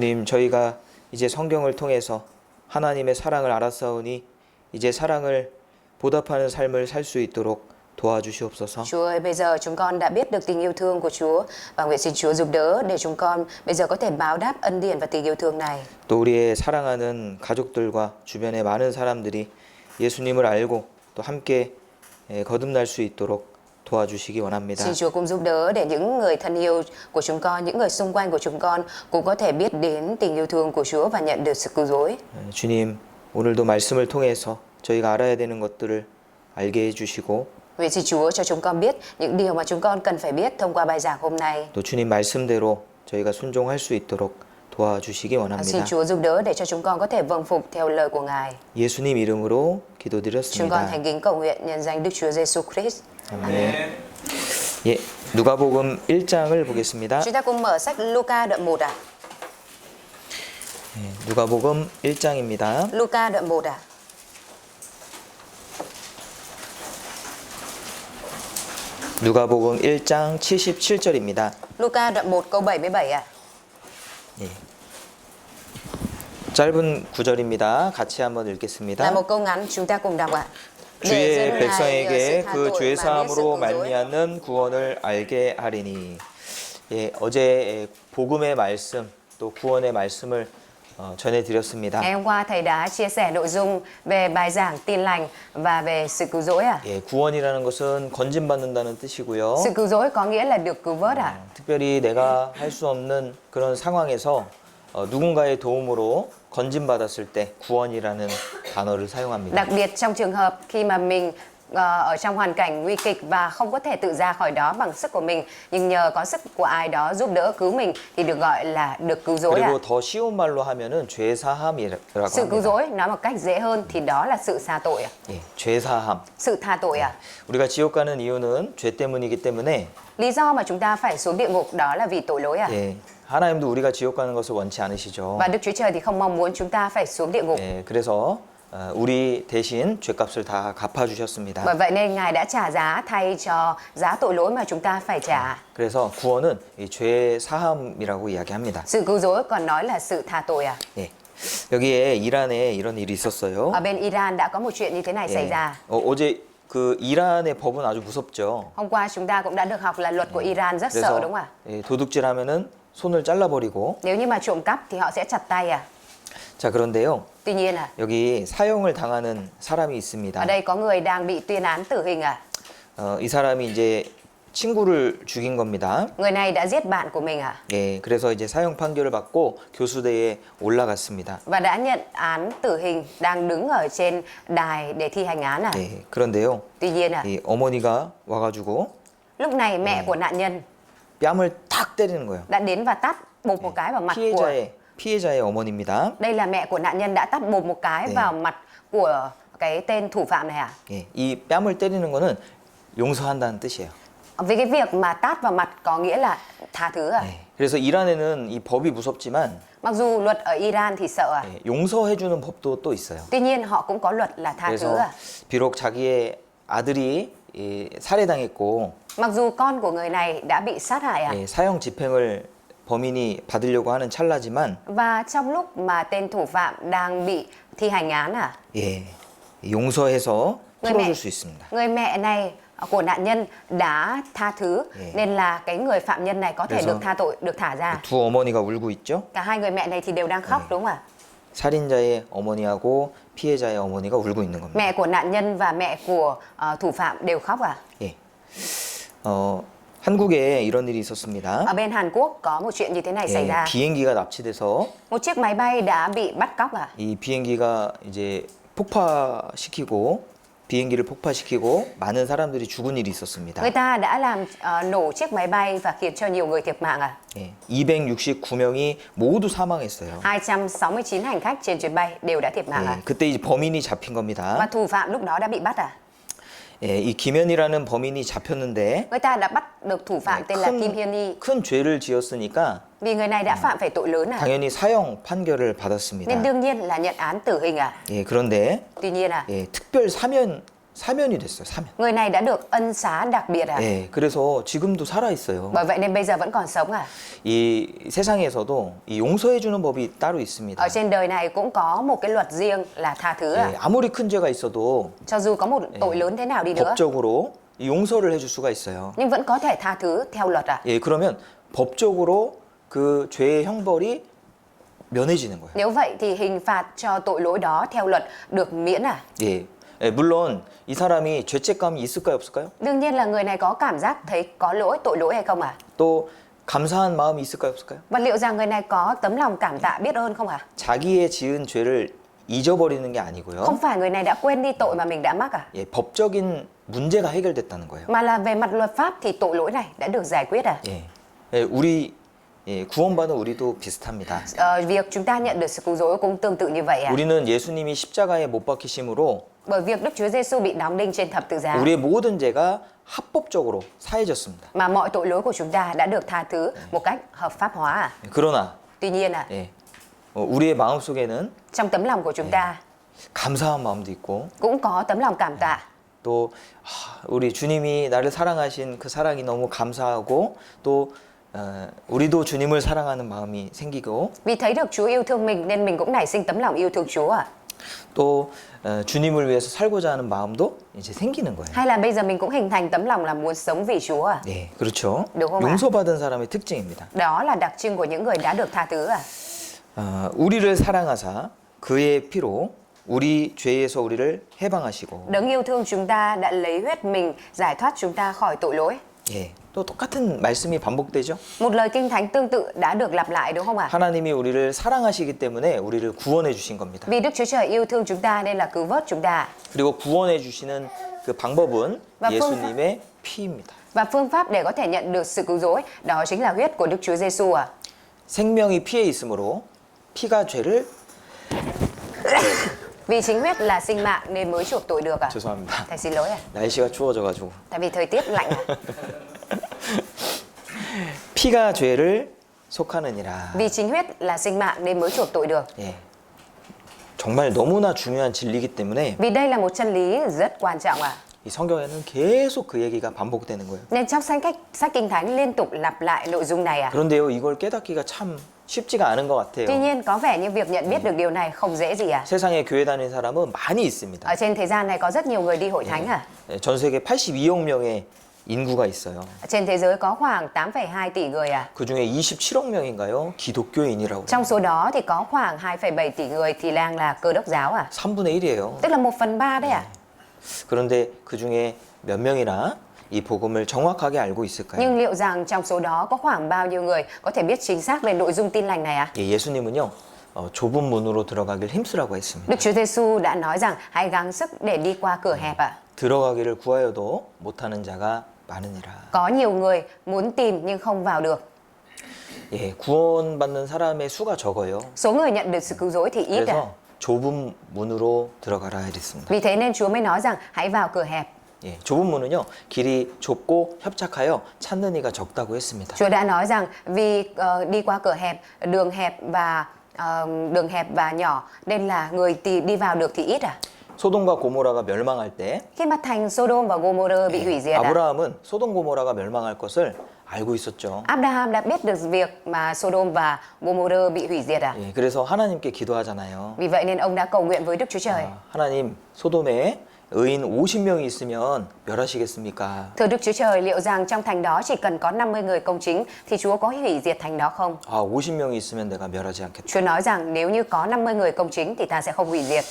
주님, 저희가 이제 성경을 통해서 하나님의 사랑을 알았사오니 이제 사랑을 보답하는 삶을 살 수 있도록 도와주시옵소서. Chúa ơi, bây giờ chúng con đã biết được tình yêu thương của Chúa và nguyện xin Chúa giúp đỡ để chúng con bây giờ có thể báo đáp ân điển và tình yêu thương này. 또 우리의 사랑하는 가족들과 주변의 많은 사람들이 예수님을 알고 또 함께 거듭날 수 있도록 도와주시기 원합니다. Xin Chúa cũng giúp đỡ để những người thân yêu của chúng con, những người xung quanh của chúng con cũng có thể biết đến tình yêu thương của Chúa và nhận được sự cứu rỗi. 주님, 오늘도 말씀을 통해서 저희가 알아야 되는 것들을 알게 해주시고 Nguyện xin Chúa cho chúng con biết những điều mà chúng con cần phải biết thông qua bài giảng hôm nay. 또 주님 말씀대로 저희가 순종할 수 있도록 도와주시기 Xin 원합니다. Chúa giúp đỡ để cho chúng con có thể vâng phục theo lời của Ngài. 예수님 이름으로 Chúng con 기도드렸습니다. thành kính cầu nguyện nhân danh Đức Chúa Giêsu Christ. 아멘. 예, 누가복음 1장을 보겠습니다. Chúng ta cùng mở sách Luca đoạn 1 ạ. 누가복음 1장입니다. Luca đoạn 1 ạ. 누가복음 1장 77절입니다. Luca đoạn 1 câu 77 ạ. 예. 짧은 구절입니다. 같이 한번 Là 읽겠습니다. một câu ngắn chúng ta cùng đọc ạ. 주의 백성에게 그 죄 사함으로 말미암는 구원을 알게 하리니. 예, 어제 복음의 말씀 또 구원의 말씀을 전해드렸습니다. Ngày hôm qua thầy đã chia sẻ nội dung về bài giảng tin lành và về sự cứu rỗi ạ. 예, 구원이라는 것은 건진받는다는 뜻이고요. Sự cứu rỗi có nghĩa là được cứu vớt ạ. 특별히 내가 할 수 없는 그런 상황에서 누군가의 도움으로 건진받았을 때 구원이라는 단어를 사용합니다. Đặc biệt trong trường hợp khi mà mình ở trong hoàn cảnh nguy kịch và không có thể tự ra khỏi đó bằng sức của mình, nhưng nhờ có sức của ai đó giúp đỡ cứu mình thì được gọi là được cứu rỗi ạ. 그리고 더 쉬운 말로 하면은 죄 사함이라고 Sự cứu 합니다. rỗi nói một cách dễ hơn thì đó là sự tha tội ạ. 예, 죄 사함. Sự tha tội ạ. 우리가 지옥 가는 이유는 죄 때문이기 때문에 Lý do mà chúng ta phải xuống địa ngục đó là vì tội lỗi ạ. 예, 하나님도 우리가 지옥 가는 것을 원치 않으시죠. Và Đức Chúa Trời thì không mong muốn chúng ta phải xuống địa ngục. 예, 그래서 우리 대신 죄값을 다 갚아주셨습니다. Bởi vậy nên Ngài đã trả giá thay cho giá tội lỗi mà chúng ta phải trả. 그래서 구원은 이 죄 사함이라고 이야기합니다. Sự cứu rỗi còn nói là sự tha tội à. 예, 여기에 이란에 이런 일이 있었어요. Ở bên Iran đã có một chuyện như thế này xảy 예, ra. 어제 그 이란의 법은 아주 무섭죠. Hôm qua chúng ta cũng đã được học là luật của Iran rất sợ đúng không ạ? 예, 도둑질하면은 손을 잘라버리고. Nếu như mà trộm cắp thì họ sẽ chặt tay à. 자, 그런데요. Tuy nhiên à, 여기 사형을 당하는 사람이 있습니다. ở đây có người đang bị tuyên án tử hình à. 이 사람이 이제 친구를 죽인 겁니다. Người này đã giết bạn của mình à. 예, 그래서 이제 사형 판결을 받고 교수대에 올라갔습니다. Và đã nhận án tử hình đang đứng ở trên đài để thi hành án à. 예, 그런데요. Tuy nhiên à, 이 어머니가 와가지고 lúc này mẹ của nạn nhân 뺨을 탁 때리는 거예요. đã đến và tát bộp một cái vào mặt của. 피해자의 어머니입니다. Đây là mẹ của nạn nhân đã tát bộp một cái vào mặt của cái tên thủ phạm này à. 예, 이 뺨을 때리는 거는 용서한다는 뜻이에요. Vì cái việc mà tát vào mặt có nghĩa là tha thứ à. 예, 그래서 이란에는 이 법이 무섭지만 Mặc dù luật ở Iran thì sợ à. 예, 용서해주는 법도 또 있어요. Tuy nhiên họ cũng có luật là tha thứ 그래서 à. 비록 자기의 아들이 살해당했고 Mặc dù con của người này đã bị sát hại à. 예, 사형 집행을 범인이 받으려고 하는 찰나지만 Và trong lúc mà tên thủ phạm đang bị thi hành án à. 예, 용서해서 풀어줄 수 있습니다. Người mẹ này của nạn nhân đã tha thứ nên là cái người phạm nhân này có thể được tha tội, được thả ra. 두 어머니가 울고 있죠. Cả hai người mẹ này thì đều đang khóc đúng không ạ? 살인자의 어머니하고 피해자의 어머니가 울고 있는 겁니다. Mẹ của nạn nhân và mẹ của thủ phạm đều khóc à? 예. 한국에 이런 일이 있었습니다. Ở bên Hàn Quốc có một chuyện như thế này xảy 예, ra. 비행기가 납치돼서 Một chiếc máy bay đã bị bắt cóc à? 이 비행기가 이제 비행기를 폭파시키고 많은 사람들이 죽은 일이 있었습니다. Người ta đã làm nổ chiếc máy bay và khiến cho nhiều người thiệt mạng à? 예, 269명이 모두 사망했어요. 269 hành khách trên chuyến bay đều đã thiệt mạng à? 예, 그때 이제 범인이 잡힌 Và 겁니다. thủ phạm lúc đó đã bị bắt à? 예, 이 김현이라는 범인이 잡혔는데 Người ta đã bắt được thủ phạm tên là Kim Hyun-hee. 큰 죄를 지었으니까 Vì người này đã phạm phải tội lớn à? 당연히 사형 판결을 받았습니다. Nên đương nhiên là nhận án tử hình à? 예, 그런데 Tuy nhiên à, 예, 특별 사면 사면이 됐어요. 사면. Người này đã được ân xá đặc biệt à? 예, 그래서 지금도 살아 있어요. Bởi vậy nên bây giờ vẫn còn sống à? 이 세상에서도 이 용서해 주는 법이 따로 있습니다. Ở trên đời này cũng có một cái luật riêng là tha thứ à? 예, 아무리 큰 죄가 있어도 Cho dù có một tội lớn thế nào đi nữa, 법적으로 이 용서를 해줄 수가 있어요. nhưng vẫn có thể tha thứ theo luật à? 예, 그러면 법적으로 그 죄의 형벌이 면해지는 거예요. Nếu vậy thì hình phạt cho tội lỗi đó theo luật được miễn à? 예, 예, 물론 이 사람이 죄책감이 있을까요, 없을까요? Đương nhiên là người này có cảm giác thấy có lỗi, tội lỗi hay không à? 또 감사한 마음이 있을까요, 없을까요? Và liệu rằng người này có tấm lòng cảm tạ biết ơn không à? 자기의 지은 죄를 잊어버리는 게 아니고요. Không phải người này đã quên đi tội mà mình đã mắc à? 예, 법적인 문제가 해결됐다는 거예요. Mà là về mặt luật pháp thì tội lỗi này đã được giải quyết à? 예, 예, 우리 예, 구원받은 우리도 비슷합니다. Việc chúng ta nhận được sự cứu rỗi cũng tương tự như vậy à? 우리는 예수님이 십자가에 못 박히심으로 Bởi việc Đức Chúa Giêsu bị đóng đinh trên thập tự giá 우리의 모든 죄가 합법적으로 사해졌습니다. mà mọi tội lỗi của chúng ta đã được tha thứ một cách hợp pháp hóa à? 그러나 Tuy nhiên à, 예, 우리의 마음속에는 trong tấm lòng của chúng ta 감사한 마음도 있고 cũng có tấm lòng cảm tạ. 또 우리 주님이 나를 사랑하신 그 사랑이 너무 감사하고 또 우리도 주님을 사랑하는 마음이 생기고 Vì thấy được Chúa yêu thương mình nên mình cũng nảy sinh tấm lòng yêu thương Chúa à? 또 주님을 위해서 살고자 하는 마음도 이제 생기는 거예요. Hay là bây giờ mình cũng hình thành tấm lòng là muốn sống vì Chúa à? 네, 그렇죠. đúng không ạ? 용서받은 사람의 특징입니다. Đó là đặc trưng của những người đã được tha thứ à? 우리를 사랑하사 그의 피로 우리 죄에서 우리를 해방하시고 Đấng yêu thương chúng ta đã lấy huyết mình giải thoát chúng ta khỏi tội lỗi. 예, 또 똑같은 말씀이 반복되죠. Một lời kinh thánh tương tự đã được lặp lại đúng không ạ? 하나님이 우리를 사랑하시기 때문에 우리를 구원해 주신 겁니다. Vì Đức Chúa Trời yêu thương chúng ta nên là cứu vớt chúng ta. 그리고 구원해 주시는 그 방법은 và 예수님의 피입니다. Và phương pháp để có thể nhận được sự cứu rỗi đó chính là huyết của Đức Chúa Giêsu à? 생명이 피에 있으므로 피가 죄를 Vì chính huyết là sinh mạng nên mới chuộc tội được à? 죄송합니다. Thầy xin lỗi à? 날씨가 추워져가지고 Tại vì thời tiết lạnh à? 피가 죄를 속하느니라. Vì chính huyết là sinh mạng nên mới chuộc tội được. 예, 정말 너무나 중요한 진리이기 때문에 Vì đây là một chân lý rất quan trọng à? 이 성경에는 계속 그 얘기가 반복되는 거예요. Nên trong sách Kinh Thánh liên tục lặp lại nội dung này à? 그런데요, 이걸 깨닫기가 참 쉽지가 않은 것 Tuy 같아요. nhiên có vẻ như việc nhận biết được điều này không dễ gì à? 세상에 교회 다니는 사람은 많이 있습니다. Ở trên thế gian này có rất nhiều người đi hội thánh à? 예, 전 세계 82억 명의 인구가 있어요. Trên thế giới có khoảng 8,2 tỷ người à? 그 중에 27억 명인가요? 기독교인이라고. Trong số đó thì có khoảng 2,7 tỷ người thì đang là Cơ đốc giáo à? 3분의 1이에요. Tức là 1/3 đấy à? 그런데 그 중에 몇 명이나 이 복음을 정확하게 알고 있을까요? Nhưng liệu rằng trong số đó có khoảng bao nhiêu người có thể biết chính xác về nội dung tin lành này à? 예, 예수님은요, 좁은 문으로 들어가길 힘쓰라고 했습니다. Đức Chúa Giêsu đã nói rằng hãy gắng sức để đi qua cửa hẹp ạ. 들어가기를 구하여도 못하는 자가 많으니라. Có nhiều người muốn tìm nhưng không vào được. 예, 구원받는 사람의 수가 적어요. Số người nhận được sự cứu rỗi thì ít à? 그래서 좁은 문으로 들어가라 했습니다. Vì thế nên Chúa mới nói rằng hãy vào cửa hẹp. 예, 좁은 문은요, 길이 좁고 협착하여 찾는 이가 적다고 했습니다. Chúa đã nói rằng vì đi qua cửa hẹp, đường hẹp và nhỏ nên là người đi vào được thì ít à? 소돔과 고모라가 멸망할 때 Khi mà thành Sodom và Gomorrah bị hủy diệt à? 아브라함은 소돔 고모라가 멸망할 것을 알고 있었죠. Abraham đã biết được việc mà Sodom và Gomorrah bị hủy diệt à? 예, 그래서 하나님께 기도하잖아요. Vì vậy nên ông đã cầu nguyện với Đức Chúa Trời. 하나님, 소돔에 의인 50명이 있으면 멸하시겠습니까? Thưa Đức Chúa Trời, liệu rằng trong thành đó chỉ cần có 50 người công chính thì Chúa có hủy diệt thành đó không? 50명이 있으면 내가 멸하지 않겠다. Chúa nói rằng nếu như có 50 người công chính thì ta sẽ không hủy diệt.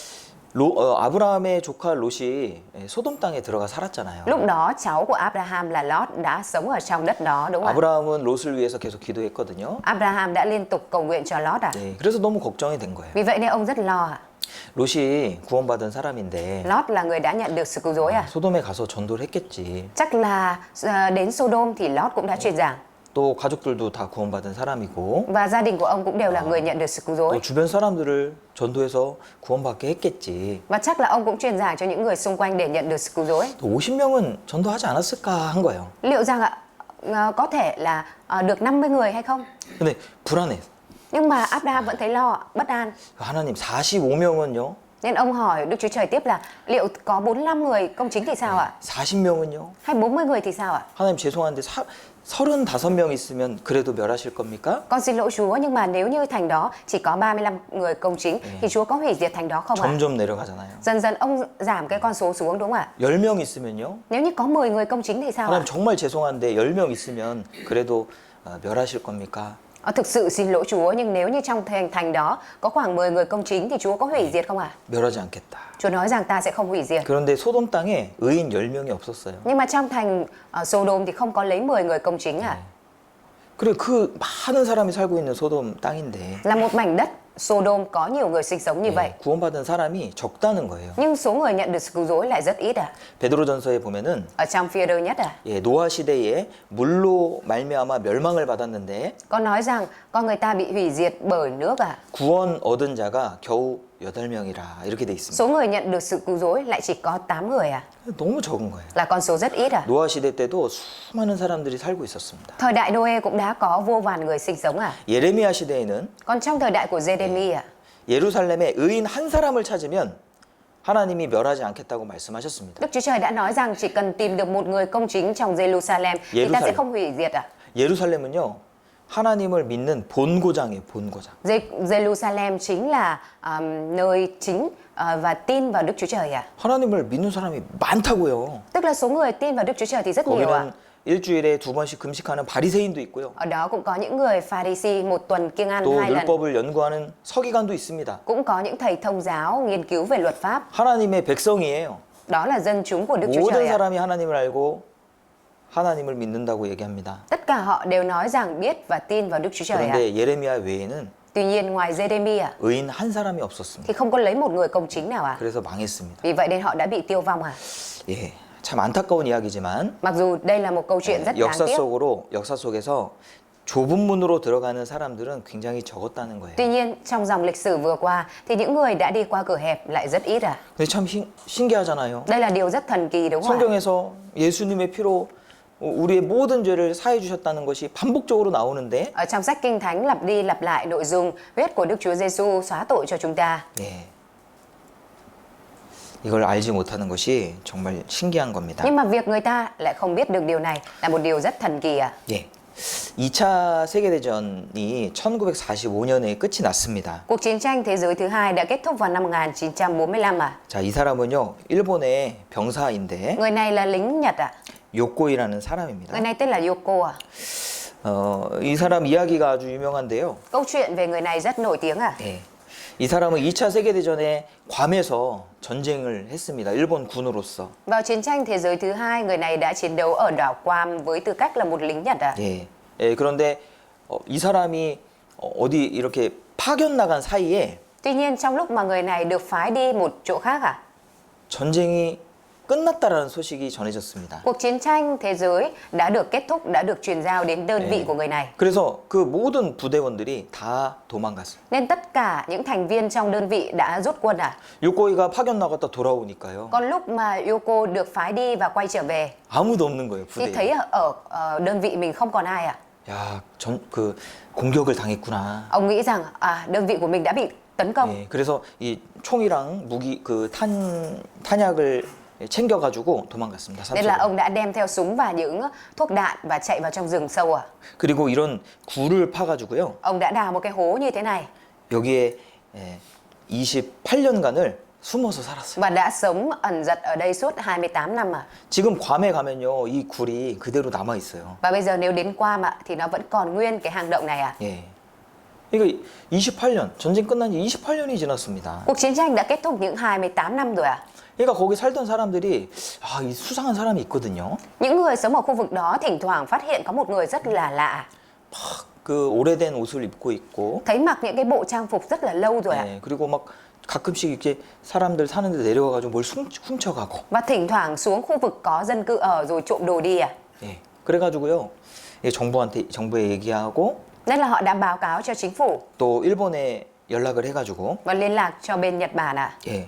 아브라함의 조카 롯이 소돔 땅에 들어가 살았잖아요. Lúc đó cháu của Abraham là Lot đã sống ở trong đất đó đúng không ạ? 아브라함은 롯을 위해서 계속 기도했거든요. Abraham đã liên tục cầu nguyện cho Lot à? 네, 그래서 너무 걱정이 된 거예요. Vì vậy nên ông rất lo ạ. 롯이 구원받은 사람인데 Lot là người đã nhận được sự cứu rỗi à? 소돔에 가서 전도를 했겠지. Chắc là đến Sodom thì Lot cũng đã truyền giảng. 또 가족들도 다 구원받은 사람이고 Và gia đình của ông cũng đều là người nhận được sự cứu rỗi. 또 주변 사람들을 전도해서 구원받게 했겠지. Và chắc là ông cũng truyền giảng cho những người xung quanh để nhận được sự cứu rỗi. 또 50명은 전도하지 않았을까 한 거예요. Liệu rằng ạ có thể là được 50 người hay không? 근데 불안해. Nhưng mà Abraham vẫn thấy lo, bất an. 하나님 45명은요? Nên ông hỏi Đức Chúa Trời tiếp là liệu có 45 người công chính thì sao ạ? 40명은요? Hay 40 người thì sao ạ? 하나님 죄송한데 35명 있으면 그래도 멸하실 겁니까? Con xin lỗi Chúa, nhưng mà nếu như thành đó chỉ có 35 người công chính thì Chúa có hủy diệt thành đó không ạ? 점점 내려가잖아요. Dần dần ông giảm cái con số xuống đúng không ạ? 10명 있으면요? Nếu như có 10 người công chính thì sao ạ? 하나님 정말 죄송한데 10명 있으면 그래도 멸하실 겁니까? Thực sự xin lỗi Chúa, nhưng nếu như trong thành đó có khoảng 10 người công chính thì Chúa có hủy diệt không ạ? 멸하지 않겠다. Chúa nói rằng ta sẽ không hủy diệt. 그런데 소돔 땅에 의인 10명이 없었어요. Nhưng mà trong thành Sodom thì không có lấy 10 người công chính ạ. 그래 그 많은 사람이 살고 있는 소돔 땅인데 Là một mảnh đất Sodom có nhiều người sinh sống như vậy. 구원받은 사람이 적다는 거예요. Nhưng số người nhận được sự cứu rỗi lại rất ít ạ. 베드로전서에 보면은 Ở trong Phi-e-rơ nhất ạ. 노아 시대에 물로 말미암아 멸망을 받았는데 Có nói rằng con người ta bị hủy diệt bởi nước ạ. 구원 얻은 자가 겨우 8명이라 이렇게 돼 있습니다. Số người nhận được sự cứu rỗi lại chỉ có 8 người ạ. 너무 적은 거예요. Là con số rất ít ạ. 노아 시대 때도 수많은 사람들이 살고 있었습니다. Thời đại Noe cũng đã có vô vàn người sinh sống ạ. 예레미야 시대에는 Còn trong thời đại của Giê-đê-mi ạ, 예루살렘에 의인 한 사람을 찾으면 하나님이 멸하지 않겠다고 말씀하셨습니다. Đức Chúa Trời đã nói rằng chỉ cần tìm được một người công chính trong Jerusalem thì ta sẽ không hủy diệt ạ. 예루살렘은요. 하나님을 믿는 본고장이에요. 본고장. Jerusalem chính là nơi chính và tin vào Đức Chúa Trời ạ. 하나님을 믿는 사람이 많다고요. Tức là số người tin vào Đức Chúa Trời thì rất nhiều ạ. 거기는 일주일에 2번씩 금식하는 바리새인도 있고요. Ở đó cũng có những người Pharisee một tuần kiêng ăn 또 2 lần. 율법을 연구하는 서기관도 있습니다. Cũng có những thầy thông giáo nghiên cứu về luật pháp. 하나님의 백성이에요. Đó là dân chúng của Đức Chúa Trời 모든 ạ. 사람이 하나님을 알고 하나님을 믿는다고 얘기합니다. Tất cả họ đều nói rằng biết và tin vào Đức Chúa Trời ạ. 그런데 예레미야 외에는 Tuy nhiên ngoài Giê-đê-mi ạ 의인 한 사람이 없었습니다. thì không có lấy một người công chính nào ạ. 그래서 망했습니다. Vì vậy nên họ đã bị tiêu vong ạ. 예, 참 안타까운 이야기지만 Mặc dù đây là một câu chuyện rất đáng 역사 tiếc. 역사 속에서 좁은 문으로 들어가는 사람들은 굉장히 적었다는 거예요. Tuy nhiên trong dòng lịch sử vừa qua thì những người đã đi qua cửa hẹp lại rất ít ạ. 근데 참 신기하잖아요. Đây là điều rất thần kỳ đúng không ạ? 성경에서 예수님의 피로 우리의 모든 죄를 사해 주셨다는 것이 반복적으로 나오는데 Ở trong sách Kinh Thánh lặp đi lặp lại nội dung huyết của Đức Chúa Giêsu xóa tội cho chúng ta. 예. 이걸 알지 못하는 것이 정말 신기한 겁니다. Nhưng mà việc người ta lại không biết được điều này là một điều rất thần kỳ ạ. 예. 2차 세계대전이 1945년에 끝이 났습니다. Cuộc chiến tranh thế giới thứ hai đã kết thúc vào năm 1945 ạ. 자, 이 사람은요. 일본의 병사인데 Người này là lính Nhật ạ. 요코이라는 사람입니다. Người này tên là Yoko ạ. 이 사람 이야기가 아주 유명한데요. Câu chuyện về người này rất nổi tiếng ạ. 예. 이 사람은 2차 세계대전에 괌에서 전쟁을 했습니다. 일본 군으로서. Vào chiến tranh thế giới thứ hai, người này đã chiến đấu ở đảo Guam với tư cách là một lính Nhật ạ. 예. 예, 그런데 이 사람이 어디 이렇게 파견 나간 사이에 Tuy nhiên trong lúc mà người này được phái đi một chỗ khác ạ, 전쟁이 끝났다라는 소식이 전해졌습니다. cuộc chiến tranh thế giới đã được kết thúc, đã được truyền giao đến đơn vị của người này. 그래서 그 모든 부대원들이 다 도망갔어요. Nên tất cả những thành viên trong đơn vị đã rút quân ạ. 요코이가 파견 나갔다 돌아오니까요. Còn lúc mà Yoko được phái đi và quay trở về 아무도 없는 거예요, thì thấy 부대에. ở đơn vị mình không còn ai ạ. 야, 그 공격을 당했구나. Ông nghĩ rằng đơn vị của mình đã bị tấn công. 예, 그래서 이 총이랑 무기 그 탄약을 챙겨가지고 도망갔습니다. Nên là 산속으로. ông đã đem theo súng và những thuốc đạn và chạy vào trong rừng sâu ạ. 그리고 이런 굴을 파가지고요. Ông đã đào một cái hố như thế này 여기에 28년간을 숨어서 살았어요. và đã sống ẩn dật ở đây suốt 28 năm ạ. 지금 괌에 가면요, 이 굴이 그대로 남아 있어요. Và bây giờ nếu đến Guam ạ thì nó vẫn còn nguyên cái hang động này ạ. 예. 그러니까 28년, 전쟁 끝난 지 28년이 지났습니다. Cuộc chiến tranh đã kết thúc những 28 năm rồi ạ. 그러니까 거기 살던 사람들이 이 수상한 사람이 있거든요. Những người sống ở khu vực đó thỉnh thoảng phát hiện có một người rất là lạ. 그 오래된 옷을 입고 있고, Thấy mặc những cái bộ trang phục rất là lâu rồi ạ. 예, 그리고 막 가끔씩 이렇게 사람들 사는 데 내려가가지고 뭘 훔쳐가고. Và thỉnh thoảng xuống khu vực có dân cư ở rồi trộm đồ đi ạ. 예, 그래가지고요, 정부에 얘기하고 Nên là họ đã báo cáo cho chính phủ 또 일본에 연락을 해가지고, và liên lạc cho bên Nhật Bản ạ. 예,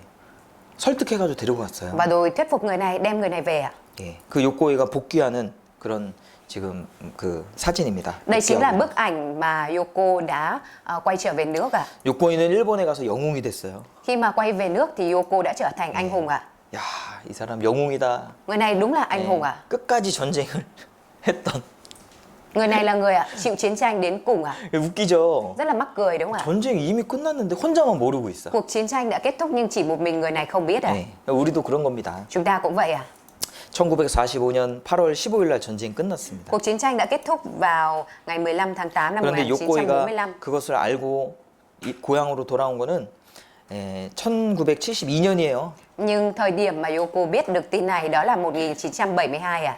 설득해가지고 데리고 갔어요. Và rồi thuyết phục người này đem người này về ạ. 예, 그 요코이가 복귀하는 그런 지금 그 사진입니다. Đây chính là 복귀하고. bức ảnh mà Yoko đã quay trở về nước ạ. 요코이는 일본에 가서 영웅이 됐어요. Khi mà quay về nước thì Yoko đã trở thành anh hùng ạ. 야, 이 사람 영웅이다. Người này đúng là anh 네, hùng ạ. 끝까지 전쟁을 했던. Người này là người chịu chiến tranh đến cùng ạ. 웃기죠. Rất là mắc cười đúng không ạ? 전쟁이 이미 끝났는데 혼자만 모르고 있어. Cuộc chiến tranh đã kết thúc nhưng chỉ một mình người này không biết ạ. 네, 우리도 그런 겁니다. Chúng ta cũng vậy ạ. 1945년 8월 15일 날 전쟁이 끝났습니다. Cuộc chiến tranh đã kết thúc vào ngày 15 tháng 8 năm 그런데 요코이가 1945. 그것을 알고 고향으로 돌아온 거는 1972년이에요. Nhưng thời điểm mà Yoko biết được tin này đó là 1972 ạ.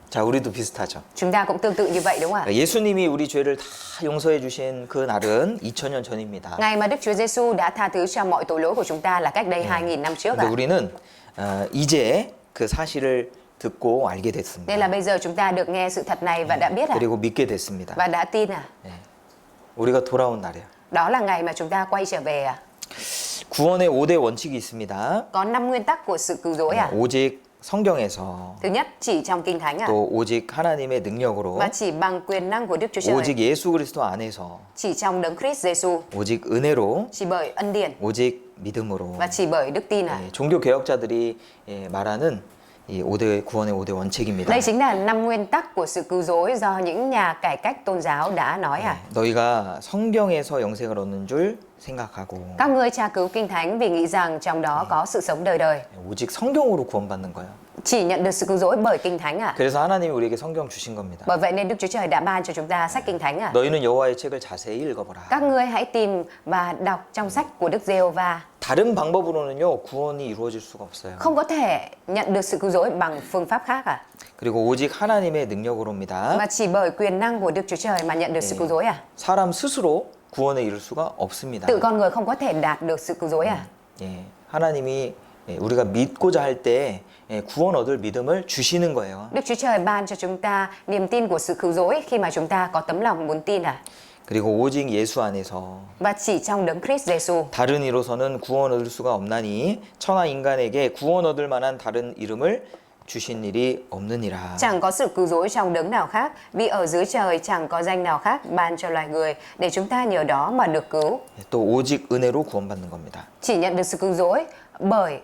자, 우리도 비슷하죠. Chúng ta cũng tương tự như vậy đúng không ạ? 예수님이 우리 죄를 다 용서해 주신 그 날은 2000년 전입니다. Ngày mà Đức Chúa Giêsu đã tha thứ cho mọi tội lỗi của chúng ta là cách đây 2000 năm trước 근데 ạ. 우리는 이제 그 사실을 듣고 알게 Nên 됐습니다. là bây giờ chúng ta được nghe sự thật này và đã biết ạ. 그리고 믿게 됐습니다. Và đã tin ạ. 우리가 돌아온 날이에요. Đó là ngày mà chúng ta quay trở về ạ. 구원의 5대 원칙이 있습니다. Có 5 nguyên tắc của sự cứu rỗi ạ. 오직 성경에서 Thứ nhất, chỉ trong Kinh Thánh ạ. 또 오직 하나님의 능력으로 Và chỉ bằng quyền năng của Đức Chúa Trời. 오직 예수 그리스도 안에서 Chỉ trong Đấng Christ Giêsu. 오직 은혜로 Chỉ bởi ân điển 오직 믿음으로 và chỉ bởi đức tin ạ. 종교 개혁자들이 말하는 이 5대 구원의 5대 원칙입니다. Đây chính là 5 nguyên tắc của sự cứu rỗi do những nhà cải cách tôn giáo đã nói ạ. 너희가 성경에서 영생을 얻는 줄 생각하고 Các ngươi tra cứu Kinh Thánh vì nghĩ rằng trong đó có sự sống đời đời. 오직 성경으로 구원받는 거예요. Chỉ nhận được sự cứu rỗi bởi Kinh Thánh ạ. 그래서 하나님이 우리에게 성경 주신 겁니다. Bởi vậy nên Đức Chúa Trời đã ban cho chúng ta sách Kinh Thánh ạ. 너희는 여호와의 책을 자세히 읽어보라. Các ngươi hãy tìm và đọc trong sách của Đức Giê-hô-va. 다른 방법으로는요 구원이 이루어질 수가 없어요. Không có thể nhận được sự cứu rỗi bằng phương pháp khác ạ. 그리고 오직 하나님의 능력으로입니다. Mà chỉ bởi quyền năng của Đức Chúa Trời mà nhận được sự cứu rỗi ạ. 사람 스스로 구원에 이를 수가 없습니다. Tự con người không có thể đạt được sự cứu rỗi ạ. 예, 하나님이 우리가 믿고자 할 때 구원 얻을 믿음을 주시는 거예요. Đức Chúa Trời ban cho chúng ta niềm tin của sự cứu rỗi khi mà chúng ta có tấm lòng muốn tin ạ. 그리고 오직 예수 안에서 Và chỉ trong Đấng Christ Giêsu. 다른 이로서는 구원 얻을 수가 없나니 천하 인간에게 구원 얻을 만한 다른 이름을 주신 일이 없느니라. Chẳng có sự cứu rỗi trong đấng nào khác, vì ở dưới trời chẳng có danh nào khác ban cho loài người để chúng ta nhờ đó mà được cứu. 또 오직 은혜로 구원받는 겁니다. Chỉ nhận được sự cứu rỗi bởi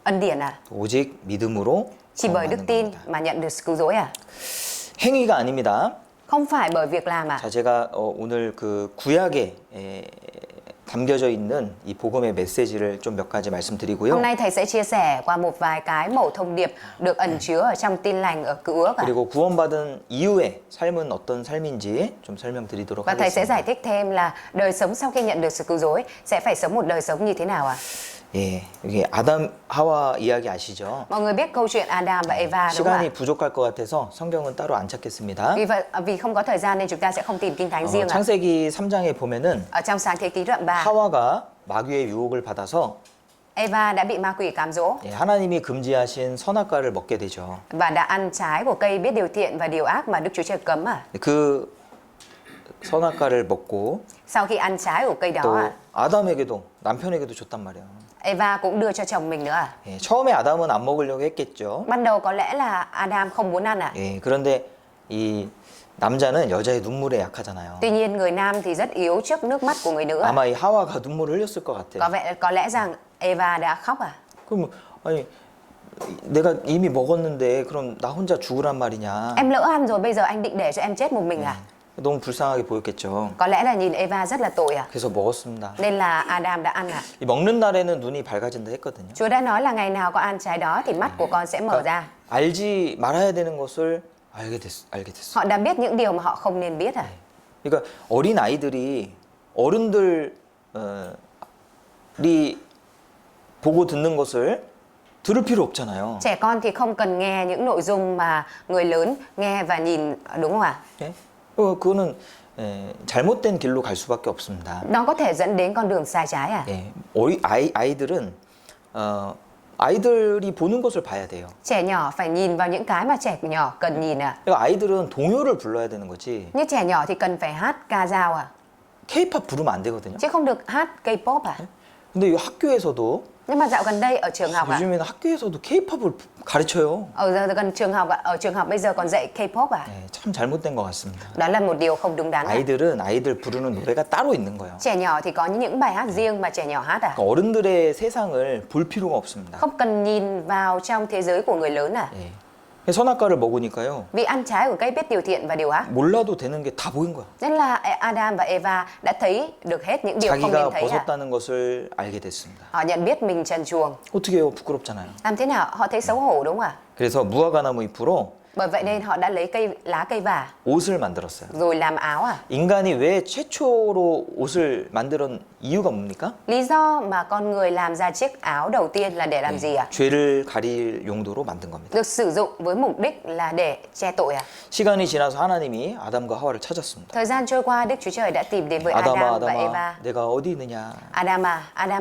ân điển à? 오직 믿음으로 Chỉ bởi đức 구원받는 tin 겁니다. mà nhận được sự cứu rỗi à? 행위가 아닙니다. Không phải bởi việc làm à? 자, 제가 오늘 그 구약에 담겨져 있는 이 복음의 메시지를 좀 몇 가지 말씀드리고요. Hôm nay thầy sẽ chia sẻ qua một vài cái mẩu thông điệp được ẩn chứa ở trong tin lành ở Cựu Ước ạ. 그리고 구원받은 이후의 삶은 어떤 삶인지 좀 설명드리도록 Và thầy sẽ 하겠습니다. giải thích thêm là đời sống sau khi nhận được sự cứu rỗi sẽ phải sống một đời sống như thế nào ạ? 예, 여기 아담 하와 이야기 아시죠? Mọi người biết câu chuyện Adam và Eva đúng không ạ? 시간이 부족할 것 같아서 성경은 따로 안 찾겠습니다. Vì không có thời gian nên chúng ta sẽ không tìm kinh thánh riêng ạ. 창세기 3장에 보면은 Ở trong sáng thế ký đoạn 3, 하와가 마귀의 유혹을 받아서 Eva đã bị ma quỷ cám dỗ 하나님이 금지하신 선악과를 먹게 되죠. và đã ăn trái của cây biết điều thiện và điều ác mà Đức Chúa Trời cấm à. 그 선악과를 먹고 Sau khi ăn trái của cây đó 또 à, 아담에게도 남편에게도 줬단 말이에요. Eva cũng đưa cho chồng mình nữa à. 예, 처음에 아담은 안 먹으려고 했겠죠. Ban đầu có lẽ là Adam không muốn ăn à. 예, 그런데 이 남자는 여자의 눈물에 약하잖아요. Tuy nhiên người nam thì rất yếu trước nước mắt của người nữ à. 아마 이 하와가 눈물을 흘렸을 것 같아요. Có lẽ rằng Eva đã khóc à. 그럼 아니 내가 이미 먹었는데 그럼 나 혼자 죽으란 말이냐? Em lỡ ăn rồi bây giờ anh định để cho em chết một mình à. 너무 불쌍하게 보였겠죠. Có lẽ là nhìn Eva rất là tội à. 그래서 먹었습니다. Nên là Adam đã ăn à. 이 먹는 날에는 눈이 밝아진다 했거든요. Chúa đã nói là ngày nào có ăn trái đó thì mắt của con sẽ mở ra. 알지 말아야 되는 것을 알게 됐어. Họ đã biết những điều mà họ không nên biết à. 그러니까 어린 아이들이 어른들이 보고 듣는 것을 들을 필요 없잖아요. Trẻ con thì không cần nghe những nội dung mà người lớn nghe và nhìn đúng không ạ? 예? 그거는 잘못된 길로 갈 수밖에 없습니다. Nó có thể dẫn đến con đường sai trái à? 예, 아이들은 아이들이 보는 것을 봐야 돼요. Trẻ nhỏ phải nhìn vào những cái mà trẻ nhỏ cần nhìn à? 그러니까 아이들은 동요를 불러야 되는 거지. Như trẻ nhỏ thì cần phải hát ca dao à? K-pop 부르면 안 되거든요. Chứ không được hát K-pop à? 근데 이 학교에서도 Nhưng mà dạo gần đây ở trường học ạ, 요즘에는 학교에서도 K-팝을 가르쳐요. ở gần trường học ạ, ở trường học bây giờ còn dạy K-pop à? 네, 참 잘못된 것 같습니다. Đó là một điều không đúng đắn ạ. 아이들은 아이들 부르는 노래가 따로 있는 거예요. Trẻ nhỏ thì có những bài hát riêng mà trẻ nhỏ hát à? 그러니까 어른들의 세상을 볼 필요가 없습니다. Không cần nhìn vào trong thế giới của người lớn à? 예. 선악과를 먹으니까요. Vì ăn trái của cây biết điều thiện và điều ác. 몰라도 되는 게 다 보인 거야. Nên là Adam và Eva đã thấy được hết những điều không nên 자기가 thấy ạ. 벗었다는 것을 알게 됐습니다. Họ nhận biết mình trần truồng. 어떻게 해요? 부끄럽잖아요. Làm thế nào? Họ thấy xấu hổ đúng không ạ? 그래서 무화과나무 잎으로 Bởi vậy nên họ đã lấy lá cây vả 옷을 만들었어요. rồi làm áo à? 인간이 왜 최초로 옷을 만드는 이유가 뭡니까? Lý do mà con người làm ra chiếc áo đầu tiên là để làm gì ạ? 죄를 가릴 용도로 만든 겁니다. Được sử dụng với mục đích là để che tội à? 시간이 지나서 하나님이 아담과 하와를 찾았습니다. Thời gian trôi qua, Đức Chúa Trời đã tìm đến với Adam 아담아, và Eva. 아담아, 내가 어디 있느냐? Adam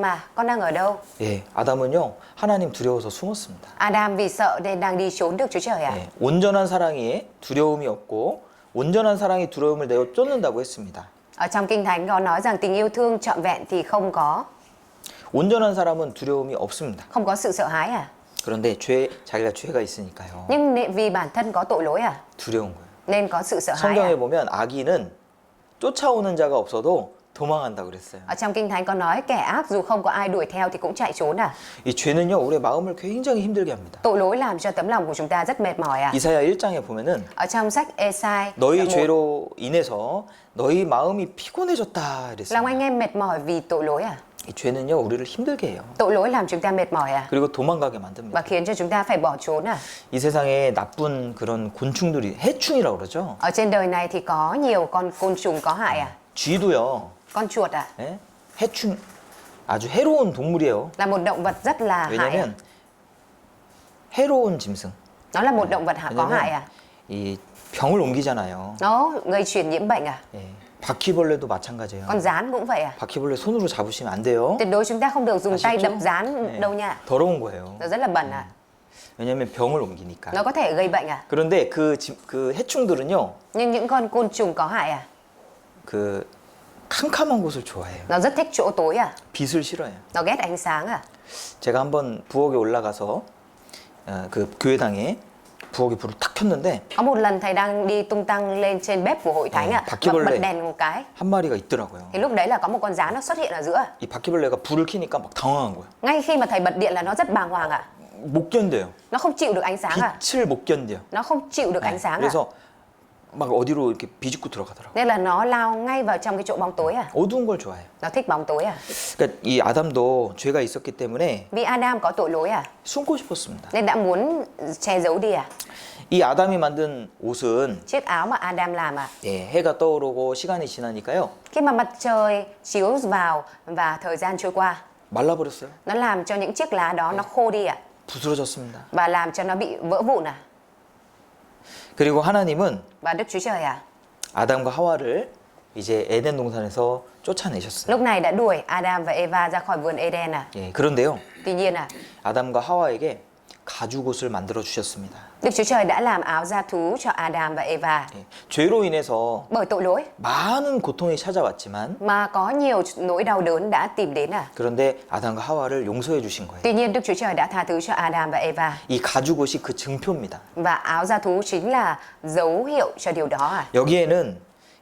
à, con đang ở đâu? 예, 아담은요 하나님 두려워서 숨었습니다. Adam vì sợ nên đang đi trốn Đức Chúa Trời à? 예, 온전한 사랑에 두려움이 없고 온전한 사랑이 두려움을 내어 쫓는다고 했습니다. Ở trong Kinh Thánh có nói rằng tình yêu thương trọn vẹn thì không có 온전한 사람은 두려움이 없습니다. sự sợ hãi à? 그런데 자기가 죄가 있으니까요. Nhưng vì bản thân có tội lỗi à? 두려운 거예요. Nên có sự sợ hãi à? 성경에 보면 아기는 쫓아오는 자가 없어도 도망한다 그랬어요. Ở trong Kinh Thánh có nói kẻ ác dù không có ai đuổi theo thì cũng chạy trốn à? 이 죄는요 우리의 마음을 굉장히 힘들게 합니다. Tội lỗi làm cho tấm lòng của chúng ta rất mệt mỏi à? 이사야 1장에 보면은 Ở trong sách Ê-sai 너희 đoạn một, 죄로 인해서 너희 마음이 피곤해졌다 lòng 이랬어요. anh em mệt mỏi vì tội lỗi à? 이 죄는요 우리를 힘들게 해요. Tội lỗi làm chúng ta mệt mỏi à? 그리고 도망가게 만듭니다. Và khiến cho chúng ta phải bỏ trốn à? 이 세상에 나쁜 그런 곤충들이 해충이라고 그러죠. Ở trên đời này thì có nhiều con côn trùng có hại à? 쥐도요. Con chuột à? 예? 해충 아주 해로운 동물이에요. Là một động vật rất là hại à? 왜냐면 해로운 짐승. Nó là một động vật có hại 왜냐면 à? 이 병을 옮기잖아요. Nó gây truyền nhiễm bệnh à? 예. 바퀴벌레도 마찬가지예요. Con gián cũng vậy à? 바퀴벌레 손으로 잡으시면 안 돼요. Tuyệt đối chúng ta không được dùng tay 아시죠? đập gián 예. đâu nha. 더러운 거예요. Nó rất là bẩn à? 왜냐면 병을 옮기니까. Nó có thể gây bệnh à? 그런데 그 해충들은요. Nhưng những con côn trùng có hại à? 그 캄캄한 곳을 좋아해요. Nó rất thích chỗ tối à? 빛을 싫어해요. Nó ghét ánh sáng à? 제가 한번 부엌에 올라가서 그 교회당에 부엌에 불을 탁 켰는데 Có một lần thầy đang đi tung tăng lên trên bếp của hội thánh ạ, 바퀴벌레. bật đèn một cái. 한 마리가 있더라고요. Thì lúc đấy là có một con gián nó xuất hiện ở giữa. 이 바퀴벌레가 불을 켜니까 막 당황한 거예요. Ngay khi mà thầy bật điện là nó rất bàng hoàng ạ. 못 견뎌요. Nó không chịu được ánh sáng à? 빛을 못 견뎌요. Nó không chịu được ánh sáng à? 그래서 막 어디로 이렇게 비집고 들어가더라고요. Nên là nó lao ngay vào trong cái chỗ bóng tối à? 어두운 걸 좋아해요. Nó thích bóng tối à? 그러니까 이 아담도 죄가 있었기 때문에 Vì Adam có tội lỗi à? 숨고 싶었습니다. Nên đã muốn che giấu đi à? 이 아담이 만든 옷은 Chiếc áo mà Adam làm à? 예, 해가 떠오르고 시간이 지나니까요. Khi mà mặt trời chiếu vào và thời gian trôi qua, 말라버렸어요. nó làm cho những chiếc lá đó nó khô đi ạ. 부스러졌습니다. Và làm cho nó bị vỡ vụn à? 그리고 하나님은 Và Đức Chúa Trời à? 아담과 하와를 이제 에덴 동산에서 쫓아내셨어요. Lúc này đã đuổi Adam và Eva ra khỏi vườn Eden à? 예, 그런데요. Tuy nhiên à, 아담과 하와에게 가죽 옷을 만들어 주셨습니다. Đức Chúa Trời đã làm áo da thú cho Adam và Eva. 예, 죄로 인해서 Bởi tội lỗi 많은 고통이 찾아왔지만 mà có nhiều nỗi đau đớn đã tìm đến à? 그런데 아담과 하와를 용서해 주신 거예요. Tuy nhiên Đức Chúa Trời đã tha thứ cho Adam và Eva. 이 가죽 옷이 그 증표입니다. Và áo da thú chính là dấu hiệu cho điều đó à? 여기에는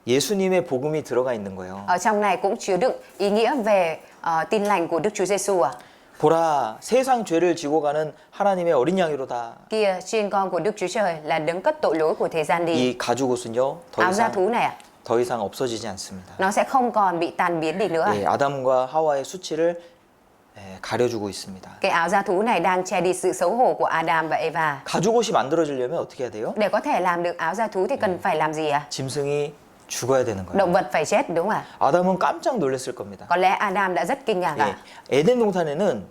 예수님의 복음이 들어가 있는 거예요. Ở trong này cũng chứa đựng ý nghĩa về tin lành của Đức Chúa Giêsu à? 보라, 세상 죄를 지고 가는 하나님의 어린 양이로다. Kia, chiên con của Đức Chúa Trời là đấng cất tội lỗi của thế gian đi. 이 가죽 옷은요, Áo da thú này à? 더 이상 없어지지 않습니다. Nó sẽ không còn bị tan biến đi nữa. 예, 아담과 하와의 수치를 가려주고 있습니다. Cái áo da thú này đang che đi sự xấu hổ của Adam và Eva. 가죽 옷이 만들어지려면 어떻게 해야 돼요? Để có thể làm được áo da thú thì cần phải làm gì ạ? 짐승이 죽어야 되는 거예요. Động vật phải chết đúng không ạ? 아담은 깜짝 놀랐을 겁니다. Có lẽ Adam đã rất kinh ngạc 예, ạ. 에덴 동산에는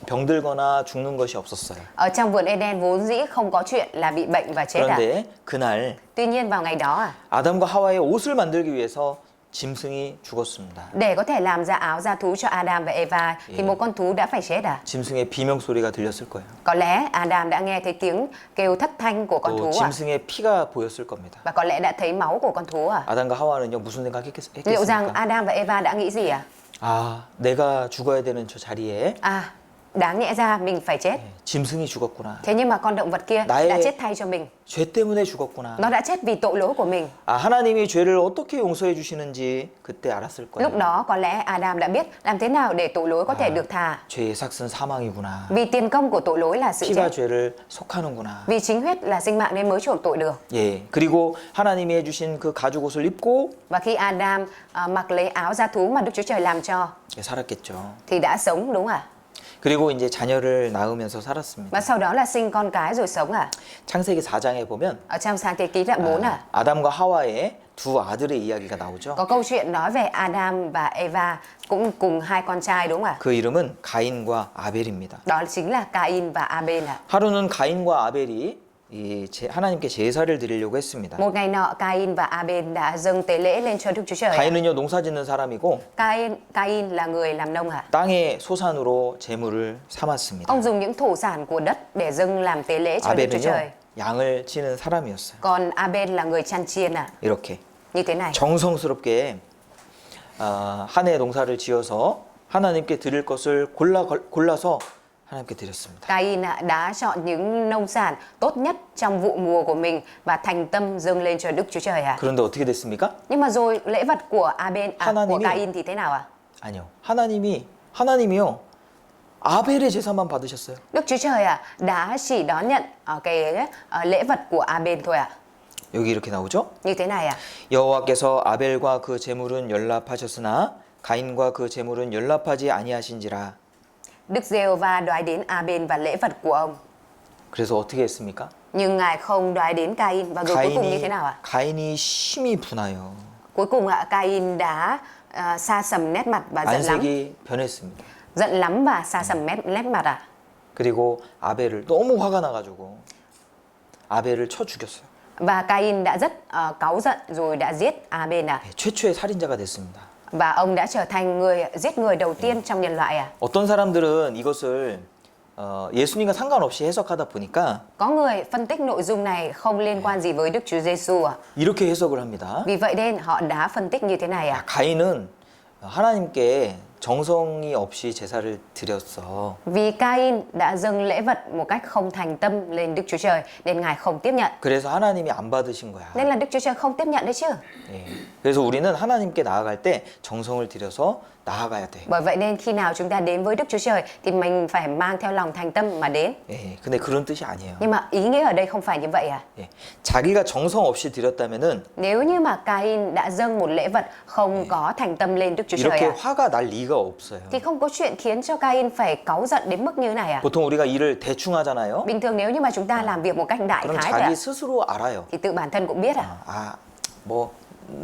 병들거나 죽는 것이 없었어요. Ở trong vườn Eden vốn dĩ không có chuyện là bị bệnh và chết ạ. 그런데 그날 Tuy nhiên vào ngày đó à, 아담과 하와의 옷을 만들기 위해서 짐승이 죽었습니다. để có thể làm ra áo da thú cho Adam và Eva thì một con thú đã phải chết à? 짐승의 비명 소리가 들렸을 거예요. Có lẽ Adam đã nghe thấy tiếng kêu thất thanh của con 또 thú à? 짐승의 피가 보였을 겁니다. Và có lẽ đã thấy máu của con thú à? 아담과 하와는요 무슨 Liệu rằng 생각했겠습니까? Adam và Eva đã nghĩ gì à? 아, 내가 죽어야 되는 저 자리에 À, đáng nhẽ ra mình phải chết. 짐승이 죽었구나. Thế nhưng mà con động vật kia 나의 đã chết thay cho mình. 죄 때문에 죽었구나. Nó đã chết vì tội lỗi của mình. 아, 하나님이 죄를 어떻게 용서해 주시는지 그때 알았을 거예요. Lúc đó có lẽ Adam đã biết làm thế nào để tội lỗi có thể được tha. 죄의 삭은 사망이구나. Vì tiền công của tội lỗi là sự 피가 chết. 죄를 속하는구나. Vì chính huyết là sinh mạng nên mới chuộc tội được. 예. 그리고 하나님이 해주신 그 가죽 옷을 입고 Và khi Adam mặc lấy áo da thú mà Đức Chúa Trời làm cho 살았겠죠. thì đã sống đúng à? 그리고 이제 자녀를 낳으면서 살았습니다. Và sau đó là sinh con cái rồi sống à? 창세기 4장에 보면 Ở trong Sáng thế ký đoạn 4 à? 아담과 하와의 두 아들의 이야기가 나오죠. Có câu chuyện nói về Adam và Eva cũng cùng hai con trai đúng à? 그 이름은 가인과 아벨입니다. Đó chính là Cain và Abel à? 하루는 가인과 아벨이 하나님께 제사를 드리려고 했습니다. Một ngày nọ Cain và Abel đã dâng tế lễ lên cho Đức Chúa Trời. à? 가인은요 농사짓는 사람이고 Cain là người làm nông à? 땅의 소산으로 제물을 삼았습니다. Ông dùng những thổ sản của đất để dâng làm tế lễ cho Đức Chúa Trời. 아벨은요 양을 치는 사람이었어요. Còn Abel là người chăn chiên à? 이렇게 Như thế này. 정성스럽게 한 해 농사를 지어서 하나님께 드릴 것을 골라서 하나님께 드렸습니다. Cain đã chọn những nông sản tốt nhất trong vụ mùa của mình và thành tâm dâng lên cho Đức Chúa Trời à? 그런데 어떻게 됐습니까? Nhưng mà rồi lễ vật của Abel của 하나님이- Cain thì thế nào à? 아니요. 하나님이요. 아벨의 제사만 받으셨어요. Đức Chúa Trời đã chỉ đón nhận cái lễ vật của Abel thôi à? 여기 이렇게 나오죠? Như thế này à? 여호와께서 아벨과 그 제물은 연락하셨으나 가인과 그 제물은 연락하지 아니하신지라. Đức Giê-hô-va đoái đến Abel và lễ vật của ông. 그래서 어떻게 했습니까? Nhưng Ngài không đoái đến Cain và rồi cuối cùng như thế nào ạ? 가인이 심히 분하여 Cuối cùng Cain đã sa sầm nét mặt và giận lắm. 안색이 변했습니다. Giận lắm và sa sầm nét mặt à? 그리고 아벨을 너무 화가 나가지고 아벨을 쳐 죽였어요. Và Cain đã rất cáu giận rồi đã giết Abel à? 최초의 살인자가 됐습니다. Và ông đã trở thành người giết người đầu tiên trong nhân loại à? 어떤 사람들은 이것을 예수님과 상관없이 해석하다 보니까 Có người phân tích nội dung này không liên quan gì với Đức Chúa Giêsu à? 이렇게 해석을 합니다. Vì vậy nên họ đã phân tích như thế này à? 가인은 하나님께 정성이 없이 제사를 드렸어. Vì Cain đã dâng lễ vật một cách không thành tâm lên Đức Chúa Trời nên Ngài không tiếp nhận. 그래서 하나님이 안 받으신 거야. Nên là Đức Chúa Trời không tiếp nhận đấy chứ. 예. 그래서 우리는 하나님께 나아갈 때 정성을 들여서 나아가야 돼. Bởi vậy nên khi nào chúng ta đến với Đức Chúa Trời thì mình phải mang theo lòng thành tâm mà đến. 예. 근데 그런 뜻이 아니에요. Nhưng mà ý nghĩa ở đây không phải như vậy à? 예. 자기가 정성 없이 드렸다면은 Nếu như mà Cain đã dâng một lễ vật không có thành tâm lên Đức Chúa Trời 이렇게 à? 화가 날 리가 없어요. Thì không có chuyện khiến cho Cain phải cáu giận đến mức như thế này à? 보통 우리가 일을 대충 하잖아요. Bình thường nếu như mà chúng ta làm việc một cách đại 그럼 khái thôi 자기 à? 스스로 알아요. Thì tự bản thân cũng biết à? 뭐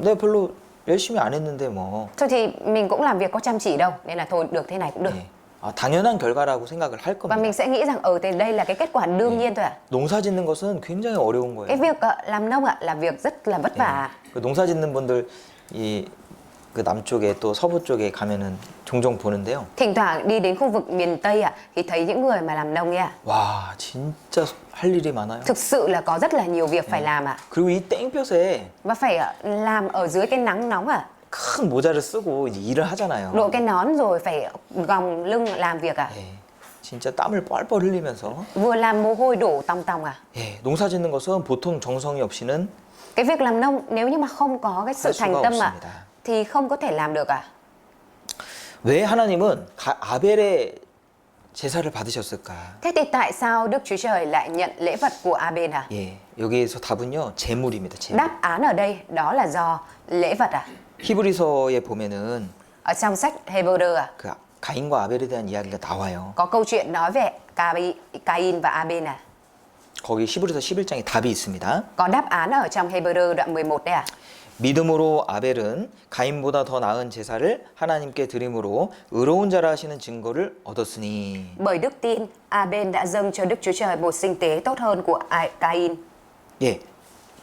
내가 별로 열심히 안 했는데 뭐. Thôi thì mình cũng làm việc có chăm chỉ đâu nên là thôi được thế này cũng được. 예. 당연한 결과라고 생각을 할 Và mình 겁니다. sẽ nghĩ rằng thì đây là cái kết quả đương nhiên thôi ạ. 농사 짓는 것은 굉장히 어려운 Cái 거예요. việc làm nông là việc rất là vất vả. 그 농사 짓는 분들 그 남쪽에 또 서부 쪽에 가면은 종종 보는데요. Thỉnh thoảng đi đến khu vực miền Tây thì thấy những người mà làm nông nha. 와, 진짜 할 일이 많아요. Thực sự là có rất là nhiều việc phải làm ạ. 그리고 이 땡볕에 Và phải làm ở dưới cái nắng nóng 큰 모자를 쓰고 이제 일을 하잖아요. đội cái nón rồi phải gồng lưng làm việc 예, 진짜 땀을 뻘뻘 흘리면서 Vừa làm mồ hôi đổ tòng tòng 예, 농사 짓는 것은 보통 정성이 없이는 Cái việc làm nông nếu như mà không có cái sự 할 thành 수가 tâm 없습니다. thì không có thể làm được 왜 하나님은 아벨의 제사를 받으셨을까? Thế thì tại sao Đức Chúa Trời lại nhận lễ vật của Abel 예, 여기에서 답은요 제물입니다. 제물. Đáp án ở đây đó là do lễ vật 히브리서에 보면은 Ở trong sách Hebrew 그 가인과 아벨에 대한 이야기가 나와요. có câu chuyện nói về Cain và Abel 거기 히브리서 11장에 답이 있습니다. Có đáp án ở trong Hebrew đoạn 11 đây 믿음으로 아벨은 가인보다 더 나은 제사를 하나님께 드림으로 의로운 자라 하시는 증거를 얻었으니. Bởi đức tin, Abel đã dâng cho Đức Chúa Trời một sinh tế tốt hơn của Cain. 예.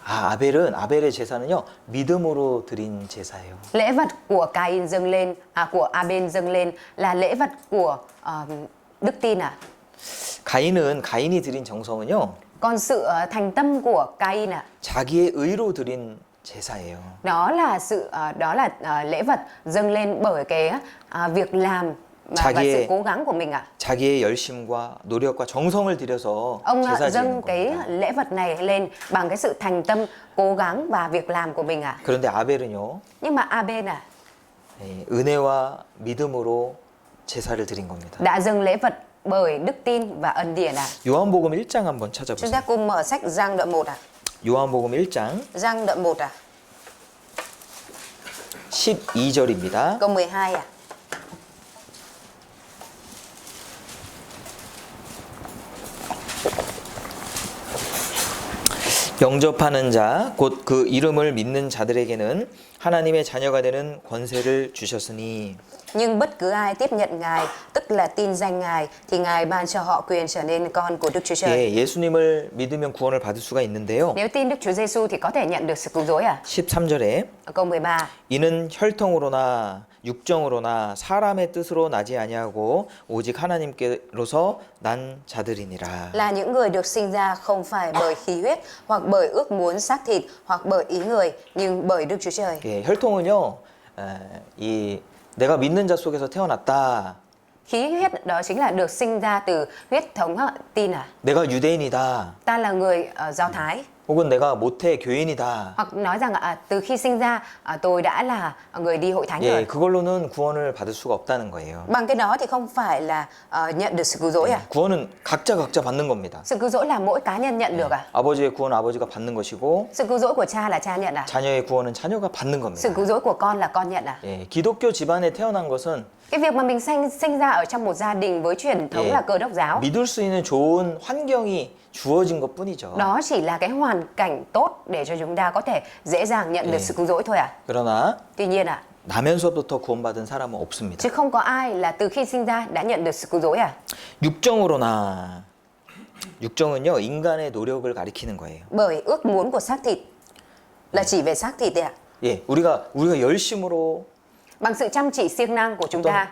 아벨의 제사는요 믿음으로 드린 제사예요. Lễ vật của Cain dâng lên, của Abel dâng lên là lễ vật của đức tin 가인이 드린 정성은요 Còn sự thành tâm của Cain 자기의 의로 드린 제사예요. Đó là lễ vật dâng lên bởi cái việc làm và sự 자기의 cố gắng của mình ạ. 자기의 열심과 노력과 정성을 들여서 Ông 제사 dâng 지내는 cái 겁니다. lễ vật này lên bằng cái sự thành tâm, cố gắng và việc làm của mình ạ. 그런데 아벨은요, Nhưng mà A-bên 은혜와 믿음으로 제사를 드린 겁니다. đã dâng lễ vật bởi đức tin và ân điển ạ. 요한복음 1장 한번 Chúng 찾아보세요. ta cùng mở sách Giăng đoạn 1 ạ. 요한복음 1장 Giăng đoạn 1 ạ. 12절입니다. Câu 12 ạ. 영접하는 자, 곧 그 이름을 믿는 자들에게는 하나님의 자녀가 되는 권세를 주셨으니 Nhưng bất cứ ai tiếp nhận Ngài, tức là tin danh Ngài, thì Ngài ban cho họ quyền trở nên con của Đức Chúa Trời. 예, 예수님을 믿으면 구원을 받을 수가 있는데요. Nếu tin Đức Chúa Giêsu thì có thể nhận được sự cứu rỗi à? 13절에 Ở câu 13. 이는 혈통으로나 육정으로나 사람의 뜻으로 나지 아니하고 오직 하나님께로서 난 자들이니라. Là những người được sinh ra không phải bởi khí huyết hoặc bởi ước muốn xác thịt hoặc bởi ý người, nhưng bởi Đức Chúa Trời. 예, 혈통은요, 이 내가 믿는 자 속에서 태어났다. Khí huyết đó chính là được sinh ra từ huyết thống tin à? 내가 유대인이다. Ta là người Do Thái. 혹은 내가 모태 교인이다. Hoặc nói rằng từ khi sinh ra tôi đã là người đi hội thánh 예, rồi. 그걸로는 구원을 받을 수가 없다는 거예요. Bằng cái đó thì không phải là nhận được sự cứu rỗi à? 구원은 각자 받는 겁니다. Sự cứu rỗi là mỗi cá nhân nhận được à? 아버지의 구원은 아버지가 받는 것이고 Sự cứu rỗi của cha là cha nhận à? 자녀의 구원은 자녀가 받는 겁니다. Sự cứu rỗi của con là con nhận à? 예, 기독교 집안에 태어난 것은 Cái việc mà mình sinh ra ở trong một gia đình với truyền thống 예, là Cơ đốc giáo, 믿을 수 있는 좋은 환경이 주어진 것뿐이죠. đó chỉ là cái hoàn cảnh tốt để cho chúng ta có thể dễ dàng nhận được sự cứu rỗi thôi à? 그러나 Tuy nhiên 나면서부터 구원받은 사람은 없습니다. chứ không có ai là từ khi sinh ra đã nhận được sự cứu rỗi à? 육정으로나 육정은요 인간의 노력을 가리키는 거예요. Bởi ước muốn của xác thịt là chỉ về xác thịt đấy ạ. 예, 우리가 열심으로 Bằng sự chăm chỉ siêng năng của chúng ta.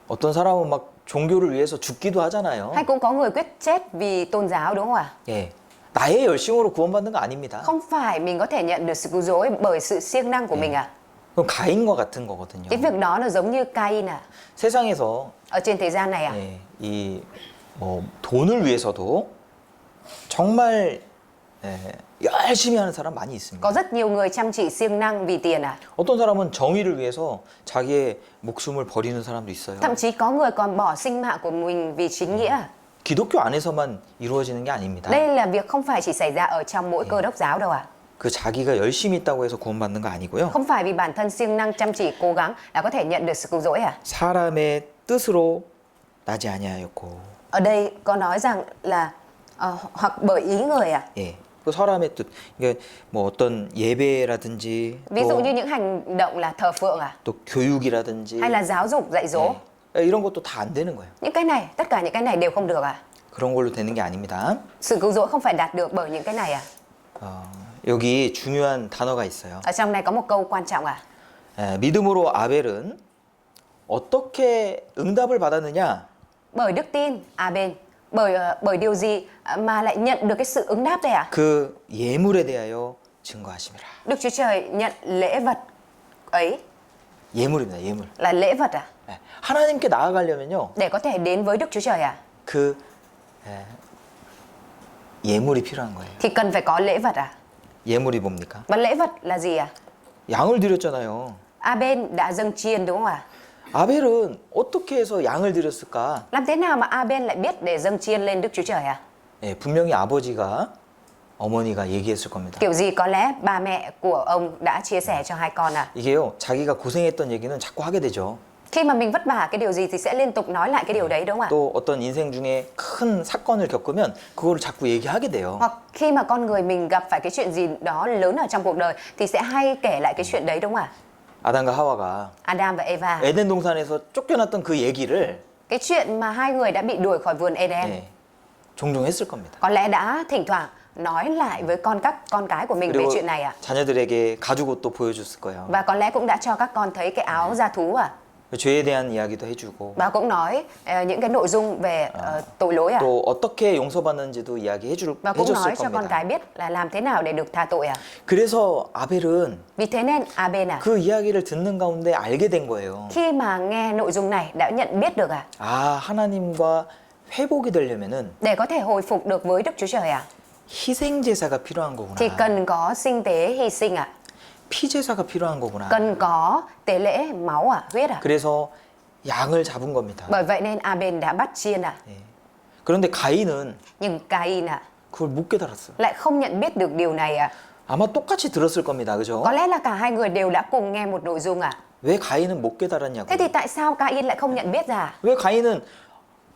어떤 사람은 막 종교를 위해서 죽기도 하잖아요. Hay cũng có người quyết chết vì tôn giáo đúng không ạ? 예, 나의 열심으로 구원받는 거 아닙니다. Không phải mình có thể nhận được sự cứu rỗi bởi sự siêng năng của mình à? 그럼 가인과 같은 거거든요. Cái việc đó nó giống như Cain à? 세상에서 Ở trên thế gian này à? 예, 뭐 돈을 위해서도 정말 열심히 하는 사람 많이 있습니다. Có rất nhiều người chăm chỉ siêng năng vì tiền à? 어떤 사람은 정의를 위해서 자기의 목숨을 버리는 사람도 있어요. Thậm chí có người còn bỏ sinh mạng của mình vì chính nghĩa à? 기독교 안에서만 이루어지는 게 아닙니다. Đây là việc không phải chỉ xảy ra ở trong mỗi Cơ đốc giáo đâu à? 그 자기가 열심히 있다고 해서 구원받는 거 아니고요. Không phải vì bản thân siêng năng chăm chỉ cố gắng là có thể nhận được sự cứu rỗi à? 사람의 뜻으로 나지 아니하였고. Ở đây có nói rằng là hoặc bởi ý người à? 예. 그 사람의 뜻. 이게 뭐 어떤 예배라든지 Ví dụ như những hành động là thờ phượng à? 또 교육이라든지 Hay là giáo dục dạy dỗ? 예, 이런 것도 다 안 되는 거예요. Những cái này, tất cả những cái này đều không được à? 그런 걸로 되는 게 아닙니다. Sự cứu rỗi không phải đạt được bởi những cái này à? 여기 중요한 단어가 있어요. Ở trong này có một câu quan trọng à? 믿음으로 아벨은 어떻게 응답을 받았느냐? Bởi đức tin, bên bởi điều gì mà lại nhận được cái sự ứng đáp đây à? 그 예물에 대하여 증거하심이라. Đức Chúa Trời nhận lễ vật ấy 예물입니다. 예물. là lễ vật à? 하나님께 나아가려면요. Để có thể đến với Đức Chúa Trời à? 그 예물이 필요한 거예요. Thì cần phải có lễ vật à? 예물이 뭡니까? Và lễ vật là gì à? 양을 드렸잖아요. Abel đã dâng chiên đúng không ạ? 아벨은 어떻게 해서 양을 드렸을까? Làm thế nào mà Abel lại biết để dâng chiên lên Đức Chúa Trời à? 예, 분명히 아버지가 어머니가 얘기했을 겁니다. Kiểu gì có lẽ ba mẹ của ông đã chia sẻ cho hai con à? 이게요, 자기가 고생했던 얘기는 자꾸 하게 되죠. Khi mà mình vất vả cái điều gì thì sẽ liên tục nói lại cái điều đấy đúng không ạ? 또 어떤 인생 중에 큰 사건을 겪으면 그거를 자꾸 얘기하게 돼요. Hoặc khi mà con người mình gặp phải cái chuyện gì đó lớn ở trong cuộc đời thì sẽ hay kể lại cái chuyện đấy đúng không ạ? 아담과 하와가 Adam và Eva. 에덴 동산에서 쫓겨났던 그 얘기를 Cái chuyện mà hai người đã bị đuổi khỏi vườn Eden 예, 종종 했을 겁니다. có lẽ đã thỉnh thoảng nói lại với các con cái của mình về 그리고 chuyện này ạ. 자녀들에게 가죽 옷도 보여줬을 거예요. Và có lẽ cũng đã cho các con thấy cái áo da thú à? 죄에 대한 이야기도 해주고 Bà cũng nói những cái nội dung về tội lỗi 또 어떻게 용서받는지도 이야기해줄 Và cũng nói 해줬을 cho con 겁니다. cái biết là làm thế nào để được tha tội 그래서 아벨은 Vì thế nên Abel 그 이야기를 듣는 가운데 알게 된 거예요. khi mà nghe nội dung này đã nhận biết được 아, 하나님과 회복이 되려면은 để có thể hồi phục được với Đức Chúa Trời 희생 제사가 필요한 거구나. thì cần có sinh tế hy sinh 피 제사가 필요한 거구나. cần có tế lễ máu huyết 그래서 양을 잡은 겁니다. Bởi vậy nên Abel đã bắt chiên 예. 그런데 가인은 nhưng Cain 그걸 못 깨달았어요. lại không nhận biết được điều này 아마 똑같이 들었을 겁니다. 그죠? Có lẽ là cả hai người đều đã cùng nghe một nội dung 왜 가인은 못 깨달았냐고. Thế thì tại sao Cain lại không nhận biết ra? 왜 가인은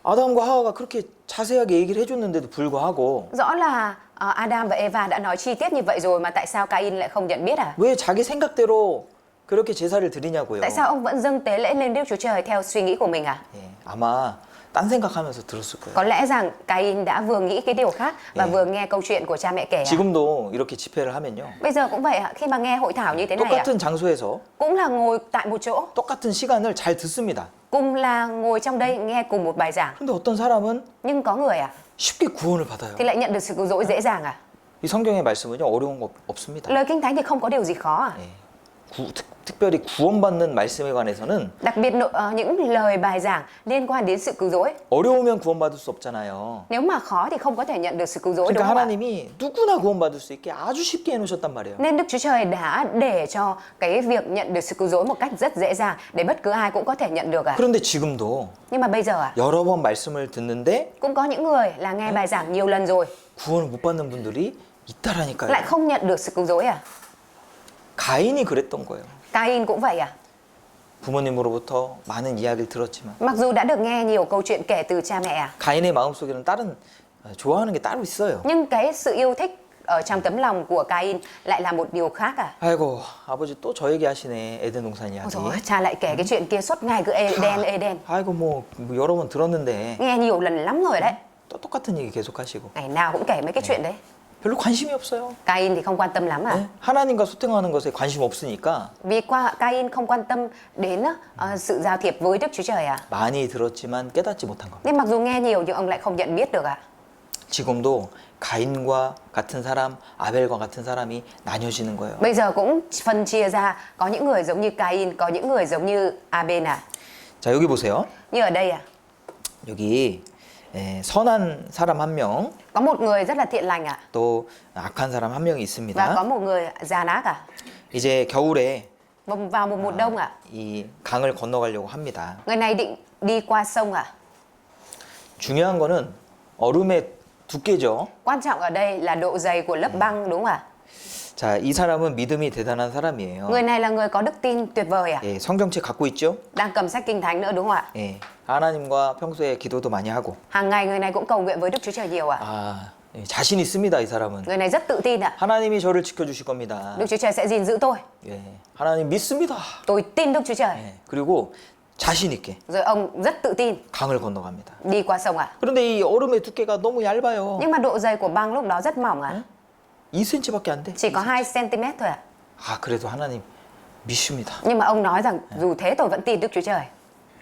아담과 하와가 그렇게 자세하게 얘기를 해줬는데도 불구하고 Rõ là Adam và Eva đã nói chi tiết như vậy rồi mà tại sao Cain lại không nhận biết 왜 자기 생각대로 그렇게 제사를 드리냐고요. Tại sao ông vẫn dâng tế lễ lên Đức Chúa Trời theo suy nghĩ của mình 예, 아마 딴 생각하면서 들었을 거예요. Có lẽ rằng Cain đã vừa nghĩ cái điều khác và 예. vừa nghe câu chuyện của cha mẹ kể 지금도 이렇게 집회를 하면요. Bây giờ cũng vậy khi mà nghe hội thảo như thế này 똑같은 장소에서 cũng là ngồi tại một chỗ, 똑같은 시간을 잘 듣습니다. cùng là ngồi trong đây nghe cùng một bài giảng. 근데 어떤 사람은 Nhưng có người 쉽게 구원을 받아요. thì lại nhận được sự cứu rỗi dễ dàng 이 성경의 말씀은요 어려운 거 없습니다. Lời Kinh Thánh thì không có điều gì khó 예. 특별히 구원받는 말씀에 관해서는 Đặc biệt những lời bài giảng liên quan đến sự cứu rỗi. 어려우면 구원받을 수 없잖아요. Nếu mà khó thì không có thể nhận được sự cứu rỗi đúng 그러니까 không ạ? 하나님이 누구나 구원받을 수 있게 아주 쉽게 해놓으셨단 말이에요. Nên Đức Chúa Trời đã để cho cái việc nhận được sự cứu rỗi một cách rất dễ dàng để bất cứ ai cũng có thể nhận được 그런데 지금도 Nhưng mà bây giờ 여러 번 말씀을 듣는데 cũng có những người là nghe bài giảng nhiều lần rồi 구원을 못 받는 분들이 있다라니까요. lại không nhận được sự cứu rỗi 가인이 그랬던 거예요. Cain cũng vậy 부모님으로부터 많은 이야기를 들었지만 Mặc dù đã được nghe nhiều câu chuyện kể từ cha mẹ 가인의 마음속에는 다른 좋아하는 게 따로 있어요. nhưng cái sự yêu thích ở trong tấm lòng của Cain lại là một điều khác 아이고 아버지 또 저 얘기하시네 에덴 동산 Ôi 이야기. dồi ôi, cha lại kể cái chuyện kia suốt ngày cứ Eden 아이고 뭐 여러 번 들었는데 nghe nhiều lần lắm rồi đấy 또 똑같은 얘기 계속 하시고 ngày nào cũng kể mấy cái chuyện đấy 별로 관심이 없어요. Cain thì không quan tâm lắm 네? 하나님과 소통하는 것에 관심 없으니까 Vì Cain không quan tâm đến sự giao thiệp với Đức Chúa Trời 많이 들었지만 깨닫지 못한 겁니다. Nên mặc dù nghe nhiều nhưng ông lại không nhận biết được 지금도 가인과 같은 사람, 아벨과 같은 사람이 나뉘어지는 거예요. Bây giờ cũng phân chia ra có những người giống như Cain, có những người giống như Abel 자 여기 보세요. Như ở đây 여기 선한 사람 한 명, có một người rất là thiện lành 또 악한 사람 한 명이 và 있습니다. có một người gian ác 이제 겨울에 Vào một mùa đông 이 강을 건너가려고 합니다. người này định đi qua sông 중요한 거는 얼음의 두께죠. Quan trọng ở đây là độ dày của lớp băng đúng không ạ? 자, 이 사람은 믿음이 대단한 사람이에요. Người này là người có đức tin tuyệt vời 예, 성경책 갖고 있죠? Đang cầm sách Kinh Thánh nữa đúng không ạ? 예, 하나님과 평소에 기도도 많이 하고. Hàng ngày người này cũng cầu nguyện với Đức Chúa Trời nhiều 아, 예, 자신 있습니다, 이 사람은. Người này rất tự tin 하나님이 저를 지켜주실 겁니다. Đức Chúa Trời sẽ gìn giữ tôi 예, 하나님 믿습니다. Tôi tin Đức Chúa Trời 예, 그리고 자신 있게 Rồi ông rất tự tin 강을 건너갑니다. đi qua sông 그런데 이 얼음의 두께가 너무 얇아요. Nhưng mà độ dày của băng lúc đó rất mỏng 2cm밖에 안 돼. Chỉ có 2 cm thôi 아, 그래도 하나님 믿습니다. Nhưng mà ông nói rằng dù thế tôi vẫn tin Đức Chúa Trời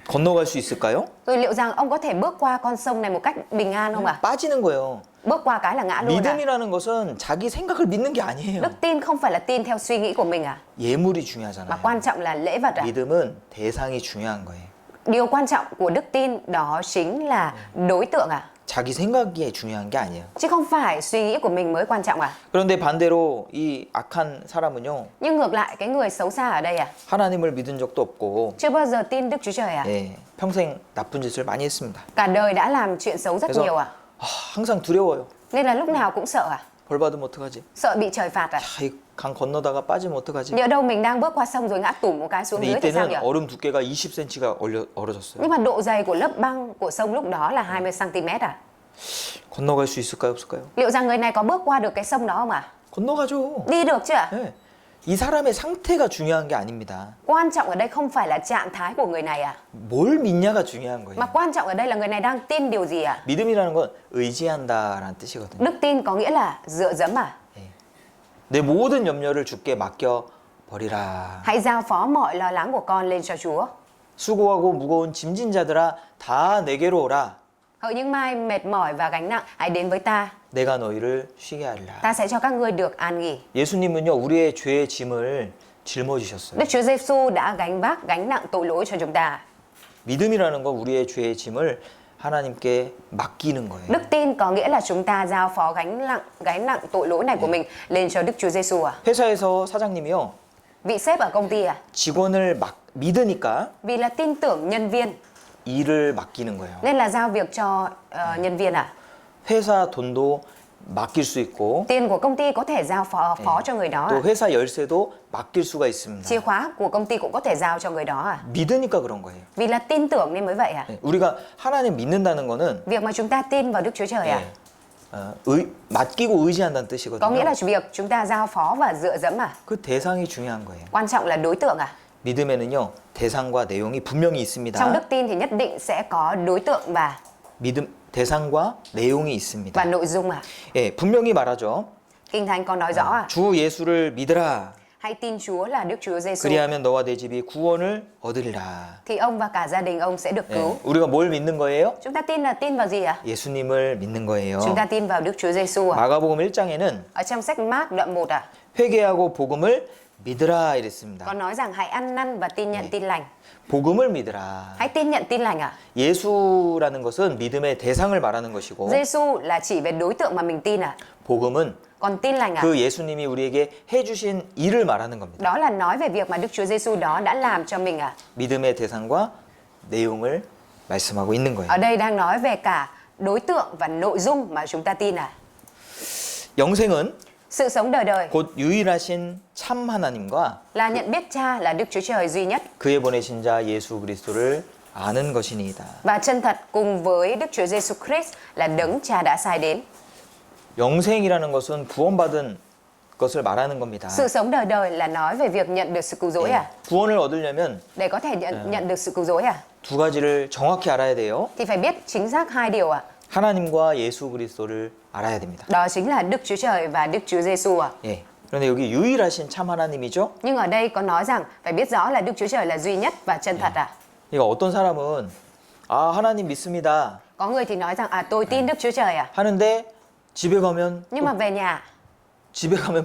건너갈 수 있을까요? Rồi liệu rằng ông có thể bước qua con sông này một cách bình an không 빠지는 거예요. Bước qua cái là ngã luôn 믿음이라는 것은 자기 생각을 믿는 게 아니에요. Đức tin không phải là tin theo suy nghĩ của mình 예물이 Mà 중요하잖아요. quan trọng là lễ vật 믿음은 대상이 중요한 거예요. Điều quan trọng của đức tin đó chính là đối tượng 자기 생각이 중요한 게 아니에요. Chứ không phải suy nghĩ của mình mới quan trọng 그런데 반대로 이 악한 사람은요. Nhưng ngược lại cái người xấu xa ở đây 하나님을 믿은 적도 없고 chưa bao giờ tin Đức Chúa Trời 예, 평생 나쁜 짓을 많이 했습니다. Cả đời đã làm chuyện xấu rất nhiều 항상 두려워요. Nên là lúc nào cũng sợ 벌 받으면 어떡하지? Sợ bị trời phạt 이 강 건너다가 빠지면 어떡하지? Nhỡ đâu mình đang bước qua sông rồi ngã tủm một cái xuống 근데 dưới thì sao nhỉ? 이때는 얼음 두께가 20cm가 얼어졌어요. Nhưng mà độ dày của lớp băng của sông lúc đó là 20 cm 건너갈 수 있을까요, 없을까요? Liệu rằng người này có bước qua được cái sông đó không 건너가죠. Đi được chứ 네. 이 사람의 상태가 중요한 게 아닙니다. Quan trọng ở đây không phải là trạng thái của người này 뭘 믿냐가 중요한 거예요. Mà quan trọng ở đây là người này đang tin điều gì 믿음이라는 건 의지한다라는 뜻이거든요. Đức tin có nghĩa là dựa dẫm 내 모든 염려를 주께 맡겨 버리라. Hãy giao phó mọi lo lắng của con lên cho Chúa 수고하고 무거운 짐진 자들아 다 내게로 오라. Hỡi những mai mệt mỏi và gánh nặng, hãy đến với ta. 내가 너희를 쉬게 하리라. Ta sẽ cho các ngươi được an nghỉ. 예수님은요 우리의 죄의 짐을 짊어지셨어요. Đức Chúa Giêsu đã gánh vác gánh nặng tội lỗi cho chúng ta. 믿음이라는 건 우리의 죄의 짐을 하나님께 맡기는 거예요. Đức tin có nghĩa là chúng ta giao phó gánh nặng tội lỗi này của mình lên cho Đức Chúa Giêsu à? 회사에서 사장님이요 Vị sếp ở công ty à? 직원을 믿으니까 Vì là tin tưởng nhân viên 일을 맡기는 거예요. nên là giao việc cho nhân viên à? 회사 돈도 맡길 수 있고 Tiền của công ty có thể giao phó cho người đó à? 또 회사 열쇠도 맡길 수가 있습니다. Chìa khóa của công ty cũng có thể giao cho người đó à? 믿으니까 그런 거예요. Vì là tin tưởng nên mới vậy à? 우리가 하나님 믿는다는 거는 Việc mà chúng ta tin vào Đức Chúa Trời à? 맡기고 의지한다는 Có nghĩa 뜻이거든요. là việc chúng ta giao phó và dựa dẫm à? 그 대상이 중요한 거예요. Quan trọng là đối tượng à? 믿음에는요 대상과 내용이 분명히 Trong 있습니다. đức tin thì nhất định sẽ có đối tượng và 믿음 대상과 내용이 있습니다. nội dung à? 예, 분명히 말하죠. Kinh Thánh có nói rõ à? 주 예수를 믿으라. Hãy tin Chúa là Đức Chúa Giêsu 그리하면 너와 내 집이 구원을 얻으리라. thì ông và cả gia đình ông sẽ được 예, cứu. 우리가 뭘 믿는 거예요? Chúng ta tin là tin vào gì ạ? 예수님을 믿는 거예요. Chúng ta tin vào Đức Chúa Giêsu à? 마가복음 1장에는 Ở trong sách Mác đoạn 1 à? 회개하고 복음을 믿으라 이랬습니다. Có nói rằng hãy ăn năn và tin nhận tin lành. 복음을 믿으라. Hãy tin nhận tin lành à? 예수라는 것은 믿음의 대상을 말하는 것이고 Giêsu là chỉ về đối tượng mà mình tin à? 복음은 Còn tin lành à? 그 예수님이 우리에게 해주신 일을 말하는 겁니다. Đó là nói về việc mà Đức Chúa Giêsu đó đã làm cho mình à? 믿음의 대상과 내용을 말씀하고 있는 거예요. Ở đây đang nói về cả đối tượng và nội dung mà chúng ta tin à? 영생은 Sự sống đời đời 곧 유일하신 참 하나님과 là nhận biết Cha là Đức Chúa Trời duy nhất 그의 보내신 자 예수 그리스도를 아는 것이니이다. và chân thật cùng với Đức Chúa Giêsu Christ là đấng Cha đã sai đến. 영생이라는 것은 구원받은 것을 말하는 겁니다. Sự sống đời đời là nói về việc nhận được sự cứu rỗi à? 구원을 얻으려면 Để có thể nhận được sự cứu rỗi à? 두 가지를 정확히 알아야 돼요. Thì phải biết chính xác hai điều à? 하나님과 예수 그리스도를 알아야 됩니다. Đó chính là Đức Chúa Trời và Đức Chúa Giêsu à? 예. 그런데 여기 유일하신 참 하나님이죠. Nhưng ở đây có nói rằng phải biết rõ là Đức Chúa Trời là duy nhất và chân thật à? 그러니까 어떤 사람은 아 하나님 믿습니다 Có người thì nói rằng tôi tin Đức Chúa Trời à? 하는데 집에 가면 Nhưng mà về nhà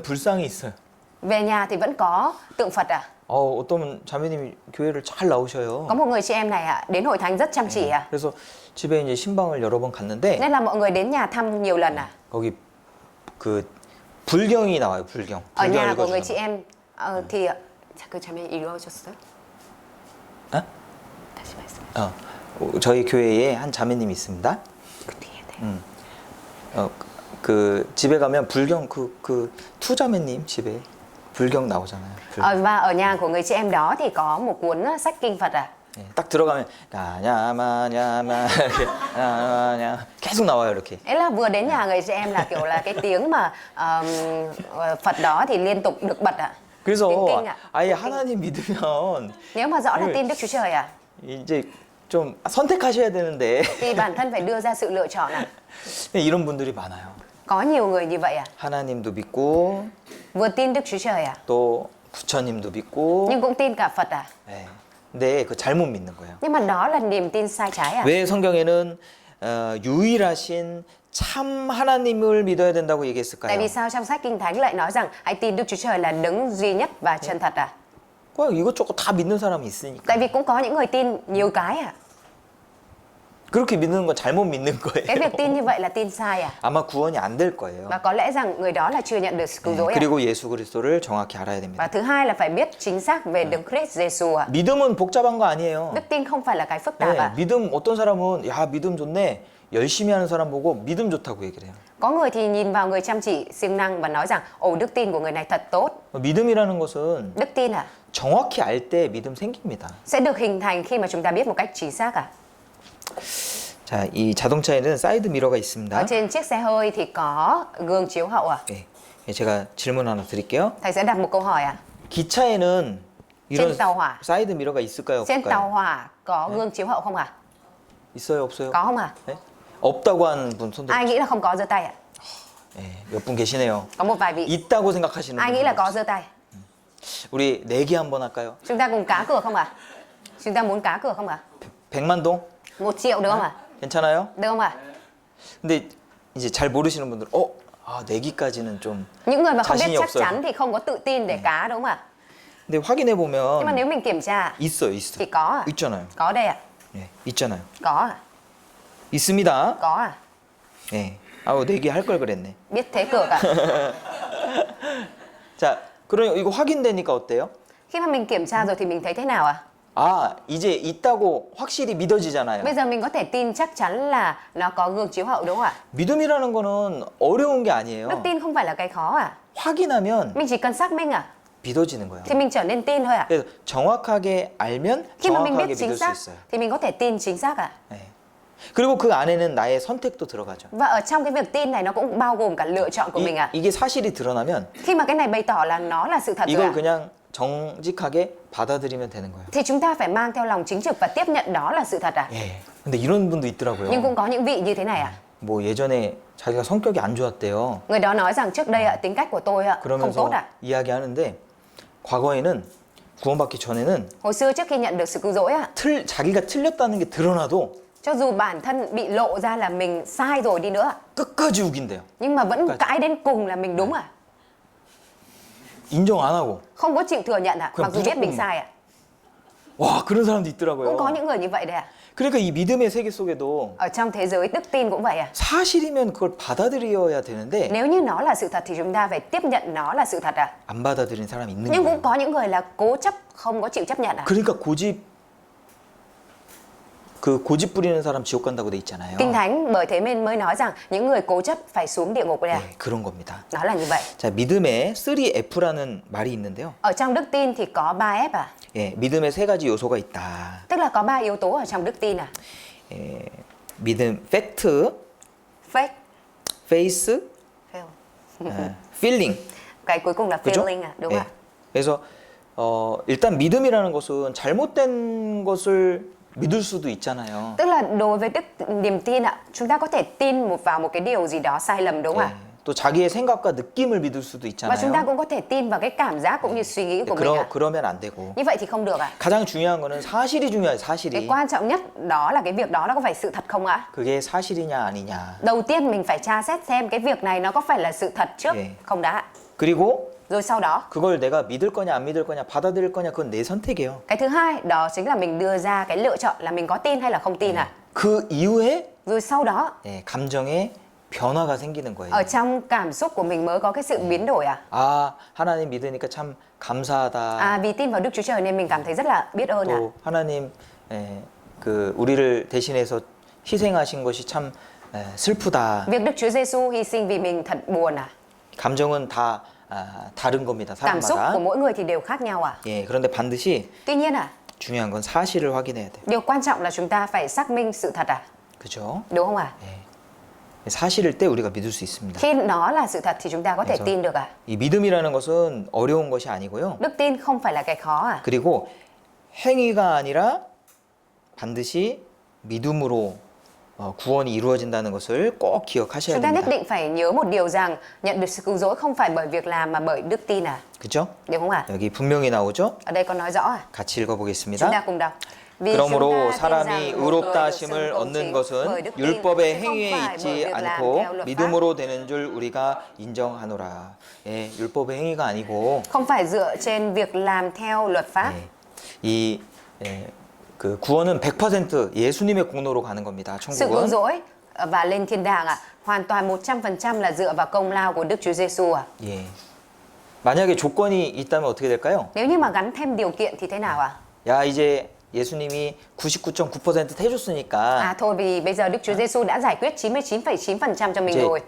불상이 있어요. về nhà thì vẫn có tượng Phật à? 어떤 자매님이 교회를 잘 나오셔요. Có một người chị em này đến hội thánh rất chăm chỉ à? 그래서 집에 이제 신방을 여러 번 갔는데 Nên là mọi người đến nhà thăm nhiều lần à? 거기 그 불경이 나와요. 불경. Ở 불경 nhà của người 읽어주는 chị 거. em thì 그 자매 읽어줬어요? 어? 다시 말씀해. 저희 교회에 한 자매님이 있습니다. 그 뒤에 네. 그 집에 가면 불경 그 투자매님 집에 불경 나오잖아요. 불경. Và ở nhà của người chị em đó thì có một cuốn sách kinh Phật à? 예, 딱 들어가면 야냐마냐마 이렇게 야냐 계속 나와요 이렇게. Ấy là vừa đến nhà người chị em là kiểu là cái tiếng mà Phật đó thì liên tục được bật ạ. 그래서 tiếng kinh ạ. 아예 Tiếng kinh. 하나님 믿으면 Nếu mà rõ là tin Đức Chúa Trời à? 이제 좀 선택하셔야 되는데 Thì bản thân phải đưa ra sự lựa chọn à? 이런 분들이 많아요. Có nhiều người như vậy à? 하나님도 믿고 Vừa tin Đức Chúa Trời à? 또 부처님도 믿고. Nhưng cũng tin cả Phật à? 네. 근데 그 잘못 믿는 거예요. Nhưng mà đó là niềm tin sai trái à? 왜 성경에는 유일하신 참 하나님을 믿어야 된다고 Tại 얘기했을까요? vì sao trong sách Kinh Thánh lại nói rằng hãy tin Đức Chúa Trời là đấng duy nhất và chân thật à? 그냥 이것저것 다 믿는 사람이 있으니까. Tại vì cũng có những người tin nhiều cái à? 그렇게 믿는 건 잘못 믿는 Cái việc tin 거예요. như vậy là tin sai à? 아마 구원이 안 될 거예요. Và có lẽ rằng người đó là chưa nhận được sự cứu rỗi à? 그리고 예수 그리스도를 정확히 알아야 됩니다. Và thứ hai là phải biết chính xác về Đấng Christ Giêsu à? 믿음은 복잡한 거 아니에요. Đức tin không phải là cái phức tạp 네, à? 믿음 어떤 사람은 야 믿음 좋네 열심히 하는 사람 보고 믿음 좋다고 얘기를 해요. Có người thì nhìn vào người chăm chỉ, siêng năng và nói rằng đức tin của người này thật tốt. 믿음이라는 것은 Đức tin à? 정확히 알 때 믿음 생깁니다. Sẽ được hình thành khi mà chúng ta biết một cách chính xác à? 자, 이 자동차에는 사이드 미러가 Ở 있습니다. trên chiếc xe hơi thì có gương chiếu hậu à? 네, 제가 질문 하나 드릴게요. Thầy sẽ đặt một câu hỏi à? 기차에는 이런 trên tàu hỏa. 사이드 미러가 있을까요? Trên tàu 없을까요? hỏa có gương chiếu hậu không à? 있어요, 없어요? Có không à? 네? 없다고 하는 분 손 Ai 들어. nghĩ là không có giơ tay ạ? 네, 몇 분 계시네요. Có một vài vị. 있다고 생각하시는 Ai nghĩ 분. là có giơ tay? 우리 내기 한번 할까요? Chúng ta cùng cá cược không ạ? Chúng ta muốn cá cược không ạ? 100만 동? 1 triệu được không ạ? 괜찮아요? Được không ạ? 근데 이제 잘 모르시는 분들 내기까지는 좀 Những người mà không biết 자신이 chắc 없어요. chắn thì không có tự tin để cá đúng không ạ? 근데 확인해 Nhưng mà 보면 nếu mình kiểm tra 있어요. thì có à? 있잖아요. Có đây ạ. 예, 있잖아요. Có à? 있습니다. Có à? 예. 아우 내기 할 걸 그랬네. Biết thế cược à? 자, 그럼 이거 확인되니까 어때요? Khi mà mình kiểm tra rồi thì mình thấy thế nào ạ? 아, 이제 있다고 확실히 믿어지잖아요. Bây giờ mình có thể tin chắc chắn là nó có gương chiếu hậu đúng không ạ? 믿음이라는 거는 어려운 게 아니에요. Đức tin không phải là cái khó à? 확인하면 Mình chỉ cần xác minh à? 믿어지는 거예요. Thì mình trở nên tin thôi ạ. 그래서 정확하게 알면 Khi mà mình 정확하게 biết chính 믿을 수 xác 있어요. thì mình có thể tin chính xác ạ. 네. 그리고 그 안에는 나의 선택도 들어가죠. Và ở trong cái việc tin này nó cũng bao gồm cả lựa chọn của mình ạ. 이게 사실이 드러나면 Khi mà cái này bày tỏ là nó là sự thật rồi 이걸 ạ, 그냥 정직하게 받아들이면 되는 거예요. thì chúng ta phải mang theo lòng chính trực và tiếp nhận đó là sự thật ạ. 예. 근데 이런 분도 있더라고요. Nhưng cũng có những vị như thế này ạ. 뭐 예전에 자기가 성격이 안 좋았대요. Người đó nói rằng trước đây ạ, tính cách của tôi ạ, không 그러면서 tốt ạ. 이야기하는데 과거에는 구원받기 전에는 Hồi xưa trước khi nhận được sự cứu rỗi ạ, 자기가 틀렸다는 게 드러나도 cho dù bản thân bị lộ ra là mình sai rồi đi nữa ạ, 끝까지 우긴대요. nhưng mà vẫn cãi đến cùng là mình đúng ạ. 인정 안 하고. Không có chịu thừa nhận ạ, Kìa, mặc dù biết 무조건- mình sai ạ. 와, 그런 사람도 있더라고요. Cũng có những người như vậy đấy ạ. 그러니까 이 믿음의 세계 속에도 Ở trong thế giới đức tin cũng vậy ạ. 사실이면 그걸 받아들여야 되는데 Nếu như nó là sự thật thì chúng ta phải tiếp nhận nó là sự thật ạ. 안 받아들이는 사람이 있는 Nhưng 거예요. cũng có những người là cố chấp không có chịu chấp nhận ạ. 그러니까 고집 부리는 사람 지옥 간다고 돼 있잖아요. Kinh Thánh bởi thế mình mới nói rằng những người cố chấp phải xuống địa ngục đấy ạ. 네, 그런 겁니다. Nó là như vậy. 자, 믿음에 3F라는 말이 있는데요. Ở trong đức tin thì có 3 F à? 예, 믿음에 세 가지 요소가 있다. Tức là có 3 yếu tố ở trong đức tin à? 예, 믿음, 팩트, Faith, 페이스, fail. feeling. Cái cuối cùng là 그죠? feeling à? Đúng 예. ạ. 그래서 일단 믿음이라는 것은 잘못된 것을 믿을 수도 있잖아요. Tức là đối với niềm tin ạ, chúng ta có thể tin vào một cái điều gì đó sai lầm đúng không 예. ạ? 또 자기의 생각과 느낌을 믿을 수도 Và chúng ta 있잖아요. cũng có thể tin vào cái cảm giác cũng như suy nghĩ của mình ạ. 그러면 안 되고. Như vậy thì không được ạ. 가장 중요한 거는 사실이 중요해요. Cái 사실이. quan trọng nhất đó là cái việc đó nó có phải sự thật không ạ? 그게 사실이냐 아니냐. Đầu tiên mình phải tra xét xem cái việc này nó có phải là sự thật trước 예. không đã. 그리고 Rồi sau đó, 그걸 내가 믿을 거냐 안 믿을 거냐 받아들일 거냐 그건 내 선택이에요. cái thứ hai đó chính là mình đưa ra cái lựa chọn là mình có tin hay là không tin ạ. 그 이후에 Rồi sau đó, 감정에 변화가 생기는 거예요. ở trong cảm xúc của mình mới có cái sự biến đổi à? 아, 하나님 믿으니까 참 감사하다. À, vì tin vào Đức Chúa Trời nên mình cảm thấy rất là biết ơn ạ. 또 하나님 우리를 대신해서 희생하신 것이 참 슬프다. Việc Đức Chúa Giêsu hy sinh vì mình thật buồn à? 감정은 다 다른 겁니다. Cảm xúc của 사람마다. mỗi người thì đều khác nhau à? 예, 그런데 반드시 Tuy nhiên à, 중요한 건 사실을 확인해야 돼요. điều quan trọng là chúng ta phải xác minh sự thật à? 그죠? Đúng không ạ? 사실일 때 우리가 믿을 수 있습니다. Khi nó là sự thật thì chúng ta có thể 그래서 tin được à? 이 믿음이라는 것은 어려운 것이 아니고요. Đức tin không phải là cái khó à? 그리고 행위가 아니라 반드시 믿음으로 구원이 이루어진다는 것을 꼭 기억하셔야 Chúng ta nhất 됩니다. định phải nhớ một điều rằng nhận được sự cứu rỗi không phải bởi việc làm mà bởi đức tin à? 그죠? Đúng không ạ? 여기 분명히 나오죠? Ở đây có nói rõ à? 같이 Chúng ta 읽어보겠습니다. cùng đọc. Vì 그러므로 chúng ta tin 사람이 rằng một 의롭다 người được 하심을 xưng công 얻는 chính bởi 것은 đức tin, 율법의 chứ không 행위에 phải bởi 있지 việc làm 않고 theo luật pháp. 믿음으로 되는 줄 우리가 인정하노라. 예, 율법의 행위가 아니고 Không phải dựa trên việc làm theo luật pháp. 그 구원은 100% 예수님의 공로로 가는 겁니다. Sự cứu 천국은. rỗi và lên thiên đàng à, hoàn toàn 100% là dựa vào công lao của Đức Chúa Giêsu à. 예. 만약에 조건이 있다면 어떻게 될까요? Nếu như mà gắn thêm điều kiện thì thế nào ạ? 야, 이제 예수님이 99.9% 해줬으니까 À thôi vì bây giờ Đức Chúa Giêsu đã giải quyết 99,9% cho mình 이제 rồi.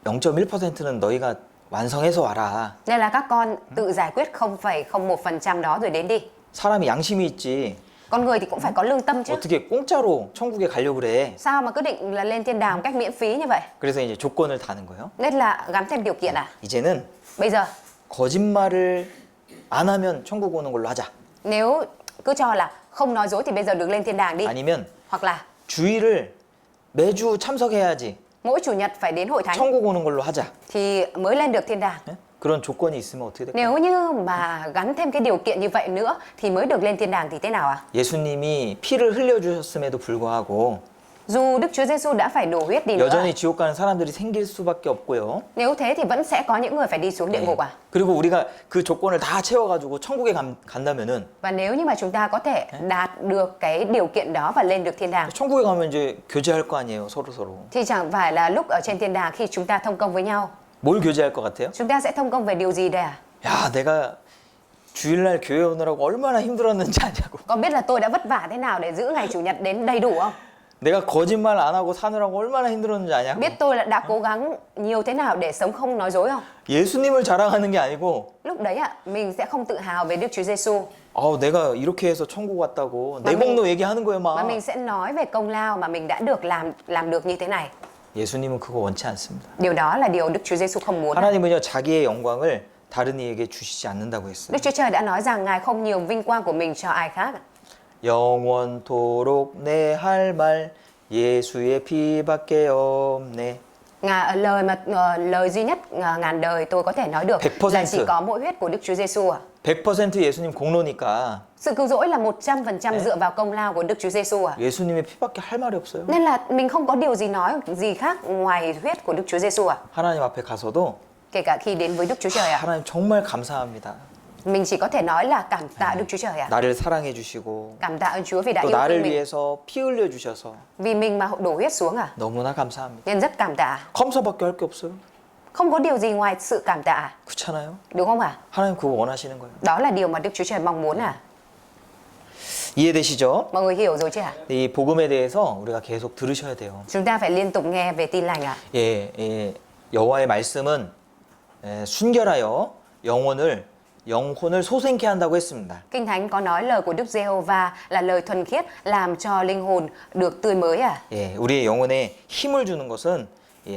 0.1%는 너희가 완성해서 와라. Nên là các con tự giải quyết 0,01% đó rồi đến đi. 사람이 양심이 있지. Con người thì cũng phải có lương tâm chứ. 어떻게 공짜로 천국에 가려고 그래. Sao mà quyết định là lên thiên đàng một cách miễn phí như vậy? 그래서 이제 조건을 다는 거예요. Nên là gắn thêm điều kiện à? 이제는 Bây giờ 거짓말을 안 하면 천국 오는 걸로 하자. nếu cứ cho là không nói dối thì bây giờ được lên thiên đàng đi. 아니면 Hoặc là 주일을 매주 참석해야지 mỗi chủ nhật phải đến hội thánh 천국 오는 걸로 하자. thì mới lên được thiên đàng. 그런 조건이 있으면 어떻게 될까요? Nếu như mà gắn thêm cái điều kiện như vậy nữa thì mới được lên thiên đàng thì thế nào ạ? 예수님이 피를 흘려주셨음에도 불구하고 Dù Đức Chúa Giêsu đã phải đổ huyết đi nữa, 여전히 지옥 가는 사람들이 생길 수밖에 없고요. nếu thế thì vẫn sẽ có những người phải đi xuống địa 네. ngục à? 그리고 우리가 그 조건을 다 채워가지고 천국에 간다면은 Và nếu như mà chúng ta có thể đạt được cái điều kiện đó và lên được thiên đàng 천국에 가면 이제 교제할 거 아니에요, 서로 서로. thì chẳng phải là lúc ở trên thiên đàng khi chúng ta thông công với nhau, 뭘 교제할 것 같아요? chúng ta sẽ thông công về điều gì đây à? 야, 내가 주일날 교회 오느라고 얼마나 힘들었는지 아냐고. Có biết là tôi đã vất vả thế nào để giữ ngày chủ nhật đến đầy đủ không? 내가 거짓말 안 하고 사느라고 얼마나 힘들었는지 아냐고. Biết tôi đã cố gắng nhiều thế nào để sống không nói dối không? 예수님을 자랑하는 게 아니고 Lúc đấy ạ, mình sẽ không tự hào về Đức Chúa Giêsu 내가 이렇게 해서 천국 왔다고 mà 내 mình- 공로 얘기하는 거예요, mà 막. mình sẽ nói về công lao mà mình đã được làm được như thế này. 예수님은 그거 원치 않습니다. Điều đó là điều Đức Chúa Giêsu không muốn. 하나님은요, 자기의 영광을 다른 이에게 주시지 않는다고 했어요. Đức Chúa Trời đã nói rằng Ngài không nhường vinh quang của mình cho ai khác. 영원토록 내 할 말 예수의 피밖에 없네. Lời duy nhất ngàn đời tôi có thể nói được 100%. là chỉ có mỗi huyết của Đức Chúa Giêsu ạ. 100% 예수님 공로니까 Sự cứu rỗi là 100% dựa vào công lao của Đức Chúa Giêsu ạ. 예수님의 피밖에 할 말이 없어요. Nên là mình không có điều gì nói gì khác ngoài huyết của Đức Chúa Giêsu ạ. 하나님 앞에 가서도 Kể cả khi đến với Đức Chúa Trời ạ, 하나님 정말 감사합니다. mình chỉ có thể nói là cảm tạ Đức Chúa Trời ạ. 나를 사랑해 주시고 Cảm tạ ơn Chúa vì đã 또 yêu thương 나를 mình, 위해서 피 흘려 주셔서 vì mình mà đổ huyết xuống à. 너무나 감사합니다. Nên rất cảm tạ. 감사밖에 할 게 없어요. Không có điều gì ngoài sự cảm tạ, 그렇잖아요. đúng không ạ? 하나님 그거 원하시는 거예요. Đó là điều mà Đức Chúa Trời mong muốn à. 이해되시죠? Mọi người hiểu rồi chứ ạ? 이 복음에 대해서 우리가 계속 들으셔야 돼요. Chúng ta phải liên tục nghe về tin lành ạ. 예, 여호와의 말씀은 순결하여 영혼을 소생케 한다고 했습니다. Kinh Thánh có nói lời của Đức Giê-hô-va là lời thuần khiết làm cho linh hồn được tươi mới à. 예, 우리의 영혼에 힘을 주는 것은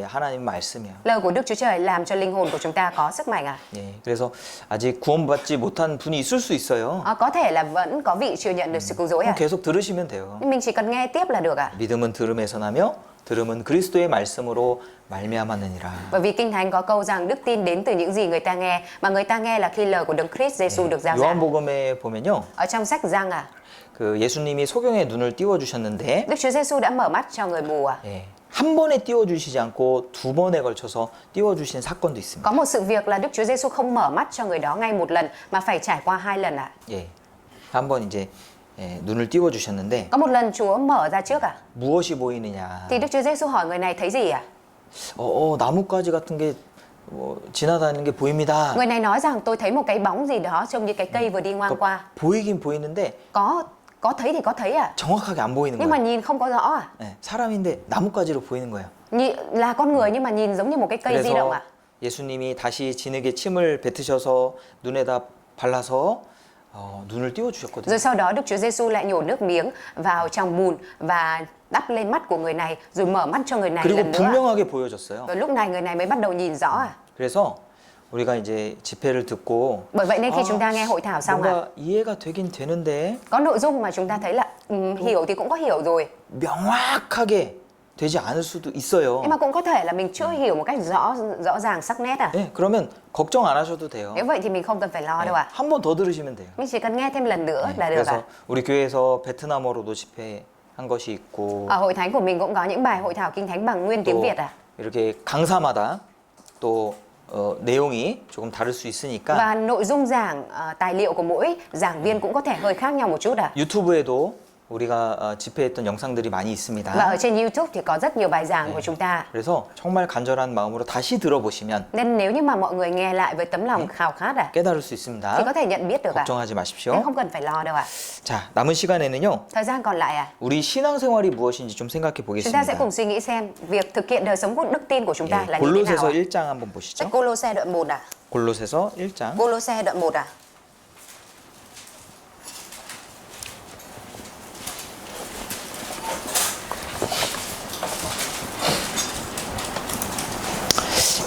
하나님 말씀이야. Lời của Đức Chúa Trời làm cho linh hồn của chúng ta có sức mạnh à. 예, 그래서 아직 구원받지 못한 분이 있을 수 있어요. Có thể là vẫn có vị chưa nhận được sự cứu rỗi à. 그럼 계속 들으시면 돼요. Nhưng mình chỉ cần nghe tiếp là được ạ. 믿음은 들음에서 나며 들음은 그리스도의 말씀으로 말미암았느니라. Bởi vì Kinh Thánh có câu rằng đức tin đến từ những gì người ta nghe, mà người ta nghe là khi lời của Đấng Christ Giêsu được rao giảng. 요한복음에 보면요, Ở trong sách Giăng à, 그 예수님이 소경의 눈을 띄워 주셨는데 Đức Chúa Giêsu đã mở mắt cho người mù à. 한 번에 띄워 주시지 않고 두 번에 걸쳐서 띄워 주신 사건도 있습니다. Có một sự việc là Đức Chúa Giêsu không mở mắt cho người đó ngay một lần mà phải trải qua 2 lần ạ. 예, 한 번 이제 눈을 띄워 주셨는데 Có một lần Chúa mở ra trước à, 무엇이 보이느냐? thì Đức Chúa Giêsu hỏi người này thấy gì à. 나뭇가지 같은 게 지나다니는 게 보입니다. Người này nói rằng tôi thấy một cái bóng gì đó trông như cái cây vừa đi ngang qua. 보이긴 보이는데 Có thấy thì có thấy à, 정확하게 안 보이는 nhưng mà 거예요. nhìn không có rõ à. 사람인데 나뭇가지로 보이는 거예요. Là con người nhưng mà nhìn giống như một cái cây di động 그래서 à. 예수님이 다시 진흙에 침을 뱉으셔서 눈에다 발라서 눈을 띄워 주셨거든요. Rồi sau đó Đức Chúa Giêsu lại nhổ nước miếng vào trong bùn và đắp lên mắt của người này, rồi mở mắt cho người này 그리고 lần nữa. 분명하게 보여졌어요. Rồi lúc này người này mới bắt đầu nhìn rõ à. 그래서 우리가 이제 집회를 듣고 Bởi vậy nên khi chúng ta nghe hội thảo xong à, 뭔가 이해가 되긴 되는데 có nội dung mà chúng ta thấy là hiểu thì cũng có hiểu rồi, 명확하게 되지 않을 수도 있어요. nhưng mà cũng có thể là mình chưa hiểu một cách rõ ràng sắc nét à. 네, 그러면 걱정 안 하셔도 돼요. Nếu vậy thì mình không cần phải lo đâu ạ. 한 번 더 들으시면 돼요. Mình chỉ cần nghe thêm lần nữa là được 그래서 ạ. 우리 교회에서 베트남어로도 집회한 것이 있고 Ở hội thánh của mình cũng có những bài hội thảo kinh thánh bằng nguyên tiếng 또 Việt à. 이렇게 강사마다 또 내용이 조금 다를 수 있으니까 Và nội dung giảng, tài liệu của mỗi giảng viên cũng có thể hơi khác nhau một chút à. 유튜브에도 우리가 집회했던 영상들이 많이 있습니다. Và ở trên YouTube thì có rất nhiều bài giảng của chúng ta. 그래서 정말 간절한 마음으로 다시 들어보시면 Nên nếu như mà mọi người nghe lại với tấm lòng khao khát 깨달을 수 thì 있습니다. có thể nhận biết được ạ. 걱정하지 Nên 마십시오. không cần phải lo đâu ạ. 자, 남은 시간에는요. Thời gian còn lại 우리 신앙생활이 무엇인지 좀 생각해 chúng ta sẽ 보겠습니다. cùng suy nghĩ xem việc thực hiện đời sống của đức tin của chúng ta 예, là như thế nào 골로새서 ạ. 1장 한번 보시죠. Sách Cô-lô-se đoạn 1 à? 골로새서 1장 Cô-lô-se đoạn 1 à?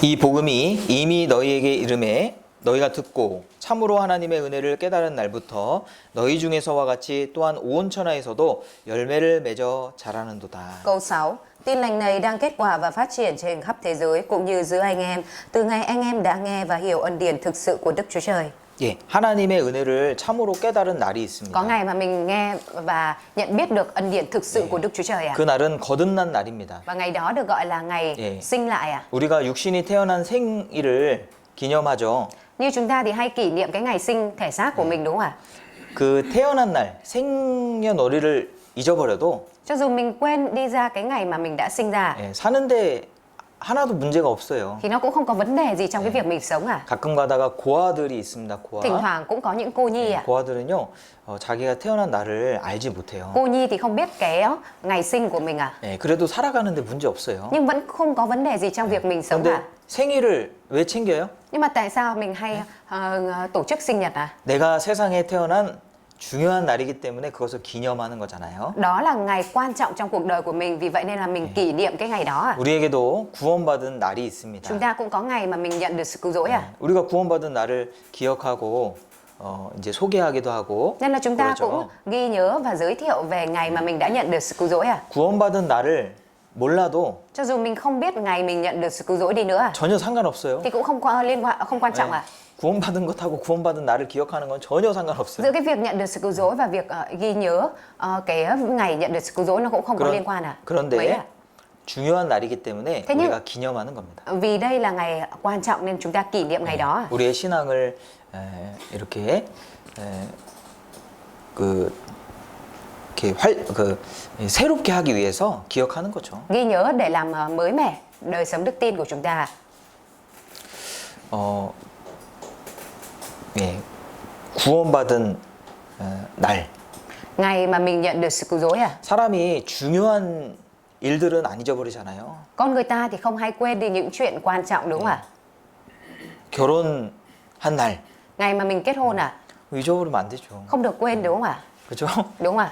이 복음이 이미 너희에게 이름에 너희가 듣고 참으로 하나님의 은혜를 깨달은 날부터 너희 중에서와 같이 또한 온 천하에서도 열매를 맺어 자라는도다. Câu 6. Tin lành này đang kết quả và phát triển trên khắp thế giới cũng như giữa anh em từ ngày anh em đã nghe và hiểu ân điển thực sự của Đức Chúa Trời. 예, 하나님의 은혜를 참으로 깨달은 날이 있습니다. Có ngày mà mình nghe và nhận biết được ân điển thực sự của Đức Chúa Trời 그 날은 거듭난 날입니다. Và ngày đó được gọi là ngày 예. sinh lại 우리가 육신이 태어난 생일을 기념하죠. Như chúng ta thì hay kỷ niệm cái ngày sinh thể xác của mình đúng không ạ? 그 태어난 날 생년월일을 잊어버려도 Cho dù mình quên đi ra cái ngày mà mình đã sinh ra 예, 사는데 하나도 문제가 없어요. thì nó cũng không có vấn đề gì trong cái việc mình sống 가끔 가다가 고아들이 있습니다. Thỉnh 고아. thoảng cũng có những cô nhi 고아들은요, 자기가 태어난 날을 알지 못해요. Cô nhi thì không biết cái ngày sinh của mình 예, 그래도 살아가는데 문제 없어요. Nhưng vẫn không có vấn đề gì trong việc mình sống 근데 생일을 왜 챙겨요? Nhưng mà tại sao mình hay tổ chức sinh nhật 내가 세상에 태어난 중요한 날이기 때문에 그것을 기념하는 거잖아요. Đó là ngày quan trọng trong cuộc đời của mình. Vì vậy nên là mình kỷ niệm cái ngày đó 우리에게도 구원받은 날이 있습니다. Chúng ta cũng có ngày mà mình nhận được sự cứu rỗi 우리가 구원받은 날을 기억하고 이제 소개하기도 하고 Nên là chúng ta 그러죠. cũng ghi nhớ và giới thiệu về ngày mà mình đã nhận được sự cứu rỗi 구원받은 날을 몰라도 Cho dù mình không biết ngày mình nhận được sự cứu rỗi đi nữa 전혀 상관없어요. thì cũng không không quan trọng 구원받은 것하고 구원받은 날을 기억하는 건 전혀 상관없어요. Giữa cái việc nhận được sự cứu rỗi và việc ghi nhớ cái ngày nhận được sự cứu rỗi nó cũng không có liên quan Mấy 그런데 중요한 날이기 때문에 Thế nhưng- 우리가 기념하는 겁니다. Vì đây là ngày quan trọng nên chúng ta kỷ niệm ngày đó 우리의 신앙을 이렇게 새롭게 하기 위해서 기억하는 거죠. Ghi nhớ để làm mới mẻ đời sống đức tin của chúng ta 예, 구원받은 날. Ngày mà mình nhận được sự cứu rỗi 사람이 중요한 일들은 안 잊어버리잖아요. Con người ta thì không hay quên đi những chuyện quan trọng đúng không ạ? 결혼한 날 Ngày mà mình kết hôn 잊어버리면 안 되죠. Không được quên đúng không ạ? 그죠? Đúng không ạ?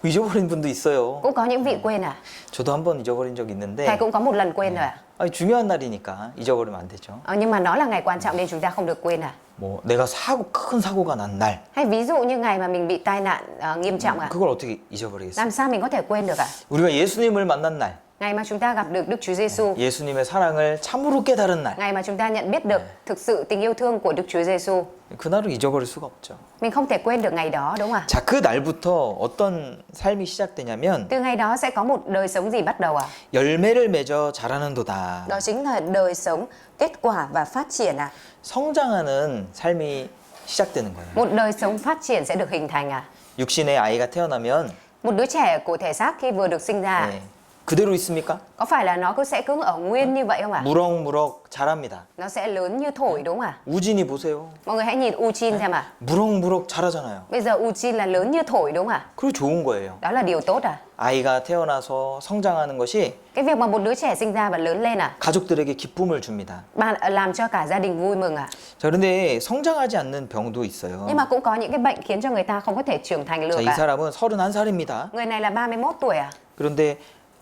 잊어버린 분도 있어요. Cũng có những vị quên 저도 한 번 잊어버린 적 있는데 Thầy cũng có một lần quên rồi 아니, 중요한 날이니까 잊어버리면 안 되죠. Nhưng mà nó là ngày quan trọng nên chúng ta không được quên 뭐 내가 큰 사고가 난 날, Hay ví dụ như ngày mà mình bị tai nạn nghiêm trọng 그걸 어떻게 잊어버리겠어요? Làm sao mình có thể quên được 우리가 예수님을 만난 날, Ngày mà chúng ta gặp được Đức Chúa Giêsu 예수님의 사랑을 참으로 깨달은 날, Ngày mà chúng ta nhận biết được thực sự tình yêu thương của Đức Chúa Giêsu 그날을 잊어버릴 수가 없죠. Mình không thể quên được ngày đó đúng không ạ? 자, 그 날부터 어떤 삶이 시작되냐면 Từ ngày đó sẽ có một đời sống gì bắt đầu 열매를 맺어 자라는도다. Đó chính là đời sống kết quả và phát triển 성장하는 삶이 시작되는 거예요. Một đời sống phát triển sẽ được hình thành 육신의 아이가 태어나면 Một đứa trẻ của thể xác khi vừa được sinh ra 네, 그대로 있습니까? Có phải là nó sẽ cứ ở nguyên như vậy không ạ? 무럭무럭 자랍니다. Nó sẽ lớn như thổi đúng không ạ? 우진이 보세요. Mọi người hãy nhìn Uchin xem 무럭무럭 자라잖아요. Bây giờ Uchin là lớn như thổi đúng không ạ? 그리고 좋은 거예요. Đó là điều tốt 아이가 태어나서 성장하는 것이 Cái việc mà một đứa trẻ sinh ra và lớn lên 가족들에게 기쁨을 줍니다. làm cho cả gia đình vui mừng 자, 그런데 성장하지 않는 병도 있어요. Nhưng mà cũng có những cái bệnh khiến cho người ta không có thể trưởng thành 자, được 이 사람은 31살입니다. Người này là 31 tuổi 그런데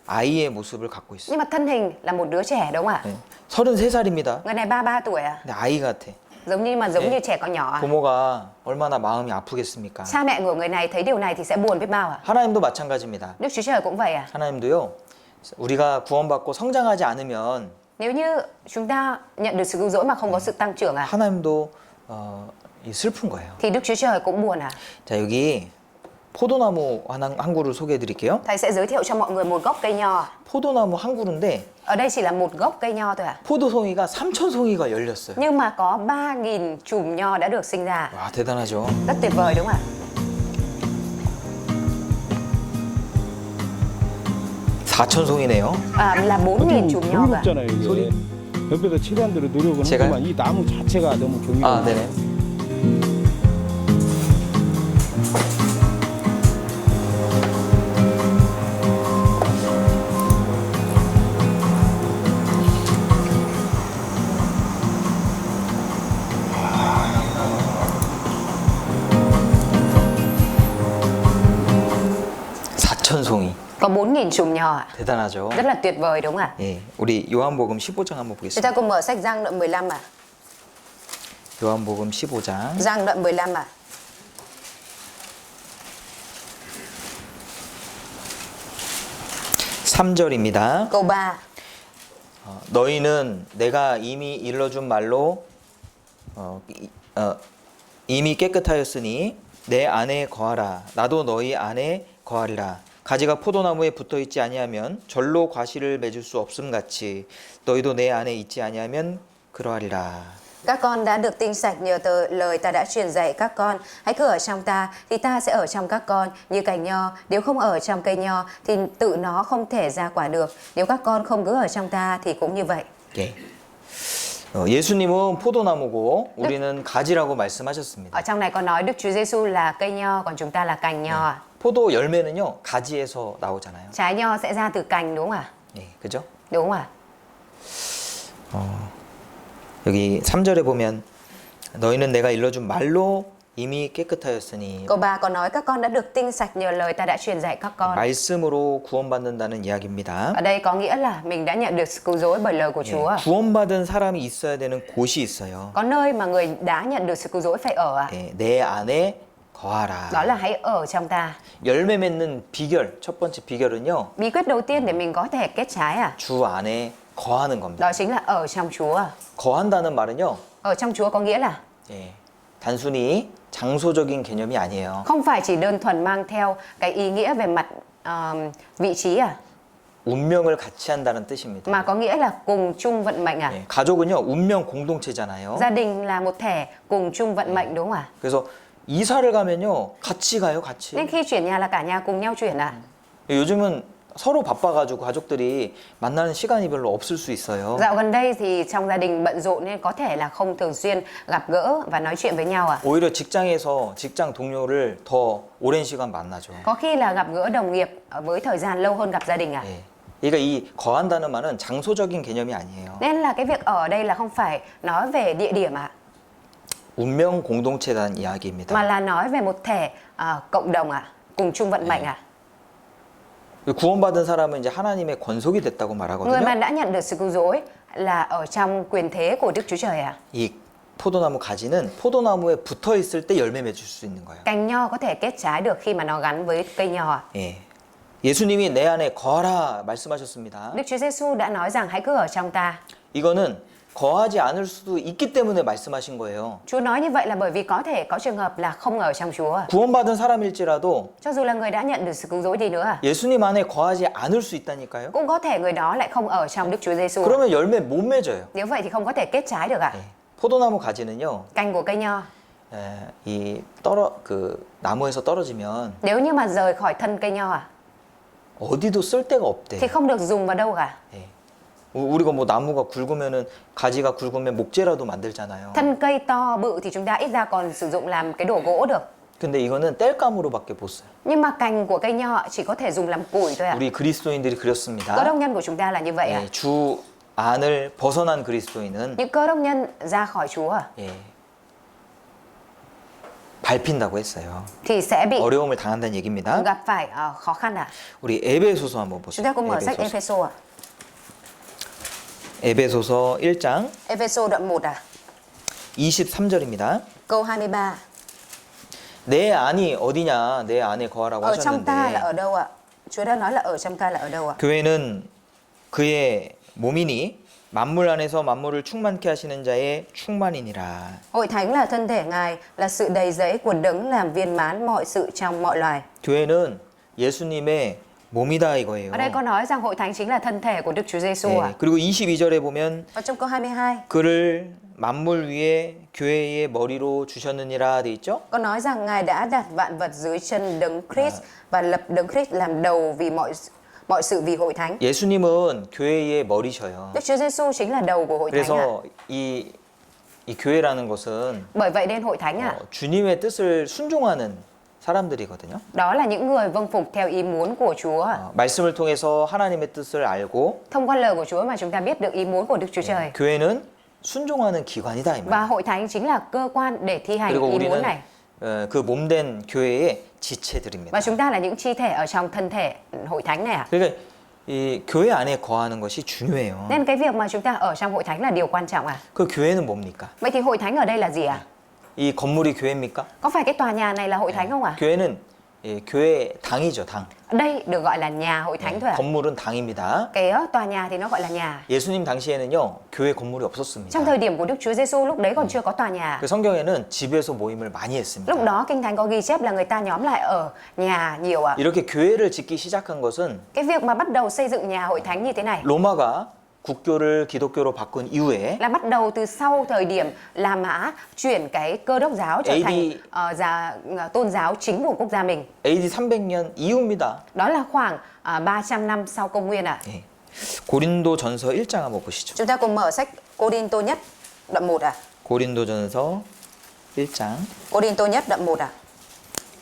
아이의 모습을 갖고 있어요. Nhưng mà thân hình là một đứa trẻ đúng không ạ? 네. 33살입니다. Người này 33 tuổi 근데 아이 같아. giống như trẻ con nhỏ 부모가 얼마나 마음이 아프겠습니까? Cha mẹ của người này thấy điều này thì sẽ buồn biết bao 하나님도 마찬가지입니다. Đức Chúa Trời cũng vậy 하나님도요. 우리가 구원받고 성장하지 않으면 Nếu như chúng ta nhận được sự cứu rỗi mà không có sự tăng trưởng 하나님도 이 슬픈 거예요. thì Đức Chúa Trời cũng buồn 자, 여기 포도나무 한 그루 소개해 드릴게요. Thầy sẽ giới thiệu cho mọi người một gốc cây nho 포도나무 한 그루인데 Ở đây chỉ là một gốc cây nho thôi 포도송이가 3,000송이가 열렸어요. Nhưng mà có 3.000 chùm nho đã được sinh ra 와, 대단하죠. Rất tuyệt vời đúng không ạ? 4,000송이네요. Là 4.000 chùm nho cả 즐겁잖아요 이게. 소리? 옆에서 최대한 대로 노력은 제가요? 하지만 이 나무 자체가 너무 종이가 아, 네네. 송이. Có 4.000 chùm nho 대단하죠. Rất là tuyệt vời đúng không ạ? 예, 우리 요한복음 15장 한번 Chúng 보겠습니다. ta cùng mở sách Giăng đoạn 15 요한복음 15장. Giăng đoạn 15 3절입니다. Câu 3. 너희는 내가 이미 일러준 말로 이미 깨끗하였으니 내 안에 거하라. 나도 너희 안에 거하리라. 가지가 포도나무에 붙어 있지 아니하면 절로 과실을 맺을 수 없음 같이 너희도 내 안에 있지 아니하면 그러하리라. Các con đã được tinh sạch nhờ từ lời ta đã truyền dạy các con. Hãy cứ ở trong ta thì ta sẽ ở trong các con như cành nho. Nếu không ở trong cây nho thì tự nó không thể ra quả được. Nếu các con không cứ ở trong ta thì cũng như vậy. 예. 예수님은 포도나무고 우리는 가지라고 말씀하셨습니다. Ở trong này có nói Đức Chúa Giêsu là cây nho còn chúng ta là cành nho. 포도 열매는요 가지에서 나오잖아요. Trái nho sẽ ra từ cành đúng không ạ? 예, 그죠? Đúng không ạ? 여기 3절에 보면 너희는 내가 일러준 말로 이미 깨끗하였으니 Câu 3 có nói các con đã được tinh sạch nhờ lời ta đã truyền dạy các con. 말씀으로 구원받는다는 이야기입니다. Ở đây có nghĩa là mình đã nhận được sự cứu rỗi bởi lời của Chúa. 예, 구원받은 사람이 있어야 되는 곳이 있어요. Có nơi mà người đã nhận được sự cứu rỗi phải ở ạ. 예, 내 안에 거하라. Đó là hãy ở trong ta. 열매 맺는 비결, 첫 번째 비결은요. Bí quyết đầu tiên để mình có thể kết trái à? 주 안에 거하는 겁니다. Đó chính là ở trong Chúa. 거한다는 말은요. Ở trong Chúa có nghĩa là 예, 단순히 장소적인 개념이 아니에요. không phải chỉ đơn thuần mang theo cái ý nghĩa về mặt vị trí à, 운명을 같이 한다는 뜻입니다. mà có nghĩa là cùng chung vận mệnh à. 예, 가족은요 운명 공동체잖아요. Gia đình là một thể cùng chung vận mệnh đúng không ạ? 그래서 이사를 가면요 같이 가요, 같이. Nên khi chuyển nhà là cả nhà cùng nhau chuyển à. 요즘은 서로 바빠가지고 가족들이 만나는 시간이 별로 없을 수 있어요. Dạo gần đây thì trong gia đình bận rộn nên có thể là không thường xuyên gặp gỡ và nói chuyện với nhau à. 오히려 직장에서 직장 동료를 더 오랜 시간 만나죠. Có khi là gặp gỡ đồng nghiệp với thời gian lâu hơn gặp gia đình à. 예. 그러니까 이 거한다는 말은 장소적인 개념이 아니에요. Nên là cái việc ở đây là không phải nói về địa điểm ạ, 운명 공동체라는 이야기입니다. mà là nói về một thể cộng đồng ạ, cùng chung vận mệnh ạ. 구원받은 사람은 이제 하나님의 권속이 됐다고 Người mà 말하거든요. đã nhận được sự cứu rỗi là ở trong quyền thế của Đức Chúa Trời ạ. 이 포도나무 가지는 포도나무에 붙어 있을 때 열매 맺을 수 있는 거예요. Cành nho có thể kết trái được khi mà nó gắn với cây nho ạ. 예. 예수님이 내 안에 거하라 말씀하셨습니다. Đức Chúa Giêsu đã nói rằng hãy cứ ở trong ta. 이거는 거하지 않을 수도 있기 때문에 말씀하신 거예요. Chúa nói như vậy là bởi vì có thể có trường hợp là không ở trong Chúa. 구원받은 사람일지라도 Cho dù là người đã nhận được sự cứu rỗi đi nữa, 예수님 안에 거하지 않을 수 있다니까요. cũng có thể người đó lại không ở trong Đức Chúa Giêsu. 그러면 열매 못 맺어요. Nếu vậy thì không có thể kết trái được ạ. 예. 포도나무 가지는요. Cành của cây nho, 그 나무에서 떨어지면 nếu như mà rời khỏi thân cây nho 어디도 쓸 데가 없대. thì không được dùng vào đâu cả. 예. 우리가 뭐 나무가 굵으면은 가지가 굵으면 목재라도 만들잖아요. Thân cây to bự thì chúng ta ít ra còn sử dụng làm cái đồ gỗ được. 근데 이거는 땔감으로밖에 못 써요. Nhưng mà cành của cây nho chỉ có thể dùng làm củi thôi ạ. 우리 그리스도인들이 Cơ 그렇습니다. đốc nhân của chúng ta là như vậy ạ. 예, 주 안을 벗어난 그리스도인은 Những cơ đốc nhân ra khỏi Chúa 예, 밟힌다고 했어요. thì sẽ bị 어려움을 당한다는 얘기입니다. gặp phải khó khăn ạ. 우리 에베소서 한번 Chúng 보시죠. ta cùng mở sách Epheso ạ. 에베소서 1장 Epheso đoạn 1 ạ. 23절입니다. Câu 23. 내 안이 어디냐? 내 안에 거하라고 Ở trong ta là 하셨는데 ở đâu ạ? Chúa đã nói là ở trong ta là ở đâu ạ? 교회는 그의 몸이니 만물 안에서 만물을 충만케 하시는 자의 충만이니라. Hội thánh là thân thể Ngài, là sự đầy dẫy của đấng làm viên mãn mọi sự trong mọi loài. 교회는 예수님의 몸이다 이거예요. Ở đây có nói rằng hội thánh chính là thân thể của Đức Chúa Giêsu ạ. 예, 그리고 22절에 보면 Và trong câu 22 그를 만물 위에 교회의 머리로 주셨느니라 돼 있죠? có nói rằng Ngài đã đặt vạn vật dưới chân đấng Christ và lập đấng Christ làm đầu vì mọi sự vì hội thánh. 예수님은 교회의 머리셔요. Đức Chúa Giêsu chính là đầu của hội thánh ạ. 그래서 이 교회라는 것은 Bởi vậy nên hội thánh ạ, 주님의 뜻을 순종하는 사람들이거든요. đó là những người vâng phục theo ý muốn của Chúa. 말씀을 통해서 하나님의 뜻을 알고 Thông qua lời của Chúa mà chúng ta biết được ý muốn của Đức Chúa Trời. 교회는 순종하는 기관이다 이 Và 말. hội thánh chính là cơ quan để thi hành 그리고 ý muốn 우리는 này. 그 몸된 교회의 지체들입니다. Và chúng ta là những chi thể ở trong thân thể hội thánh này ạ. 그러니까 이 교회 안에 거하는 것이 중요해요. Nên cái việc mà chúng ta ở trong hội thánh là điều quan trọng ạ. 그 교회는 뭡니까? Vậy thì hội thánh ở đây là gì ạ? 이 건물이 교회입니까? Có phải cái tòa nhà này là hội thánh không ạ? 교회는 예, 교회 당이죠, 당. Đây được gọi là nhà hội thánh thôi ạ. 건물은 당입니다. Cái tòa nhà thì nó gọi là nhà. 예수님 당시에는요, 교회 건물이 없었습니다. Trong thời điểm của Đức Chúa Giêsu lúc đấy còn chưa có tòa nhà. 그 성경에는 집에서 모임을 많이 했습니다. Lúc đó Kinh Thánh có ghi chép là người ta nhóm lại ở nhà nhiều ạ. 이렇게 교회를 짓기 시작한 것은 Cái việc mà bắt đầu xây dựng nhà hội thánh như thế này 로마가 국교를 기독교로 바꾼 이후에 là bắt đầu từ sau thời điểm La Mã chuyển cái Cơ đốc giáo trở thành tôn giáo chính của quốc gia mình. AD 300년 이후입니다. Đó là khoảng 300 năm sau công nguyên ạ. 예. 고린도전서 1장 한번 보시죠. Chúng ta cùng mở sách Cô-rin-tô nhất đoạn 1 ạ. 고린도전서 1장 Cô-rin-tô nhất đoạn 1 ạ.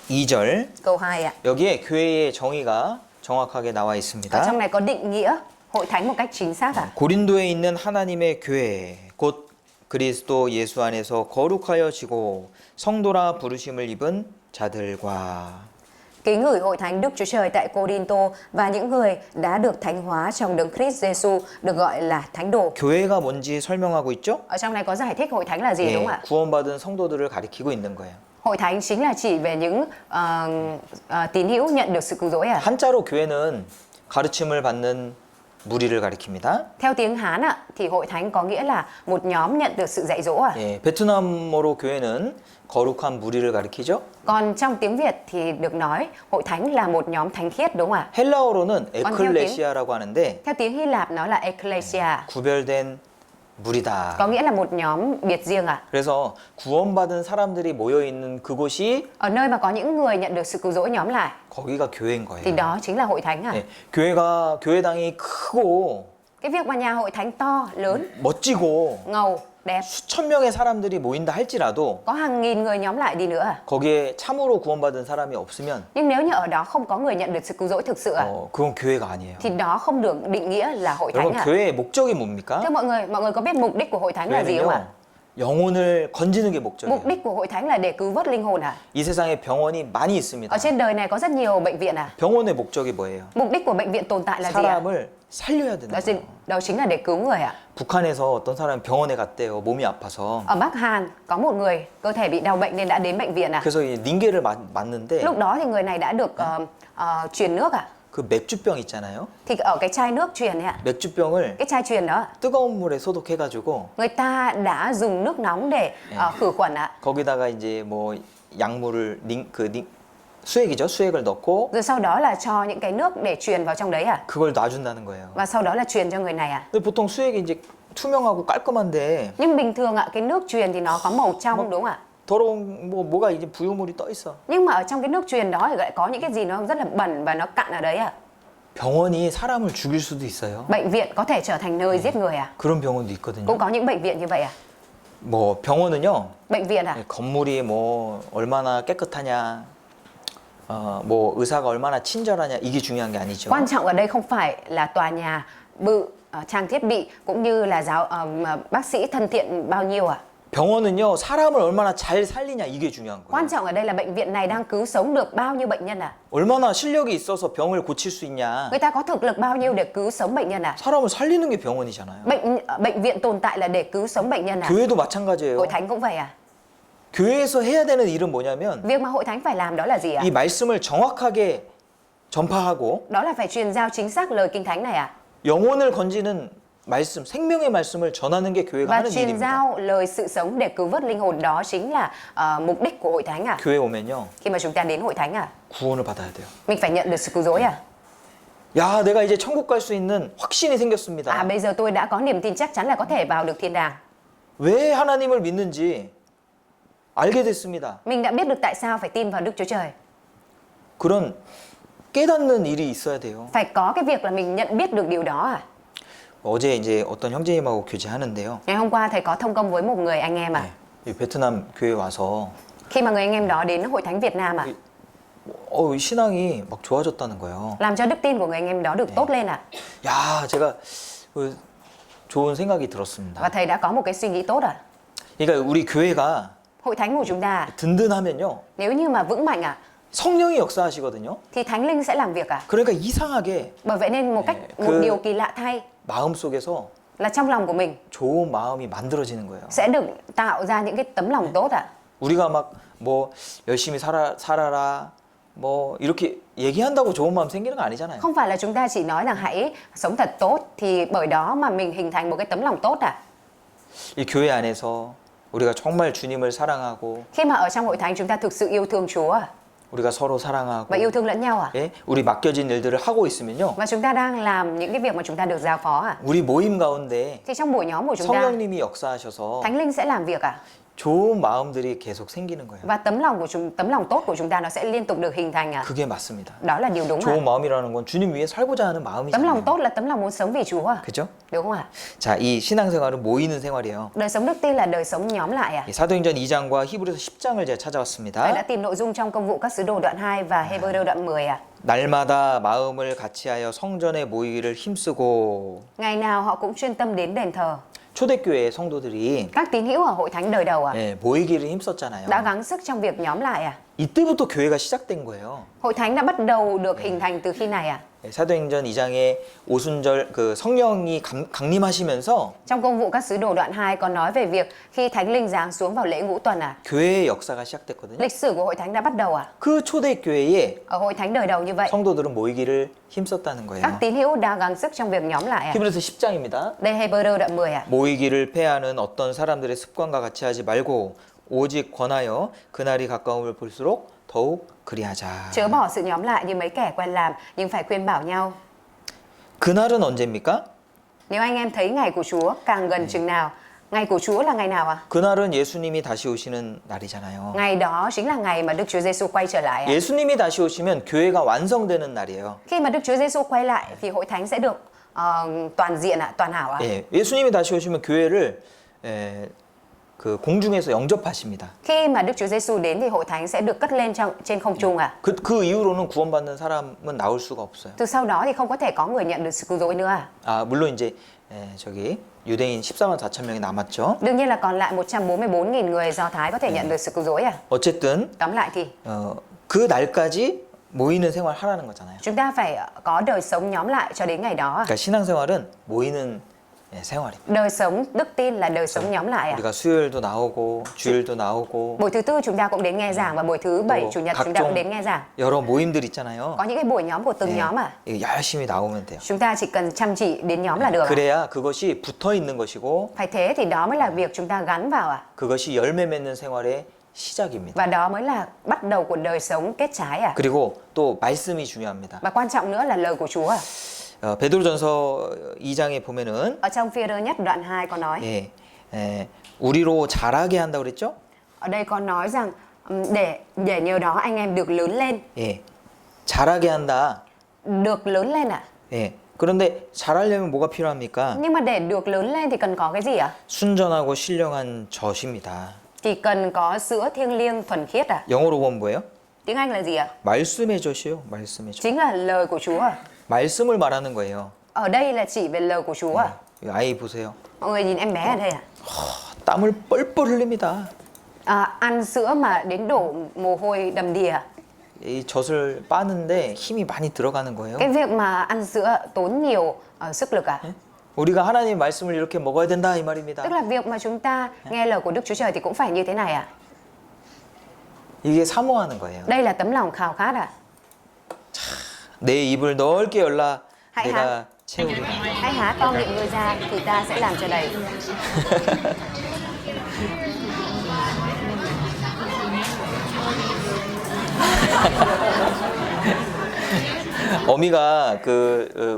2절. Câu 2 ạ. 여기에 교회의 정의가 정확하게 나와 Ở 있습니다. trong này có định nghĩa hội thánh một cách chính xác ạ. 고린도에 있는 하나님의 교회 곧 그리스도 예수 안에서 거룩하여지고 성도라 부르심을 입은 자들과 Kính gửi hội thánh Đức Chúa Trời tại Cô-rin-tô và những người đã được thánh hóa trong Đấng Christ Giêsu được gọi là thánh đồ. 교회가 뭔지 설명하고 있죠? Ở trong này có giải thích hội thánh là gì 예, đúng không ạ? 구원받은 성도들을 가리키고 있는 거예요. Hội thánh chính là chỉ về những tín hữu nhận được sự cứu rỗi ạ. 한자로 교회는 가르침을 받는 무리를 가리킵니다. Theo tiếng Hán ạ, thì hội thánh có nghĩa là một nhóm nhận được sự dạy dỗ ạ. 예, 베트남어로 교회는 거룩한 무리를 가리키죠. Còn trong tiếng Việt thì được nói hội thánh là một nhóm thánh khiết đúng không ạ? 헬라어로는 còn theo 에클레시아라고 하는데 Theo tiếng Hy Lạp nó là Ecclesia, 구별된 무리다. có nghĩa là một nhóm biệt riêng ạ. 그래서 구원받은 사람들이 모여 있는 그곳이 Ở nơi mà có những người nhận được sự cứu rỗi nhóm lại 거기가 교회인 thì 거예요. đó chính là hội thánh ạ. 예, 교회당이 크고 Cái việc mà nhà hội thánh to, lớn, 멋지고 ngầu, đẹp, 수천 명의 사람들이 모인다 할지라도 có hàng nghìn người nhóm lại đi nữa ạ. 거기에 참으로 구원받은 사람이 없으면 Nhưng nếu như ở đó không có người nhận được sự cứu rỗi thực sự ạ, 그건 교회가 아니에요. thì đó không được định nghĩa là hội thánh 여러분 ạ. 교회의 목적이 뭡니까? Thưa mọi người có biết mục đích của hội thánh là gì không ạ? 영혼을 건지는 게 목적이에요. Mục đích của hội thánh là để cứu vớt linh hồn ạ. 이 세상에 병원이 많이 있습니다. Ở trên đời này có rất nhiều bệnh viện ạ. 병원의 목적이 뭐예요? Mục đích của bệnh viện tồn tại là gì ạ? 사람을 살려야 되는 거예요. Đó chính là để cứu người ạ. 북한에서 어떤 사람이 병원에 갔대요. 몸이 아파서. Ở Bắc Hàn có một người cơ thể bị đau bệnh nên đã đến bệnh viện ạ. 그래서 이 링게를 맞는데 Lúc đó thì người này đã được truyền nước ạ. 그 맥주병 있잖아요. Thì ở cái chai nước truyền ấy ạ, 맥주병을 cái chai truyền đó 뜨거운 물에 소독해가지고 người ta đã dùng nước nóng để khử khuẩn ạ. 거기다가 이제 뭐 약물을 수액이죠. 수액을 넣고 Rồi sau đó là cho những cái nước để truyền vào trong đấy ạ. 그걸 놔준다는 거예요. Và sau đó là truyền cho người này ạ. 근데 보통 수액이 이제 투명하고 깔끔한데 Nhưng bình thường ạ, cái nước truyền thì nó có màu trong đúng không ạ? 더러운 뭐가 이제 부유물이 떠 있어. Nhưng mà ở trong cái nước truyền đó thì lại có những cái gì nó rất là bẩn và nó cặn ở đấy ạ. 병원이 사람을 죽일 수도 있어요. Bệnh viện có thể trở thành nơi giết người à? 그런 병원도 있거든요. Cũng có những bệnh viện như vậy à? 뭐 병원은요. Bệnh viện à? 건물이 뭐 얼마나 깨끗하냐, 뭐 의사가 얼마나 친절하냐 이게 중요한 게 아니죠. Quan trọng ở đây không phải là tòa nhà bự, trang thiết bị cũng như là bác sĩ thân thiện bao nhiêu à? 병원은요 사람을 얼마나 잘 살리냐 이게 중요한 거예요. Quan trọng ở đây là bệnh viện này đang cứu sống được bao nhiêu bệnh nhân à? 얼마나 실력이 있어서 병을 고칠 수 있냐. Người ta có thực lực bao nhiêu để cứu sống bệnh nhân à? 사람을 살리는 게 병원이잖아요. Bệnh viện tồn tại là để cứu sống bệnh nhân à? 교회도 마찬가지예요. Hội thánh cũng vậy à? 교회에서 해야 되는 일은 뭐냐면 Việc mà hội thánh phải làm đó là gì ạ? 이 말씀을 정확하게 전파하고 Đó là phải truyền giao chính xác lời kinh thánh này à? 영혼을 건지는 말씀, 생명의 말씀을 전하는 게 교회가 Và 하는 truyền 일입니다. giao lời sự sống để cứu vớt linh hồn, đó chính là mục đích của hội thánh à? 교회 오면요 Khi mà chúng ta đến hội thánh à? 구원을 받아야 돼요. Mình phải nhận được sự cứu rỗi à? 야, 내가 이제 천국 갈 수 있는 확신이 생겼습니다. À bây giờ tôi đã có niềm tin chắc chắn là có thể vào được thiên đàng. 왜 하나님을 믿는지 알게 됐습니다. Mình đã biết được tại sao phải tin vào Đức Chúa Trời. 그런 깨닫는 일이 있어야 돼요. Phải có cái việc là mình nhận biết được điều đó à? 어제 이제 어떤 형제님하고 교제하는데요. Ngày hôm qua thầy có thông công với một người anh em à? 이 베트남 교회 와서 Khi mà người anh em đó đến hội thánh Việt Nam à? 신앙이 막 좋아졌다는 거예요. Làm cho đức tin của người anh em đó được tốt lên à? 야, 제가 좋은 생각이 들었습니다. Và thầy đã có một cái suy nghĩ tốt à? 그러니까 우리 교회가 Hội thánh của chúng ta 든든하면요. nếu như mà vững mạnh à 성령이 역사하시거든요. thì thánh linh sẽ làm việc à? 그러니까 이상하게 Bởi vậy nên một điều kỳ lạ thay 마음속에서 là trong lòng của mình 좋은 마음이 만들어지는 거예요. sẽ được tạo ra những cái tấm lòng tốt à? 우리가 막 뭐 열심히 살아라, 뭐 이렇게 얘기한다고 좋은 마음 생기는 거 아니잖아요. Không phải là chúng ta chỉ nói rằng hãy sống thật tốt thì bởi đó mà mình hình thành một cái tấm lòng tốt à? 이 교회 안에서 우리가 정말 주님을 사랑하고 Khi mà ở trong hội thánh chúng ta thực sự yêu thương Chúa à? 우리가 서로 사랑하고 Và yêu thương lẫn nhau à? 예? 우리 맡겨진 일들을 하고 있으면요. Và chúng ta đang làm những cái việc mà chúng ta được giao phó à? 우리 모임 가운데 Thì trong buổi nhóm của chúng ta, 성령님이 역사하셔서 Thánh Linh sẽ làm việc à? 좋은 마음들이 계속 생기는 거예요. Và tấm lòng tốt của chúng ta nó sẽ liên tục được hình thành à? 그게 맞습니다. Đó là điều đúng à? 좋은 마음이라는 건 주님 위해 살고자 하는 Tấm lòng 마음이잖아요. tốt là tấm lòng muốn sống vì Chúa à? 그죠? Đúng không ạ? 자, 이 신앙생활은 모이는 생활이에요. Đời sống đức tin là đời sống nhóm lại à? 이 사도행전 2장과 히브리서 10장을 제가 Thầy đã 찾아왔습니다. tìm nội dung trong công vụ các sứ đồ đoạn 2 và Hebrew đoạn 10 à? 날마다 마음을 같이하여 성전에 모이기를 힘쓰고 Ngày nào họ cũng chuyên tâm đến đền thờ. 초대교회 성도들이 Các tín hữu ở hội thánh đời đầu à? 예, 모이기를 힘썼잖아요. Đã gắng sức trong việc nhóm lại à? 이때부터 교회가 시작된 거예요. Hội thánh đã bắt đầu được hình thành từ khi này à? 예, 사도행전 2장에 오순절 그 성령이 강림하시면서 Trong công vụ các sứ đồ đoạn 2 còn nói về việc khi Thánh Linh giáng xuống vào lễ ngũ tuần à? 교회의 역사가 시작됐거든요. Lịch sử của hội thánh đã bắt đầu à? 그 초대교회에 Ở hội thánh đời đầu như vậy, 성도들은 모이기를 힘썼다는 các 거예요. tín hữu đã gắng sức trong việc nhóm lại à? 히브리서 10장입니다. Đây Hebrew đoạn 10 à? 모이기를 패하는 어떤 사람들의 습관과 같이 하지 말고 오직 권하여 그날이 가까움을 볼수록 더욱 그리하자. Chớ bỏ sự nhóm lại như mấy kẻ quen làm, nhưng phải khuyên bảo nhau. 그날은 언제입니까? Nếu anh em thấy ngày của Chúa càng gần chừng nào, ngày của Chúa là ngày nào à? 그날은 예수님이 다시 오시는 날이잖아요. Ngày đó chính là ngày mà Đức Chúa Giêsu quay trở lại à? 예수님이 다시 오시면 교회가 완성되는 날이에요. Khi mà Đức Chúa Giêsu quay lại thì hội thánh sẽ được toàn diện ạ, toàn hảo ạ. 예, 예수님이 다시 오시면 교회를 그 공중에서 영접하십니다. Khi mà Đức Chúa Giêsu đến thì hội thánh sẽ được cất lên trên không trung ạ. 그 이후로는 구원받는 사람은 나올 수가 없어요. Từ sau đó thì không có thể có người nhận được sự cứu rỗi nữa à. 아, 물론 이제 저기 유대인 14만 4천 명이 남았죠. Đương nhiên là còn lại 144.000 người Do Thái có thể nhận được sự cứu rỗi à. 어쨌든 Tóm lại thì 그 날까지 모이는 생활 하라는 거잖아요. chúng ta phải có đời sống nhóm lại cho đến ngày đó. 그러니까 신앙생활은 모이는 생활입니다. Đời sống đức tin là đời sống nhóm lại à. 우리가 수요일도 나오고 주일도 나오고 Buổi thứ tư chúng ta cũng đến nghe giảng và buổi thứ bảy chủ nhật chúng ta cũng đến nghe giảng. 여러 모임들 있잖아요. Có những cái buổi nhóm của từng nhóm à. 이거 열심히 나오면 돼요. Chúng ta chỉ cần chăm chỉ đến nhóm là được. 그래야 그것이 붙어 있는 것이고 Phải thế thì đó mới là việc chúng ta gắn vào à. 그것이 열매 맺는 생활의 시작입니다. Và đó mới là bắt đầu của đời sống kết trái à. 그리고 또 말씀이 중요합니다. Và quan trọng nữa là lời của Chúa à. 베드로전서 2장에 보면은 Ở trong Phi-rơ nhất đoạn 2 có nói. 우리로 자라게 한다 그랬죠? Ở đây có nói rằng để nhờ đó anh em được lớn lên. 예. 자라게 한다. Được lớn lên à? 예. 그런데 자라려면 뭐가 필요합니까? Nhưng mà để được lớn lên thì cần có cái gì ạ? 순전하고 신령한 젖입니다. Thì cần có sữa thiêng liêng thuần khiết à? 영어로 보면 뭐예요? Tiếng Anh là gì ạ? 말씀의 젖이요. 말씀의 젖. Chính là lời của Chúa à? 말씀을 말하는 거예요. Ở đây là chỉ về lời của Chúa à? 이 아이 보세요. Mọi người nhìn em bé ở đây à? 땀을 뻘뻘 흘립니다. Ăn sữa mà đến đổ mồ hôi đầm đìa. 이 젖을 빠는데 힘이 많이 들어가는 거예요. Cái việc mà ăn sữa tốn nhiều sức lực à? 우리가 하나님의 말씀을 이렇게 먹어야 된다 이 말입니다. Tức là việc mà chúng ta nghe lời của Đức Chúa Trời thì cũng phải như thế này à? 이게 사모하는 거예요. Đây là tấm lòng khao khát à? 내 입을 넓게 열라 Hãy 내가 채우리라. Hãy há to miệng ngươi ra thì ta sẽ làm cho đầy. 어미가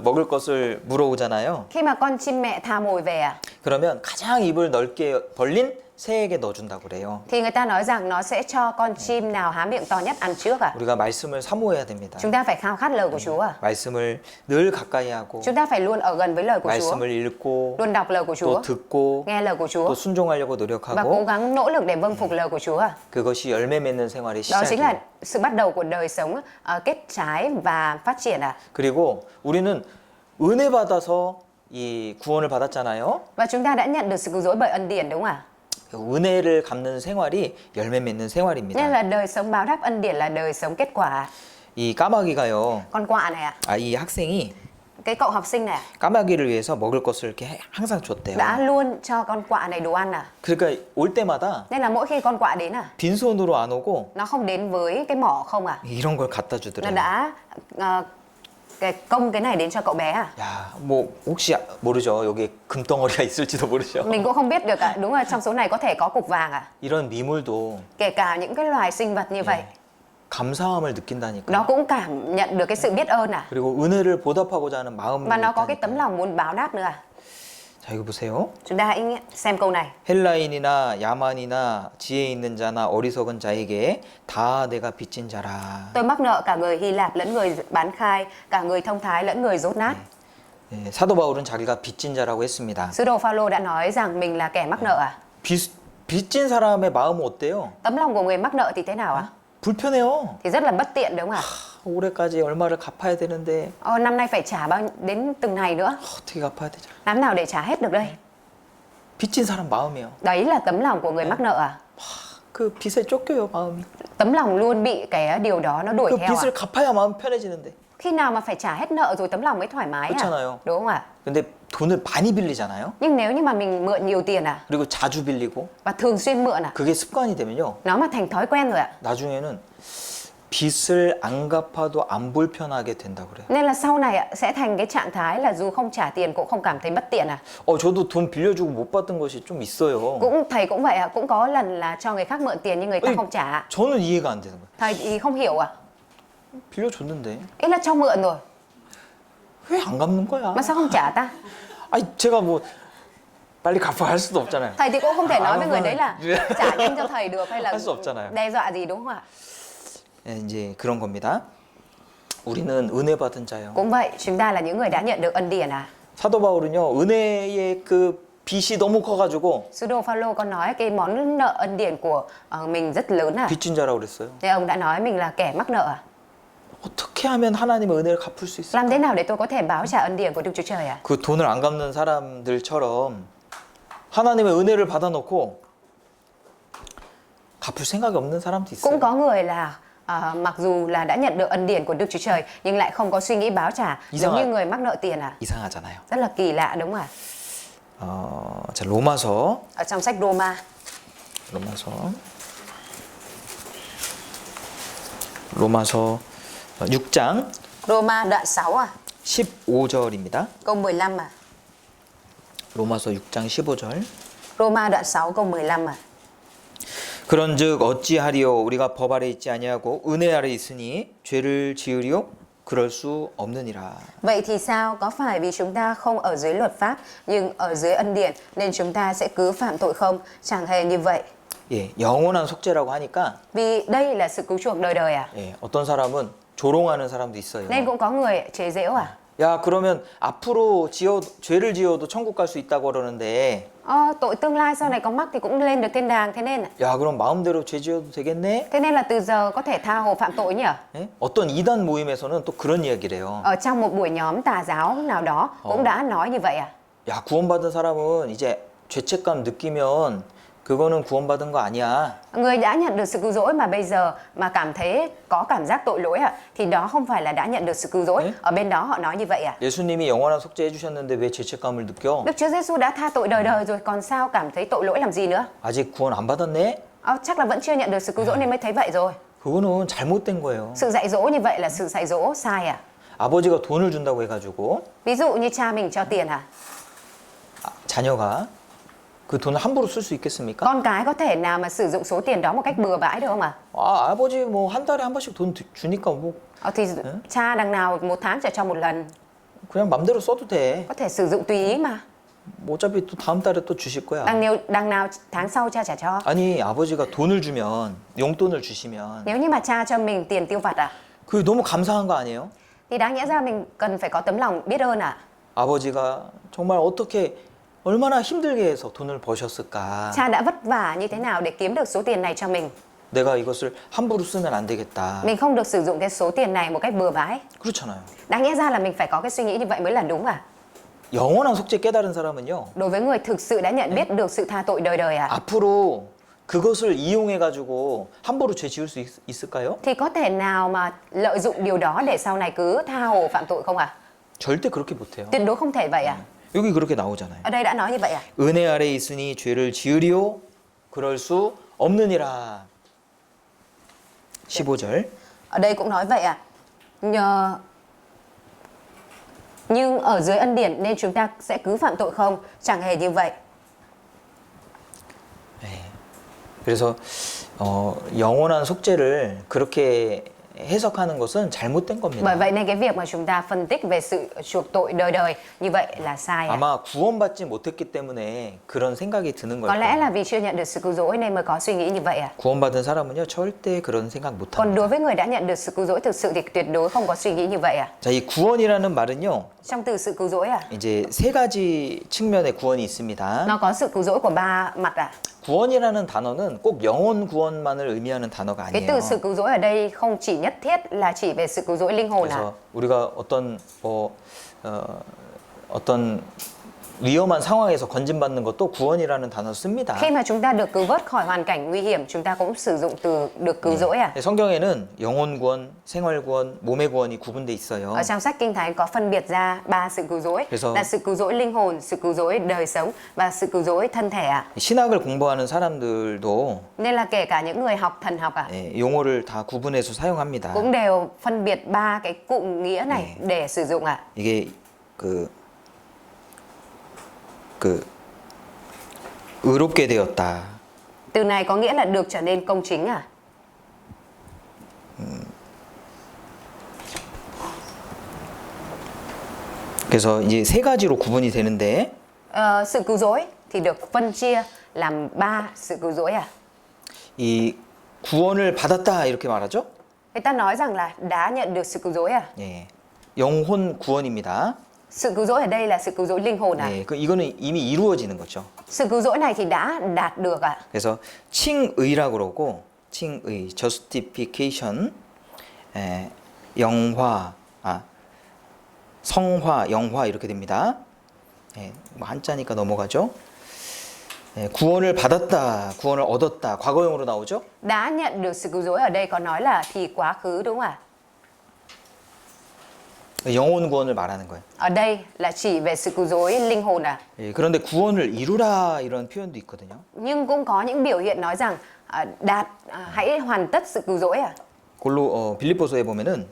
먹을 것을 물어오잖아요. Khi mà con chim mẹ tha mồi về à? 그러면 가장 입을 넓게 벌린 새에게 넣어준다고 그래요. Thì người ta nói rằng nó sẽ cho con chim nào há miệng to nhất ăn trước à? 우리가 말씀을 사모해야 됩니다. Chúng ta phải khao khát lời của Chúa à? 말씀을 늘 가까이 하고 Chúng ta phải luôn ở gần với lời của Chúa, 말씀을 읽고 luôn đọc lời của Chúa, 또 듣고 nghe lời của Chúa 또 순종하려고 và cố 노력하고 gắng nỗ lực để vâng phục lời của Chúa à? 그것이 열매 맺는 생활의 Đó chính là 시작이에요. sự bắt đầu của đời sống kết trái và phát triển à? 그리고 우리는 은혜 받아서 이 구원을 받았잖아요. Và chúng ta đã nhận được sự cứu rỗi bởi ân điển đúng không ạ? 은혜를 갚는 생활이 열매 맺는 생활입니다. Nên là đời sống báo đáp ân điển là đời sống kết quả. 이 까마귀가요. Con quạ này ạ, 이 학생이 Cái cậu học sinh này 까마귀를 위해서 먹을 것을 이렇게 항상 줬대요. đã luôn cho con quạ này đồ ăn à. 그러니까 올 때마다 Nên là mỗi khi con quạ đến à, 빈손으로 안 오고 nó không đến với cái mỏ không à. 이런 걸 갖다 Nó 주더래요. đã công cái này đến cho cậu bé à. 야, 뭐 혹시 모르죠. 여기 금덩어리가 있을지도 모르죠. Mình cũng không biết được ạ. Đúng là trong số này có thể có cục vàng à. 이런 미물도 Kể cả những cái loài sinh vật như vậy, 감사함을 느낀다니까. nó cũng cảm nhận được cái sự biết ơn à. 그리고 은혜를 보답하고자 하는 마음이 Và nó có cái tấm 있다니까요. lòng muốn báo đáp nữa à. 자, 이거 보세요. Chúng ta hãy xem câu này. 헬라인이나 야만이나 지혜 있는 자나 어리석은 자에게 다 내가 빚진 자라. Tôi mắc nợ cả người Hy Lạp lẫn người bán khai, cả người thông thái lẫn người dốt nát. 예, 사도 바울은 자기가 빚진 자라고 했습니다. Sứ đồ Phaolô đã nói rằng mình là kẻ mắc nợ à. 빚진 사람의 마음은 어때요? Tấm lòng của người mắc nợ thì thế nào ạ? 불편해요. Thì rất là bất tiện đúng không ạ? 올해까지 얼마를 갚아야 되는데 Năm nay phải trả đến từng ngày nữa. 어떻게 갚아야 되죠? Làm nào để trả hết được đây? 빚진 사람 마음이에요. Đấy là tấm lòng của người mắc nợ à? 그 빚에 쫓겨요 마음이. Tấm lòng luôn bị cái điều đó nó đuổi 그 theo à? 빚을 갚아야 마음 편해지는데. Khi nào mà phải trả hết nợ rồi tấm lòng mới thoải mái à? 그렇잖아요. Đúng không ạ? 근데 돈을 많이 빌리잖아요. Nhưng nếu như mà mình mượn nhiều tiền à, 그리고 자주 빌리고 và thường xuyên mượn à, 그게 습관이 되면요. nó mà thành thói quen rồi ạ. 나중에는 빚을 안 갚아도 안 불편하게 된다고 그래요. Nên là sau này ạ, sẽ thành cái trạng thái là dù không trả tiền cũng không cảm thấy bất tiện à. 저도 돈 빌려주고 못 받은 것이 좀 있어요. Thầy cũng vậy ạ, cũng có lần là cho người khác mượn tiền nhưng người ta Ê. không trả ạ. 저는 이해가 안 되는 거예요. Thầy thì không hiểu à. 빌려줬는데 Ý là cho mượn rồi, 왜 안 갚는 거야? mà sao không trả ta? 아니 제가 뭐 빨리 갚아 할 수도 없잖아요. Thầy thì cũng không thể nói À, với người vâng. đấy là trả nhanh cho thầy được hay là 할 수 없잖아요. đe dọa gì đúng không ạ? 예, 이제 그런 겁니다. 우리는 은혜 받은 자요. Cũng vậy, chúng ta là những người đã nhận được ân điển à. 사도 바울은요 은혜의 그 빚이 너무 커가지고 Sứ đồ Phaolô có nói cái món nợ ân điển của mình rất lớn à. 빚진 자라고 그랬어요. Thế ông đã nói mình là kẻ mắc nợ à. 어떻게 하면 하나님의 은혜를 갚을 수 있을까? Làm thế nào để tôi có thể báo trả ân điển của Đức Chúa Trời à? 그 돈을 안 갚는 사람들처럼 하나님의 은혜를 받아놓고 갚을 생각이 없는 사람도 있어요. Cũng có người là mặc dù là đã nhận được ân điển của Đức Chúa Trời nhưng lại không có suy nghĩ báo trả, giống như người mắc nợ tiền à. 이상하잖아요. Rất là kỳ lạ đúng không ạ? 자 로마서 Ở trong sách Roma, 로마서 6장 Roma đoạn 6 à, 15절입니다. câu 15 à. 로마서 6장 15절. Roma đoạn 6 câu 15 à. 그런즉 어찌하리요 우리가 법 아래 있지 아니하고 은혜 아래 있으니 죄를 지으리요 그럴 수 없느니라. Vậy thì sao? Có phải vì chúng ta không ở dưới luật pháp nhưng ở dưới ân điển nên chúng ta sẽ cứ phạm tội không? Chẳng hề như vậy. 예, 영원한 속죄라고 하니까 Vì đây là sự cứu chuộc đời đời à. 예, 어떤 사람은 조롱하는 사람도 있어요. Nên cũng có người chế giễu à. 야, 그러면 앞으로 죄를 지어도 천국 갈 수 있다고 그러는데 Tội tương lai sau này có mắc thì cũng lên được thiên đàng, thế nên 야, 그럼 마음대로 죄 지어도 되겠네? là từ giờ có thể tha hồ phạm tội nhỉ? 예? 어떤 이단 모임에서는 또 그런 이야기를 해요. Ở trong một buổi nhóm tà giáo nào đó cũng đã nói như vậy à? 야, 구원받은 사람은 이제 죄책감 느끼면 그거는 구원받은 거 아니야. Người đã nhận được sự cứu rỗi mà bây giờ mà cảm thấy có cảm giác tội lỗi à, thì đó không phải là đã nhận được sự cứu rỗi. Đấy. Ở bên đó họ nói như vậy à? 예수님이 영원한 속죄 해주셨는데 왜 죄책감을 느껴? Đức Chúa Giêsu đã tha tội đời đời rồi, còn sao cảm thấy tội lỗi làm gì nữa? 아직 구원 안 받았네? Chắc là vẫn chưa nhận được sự cứu rỗi nên mới thấy vậy rồi. 그거는 잘못된 거예요. Sự dạy dỗ như vậy là sự dạy dỗ sai à? 아버지가 돈을 준다고 해가지고 Ví dụ như cha mình cho tiền à? 자녀가 그 돈을 함부로 쓸 수 있겠습니까? Con cái có thể nào mà sử dụng số tiền đó một cách bừa bãi được không ạ? 아버지 뭐 한 달에 한 번씩 돈 주니까 뭐 Thì cha đằng nào một tháng chỉ cho một lần, 그냥 맘대로 써도 돼. có thể sử dụng tùy ý mà. 뭐 어차피 또 다음 달에 또 주실 거야. Đằng nào tháng sau cha trả cho. 아니 아버지가 돈을 주면 용돈을 주시면 Nếu như mà cha cho mình tiền tiêu vặt à, 그게 너무 감사한 거 아니에요? thì đáng nhẽ ra mình cần phải có tấm lòng biết ơn à. 아버지가 정말 어떻게 얼마나 힘들게 해서 돈을 버셨을까? Cha đã vất vả như thế nào để kiếm được số tiền này cho mình. 내가 이것을 함부로 쓰면 안 되겠다. Mình không được sử dụng cái số tiền này một cách bừa bãi. 그렇잖아요. Đáng nhẽ ra là mình phải có cái suy nghĩ như vậy mới là đúng à. 영원한 속죄 깨달은 사람은요. Đối với người thực sự đã nhận biết được sự tha tội đời đời à, 앞으로 그것을 이용해 가지고 함부로 죄 지을 수 있을까요? thì có thể nào mà lợi dụng điều đó để sau này cứ tha hồ phạm tội không à? 절대 그렇게 못해요. Tuyệt đối không thể vậy à? 여기 그렇게 나오잖아요. Ở đây đã nói như vậy à? 은혜 아래 있으니 죄를 지으리오 그럴 수 없느니라. 15절. Ở đây cũng nói vậy à? Nhờ nhưng ở dưới ân điển nên chúng ta sẽ cứ phạm tội không? Chẳng hề như vậy. 그래서 영원한 속죄를 그렇게 해석하는 것은 잘못된 Bởi 겁니다. vậy nên cái việc mà chúng ta phân tích về sự chuộc tội đời đời như vậy là sai. 아마 구원받지 못했기 때문에 그런 생각이 드는 Có 걸 lẽ 거예요. là vì chưa nhận được sự cứu rỗi nên mới có suy nghĩ như vậy à? 구원받은 사람은요 절대 그런 생각 못 Còn 합니다. đối với người đã nhận được sự cứu rỗi thực sự thì tuyệt đối không có suy nghĩ như vậy à? 자, 이 구원이라는 말은요 Trong từ sự cứu rỗi à? 이제 세 가지 측면의 구원이 있습니다. Nó có sự cứu rỗi của ba mặt à? 구원이라는 단어는 꼭 영혼 구원만을 의미하는 단어가 Cái từ 아니에요. sự cứu rỗi ở đây không chỉ nhất thiết là chỉ về sự cứu rỗi linh hồn à? 그래서 우리가 어떤 위험한 상황에서 건진받는 것도 구원이라는 단어 씁니다. Khi mà chúng ta được cứu vớt khỏi hoàn cảnh nguy hiểm, chúng ta cũng sử dụng từ được cứu rỗi à? 성경에는 영혼 구원, 생활 구원, 몸의 구원이 구분돼 있어요. Ở trong sách Kinh Thánh có phân biệt ra ba sự cứu rỗi 그래서- là sự cứu rỗi linh hồn, sự cứu rỗi đời sống và sự cứu rỗi thân thể à? 신학을 공부하는 사람들도 Nên là kể cả những người học thần học à, 용어를 다 구분해서 사용합니다. cũng đều phân biệt ba cái cụm nghĩa này để sử dụng à? 이게 의롭게 되었다. Từ này có nghĩa là được trở nên công chính à? 그래서 이제 세 가지로 구분이 되는데 Sự cứu rỗi thì được phân chia làm ba sự cứu rỗi à? 이 구원을 받았다 이렇게 말하죠? Người ta nói rằng là đã nhận được sự cứu rỗi à? 예. 영혼 구원입니다. Sự cứu rỗi ở đây là sự cứu rỗi linh hồn à? 예. 이거는 이미 이루어지는 거죠. Sự cứu rỗi này thì đã đạt được à? 그래서 칭의라고 그러고 칭의, justification, 영화, 성화, 영화 이렇게 됩니다. 예, 뭐 한자니까 넘어가죠. 예, 구원을 받았다, 구원을 얻었다, 과거형으로 나오죠. Đã nhận được sự cứu rỗi ở đây có nói là thì quá khứ đúng không ạ? 영혼 구원을 말하는 거예요. Ở đây là chỉ về sự cứu rỗi linh hồn à? 예, 그런데 구원을 이루라 이런 표현도 있거든요. Nhưng cũng có những biểu hiện nói rằng hãy hoàn tất sự cứu rỗi à? 빌립보서에 보면은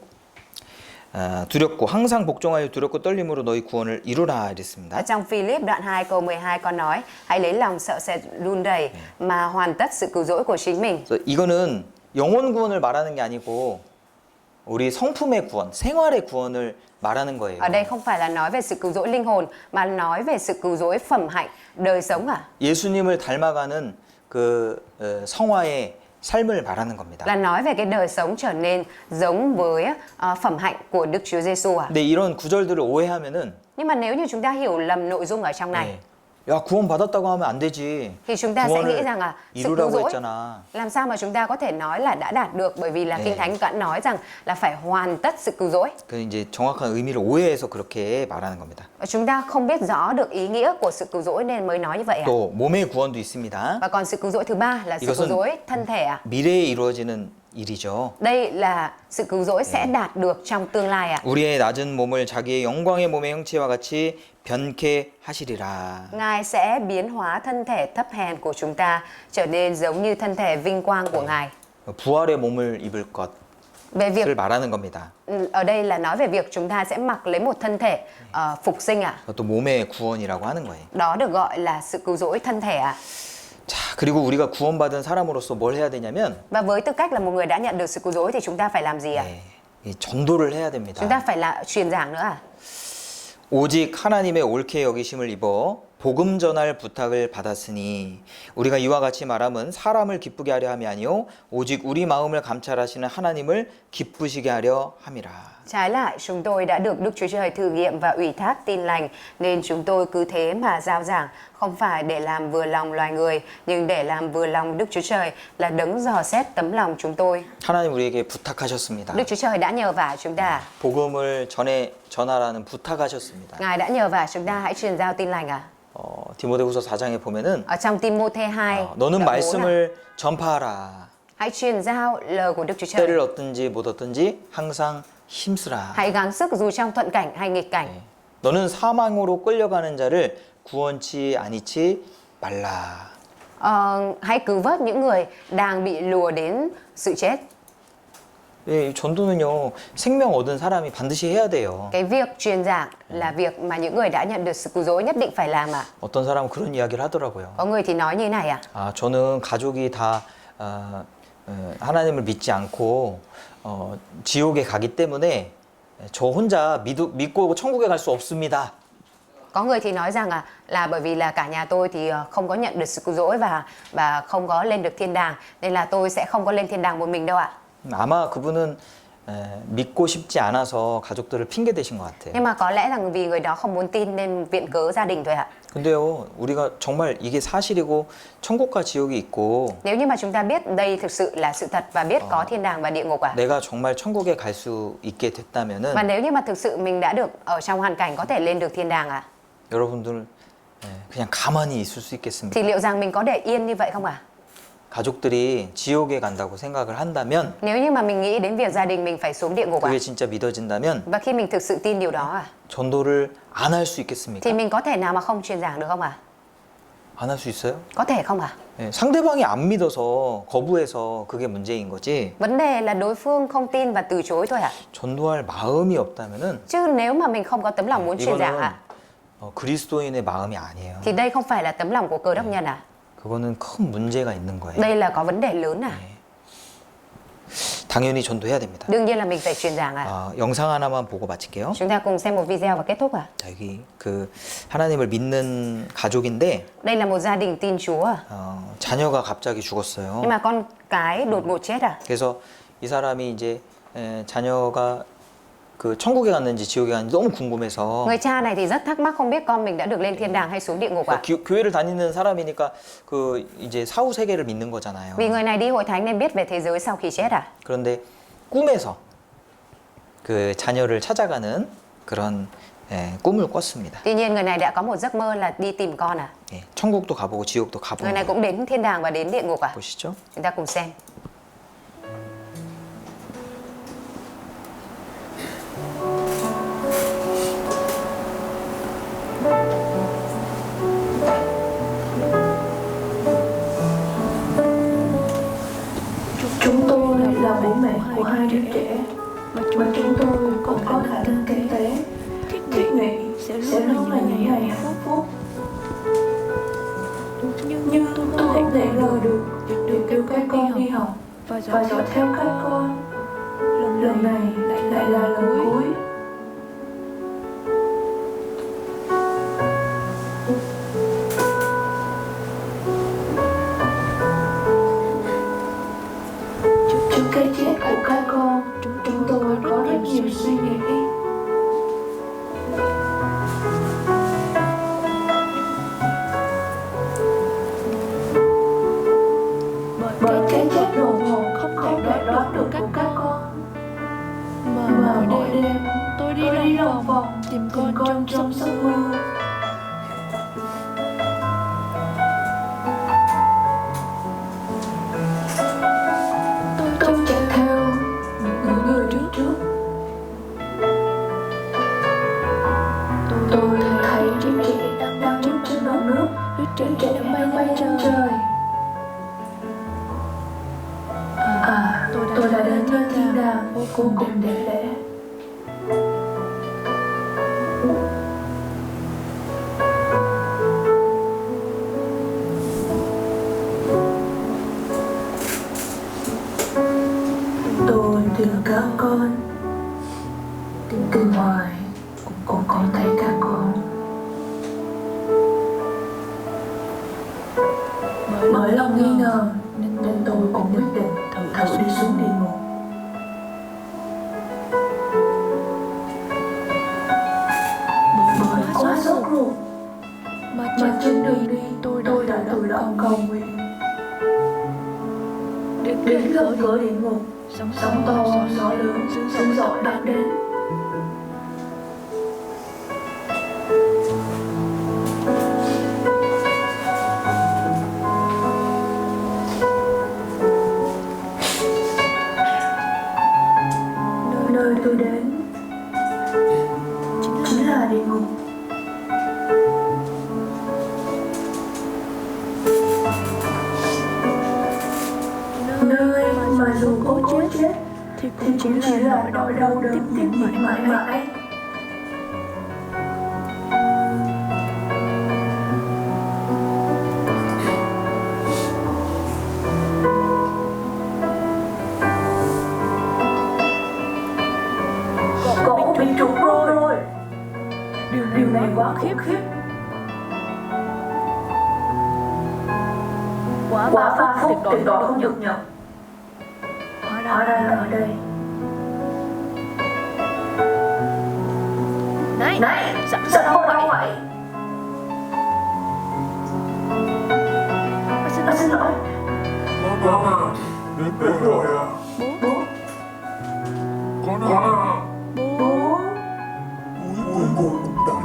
두렵고 항상 복종하여 두렵고 떨림으로 너희 구원을 이루라 이랬습니다. Ở trong Philip đoạn 2 câu 12 có nói hãy lấy lòng sợ sệt run rẩy mà hoàn tất sự cứu rỗi của chính mình. 그래서 이거는 영혼 구원을 말하는 게 아니고 우리 성품의 구원, 생활의 구원을 말하는 거예요. Ở đây không phải là nói về sự cứu rỗi linh hồn mà nói về sự cứu rỗi phẩm hạnh đời sống à? 예수님을 닮아가는 그 성화의 삶을 말하는 겁니다. Là nói về cái đời sống trở nên giống với phẩm hạnh của Đức Chúa Giêsu à? 근데 이런 구절들을 오해하면은 Nhưng mà nếu như chúng ta hiểu lầm nội dung ở trong này 야 구원 받았다고 하면 안 되지. thì chúng ta sẽ nghĩ rằng là sự cứu 이루라고 rỗi 했잖아. làm sao mà chúng ta có thể nói là đã đạt được, bởi vì là Kinh Thánh đã nói rằng là phải hoàn tất sự cứu rỗi. 그 이제 정확한 의미를 오해해서 그렇게 말하는 겁니다. Và chúng ta không biết rõ được ý nghĩa của sự cứu rỗi nên mới nói như vậy à? 또 몸의 구원도 있습니다. Và còn sự cứu rỗi thứ ba là sự cứu 이것은 rỗi thân thể à? 미래에 이루어지는 일이죠. Đây là sự cứu rỗi sẽ đạt được trong tương lai à? 우리의 낮은 몸을 자기의 영광의 몸의 형체와 같이 변케 하시리라. Ngài sẽ biến hóa thân thể thấp hèn của chúng ta trở nên giống như thân thể vinh quang của Ngài. 부활의 몸을 입을 Về việc 것을 말하는 겁니다. ở đây là nói về việc chúng ta sẽ mặc lấy một thân thể phục sinh à? 그것도 몸의 구원이라고 하는 거예요. Đó được gọi là sự cứu rỗi thân thể à? 자, 그리고 우리가 구원받은 사람으로서 뭘 해야 되냐면 Và với tư cách là một người đã nhận được sự cứu rỗi thì chúng ta phải làm gì ạ? 이 전도를 해야 됩니다. Chúng ta phải là truyền giảng nữa à? 오직 하나님의 옳게 여기심을 입어 복음 전할 부탁을 받았으니 우리가 이와 같이 말함은 사람을 기쁘게 하려 함이 아니요 오직 우리 마음을 감찰하시는 하나님을 기쁘시게 하려 함이라. Trái lại, chúng tôi đã được Đức Chúa Trời thử nghiệm và ủy thác tin lành, nên chúng tôi cứ thế mà giao giảng, không phải để làm vừa lòng loài người, nhưng để làm vừa lòng Đức Chúa Trời là đấng dò xét tấm lòng chúng tôi. 하나님 우리에게 부탁하셨습니다. Đức Chúa Trời đã nhờ vả chúng ta. 복음을 전하라는 부탁하셨습니다. Ngài đã nhờ vả chúng ta hãy truyền giao tin lành à? 디모데후서 4장에 보면은 Ở trong Timôthê 2, 너는 đoạn 4 말씀을 전파하라. hãy truyền giao lời của Đức Chúa Trời. 때를 얻든지 못 얻든지 항상 힘쓰라. Hãy gắng sức dù trong thuận cảnh hay nghịch cảnh. 너는 사망으로 끌려가는 자를 구원치 아니치 말라. Hãy cứu vớt những người đang bị lùa đến sự chết. 예, 이 전도는요 생명 얻은 사람이 반드시 해야 돼요. Cái việc truyền giảng là việc mà những người đã nhận được sự cứu rỗi nhất định phải làm mà. 어떤 사람은 그런 이야기를 하더라고요. Có người thì nói như này à? 아, 저는 가족이 다 하나님을 믿지 않고 지옥에 가기 때문에 저 혼자 믿고 천국에 갈 수 없습니다. Có người thì nói rằng là bởi vì là cả nhà tôi thì không có nhận được sự cứu rỗi và không có lên được thiên đàng nên là tôi sẽ không có lên thiên đàng một mình đâu ạ. 아마 그분은 믿고 싶지 않아서 가족들을 핑계 대신 것 같아요. Nhưng mà có lẽ rằng vì người đó không muốn tin nên viện cớ gia đình thôi ạ. 근데요, 우리가 정말 이게 사실이고 천국과 지옥이 있고 Nếu như mà chúng ta biết đây thực sự là sự thật và biết có thiên đàng và địa ngục ạ. 내가 정말 천국에 갈 수 있게 됐다면은 Và nếu như mà thực sự mình đã được ở trong hoàn cảnh có thể lên được thiên đàng ạ, 여러분들 그냥 가만히 있을 수 있겠습니까? thì liệu rằng mình có để yên như vậy không ạ? 가족들이 지옥에 간다고 생각을 한다면 Nếu như mà mình nghĩ đến việc gia đình mình phải xuống địa ngục ạ, 그게 진짜 믿어진다면 và khi mình thực sự tin điều đó ạ, 전도를 안 할 수 있겠습니까? thì mình có thể nào mà không truyền giảng được không ạ? 안 할 수 있어요? Có thể không ạ? 예, 상대방이 안 믿어서 거부해서 그게 문제인 거지. Vấn đề là đối phương không tin và từ chối thôi ạ. 전도할 마음이 없다면은 Chứ nếu mà mình không có tấm lòng muốn truyền giảng 이거는 ạ, 그리스도인의 마음이 아니에요. thì đây không phải là tấm lòng của Cơ đốc nhân ạ. 그거는 큰 문제가 있는 거예요. Đây là có vấn đề lớn ạ. 당연히 전도해야 됩니다. Đương nhiên là mình phải truyền giảng ạ. 영상 하나만 보고 마칠게요. Chúng ta cùng xem một video và kết thúc ạ. 자, 여기 그 하나님을 믿는 가족인데 Đây là một gia đình tin Chúa ạ. 자녀가 갑자기 죽었어요. Nhưng mà con cái đột ngột chết à? 그래서 이 사람이 이제 자녀가 그 천국에 갔는지 지옥에 갔는지 너무 궁금해서 Người cha này thì rất thắc mắc không biết con mình đã được lên thiên đàng hay xuống địa ngục ạ. 교회를 다니는 사람이니까 그 이제 사후 세계를 믿는 거잖아요. Vì người này đi hội thánh nên biết về thế giới sau khi chết à? 그런데 꿈에서 그 자녀를 찾아가는 그런 꿈을 꿨습니다. Tuy nhiên người này đã có một giấc mơ là đi tìm con à? 예, 천국도 가보고 지옥도 Người 가보고 này cũng đến thiên đàng và đến địa ngục à? 보시죠. Chúng ta cùng xem. Chúng tôi là bố mẹ của hai đứa trẻ và chúng tôi cũng có khả năng kinh tế. Thiết nghĩ sẽ luôn là những ngày hạnh phúc. Nhưng tôi không thể ngờ được việc kêu các con đi học và dõi theo các con. Lần này lại là lần cuối. Trước cái chết của các con, chúng tôi có rất nhiều suy nghĩ. Bởi cái chết đột ngột không thể đoán được của các con. Mà mỗi đêm tôi đi lòng vòng tìm con trong giấc mơ. Tôi chạy theo những người đi trước. Tôi thấy đứa trẻ đang đứng trên mặt nước, đứa trẻ đang bay trên trời. Tôi đã đến với thiên đàng vô cùng đẹp đẽ. Tôi tìm các con, tìm hoài cũng không thấy các con. Bởi lòng nghi ngờ nên tôi cũng quyết định thử đi xuống địa ngục. Bởi quá sốt ruột mà trên đường đi tôi đã tự lòng cầu nguyện. Đến gần cửa địa ngục, sóng to gió lớn dữ dội đang đến. Nơi tôi đến địa ngục. Nơi mà dù có chết thì cũng chỉ là nỗi đau đớn tiếp mãi mãi. Cậu bị trục rồi. Điều này quá khiếp. Quả pha phúc tuyệt đối không được nhầm. Hóa ra là ở đây. Này, sao không vậy? Xin lỗi. Con đến rồi à? Bố. Con à? Bố. Cuối cùng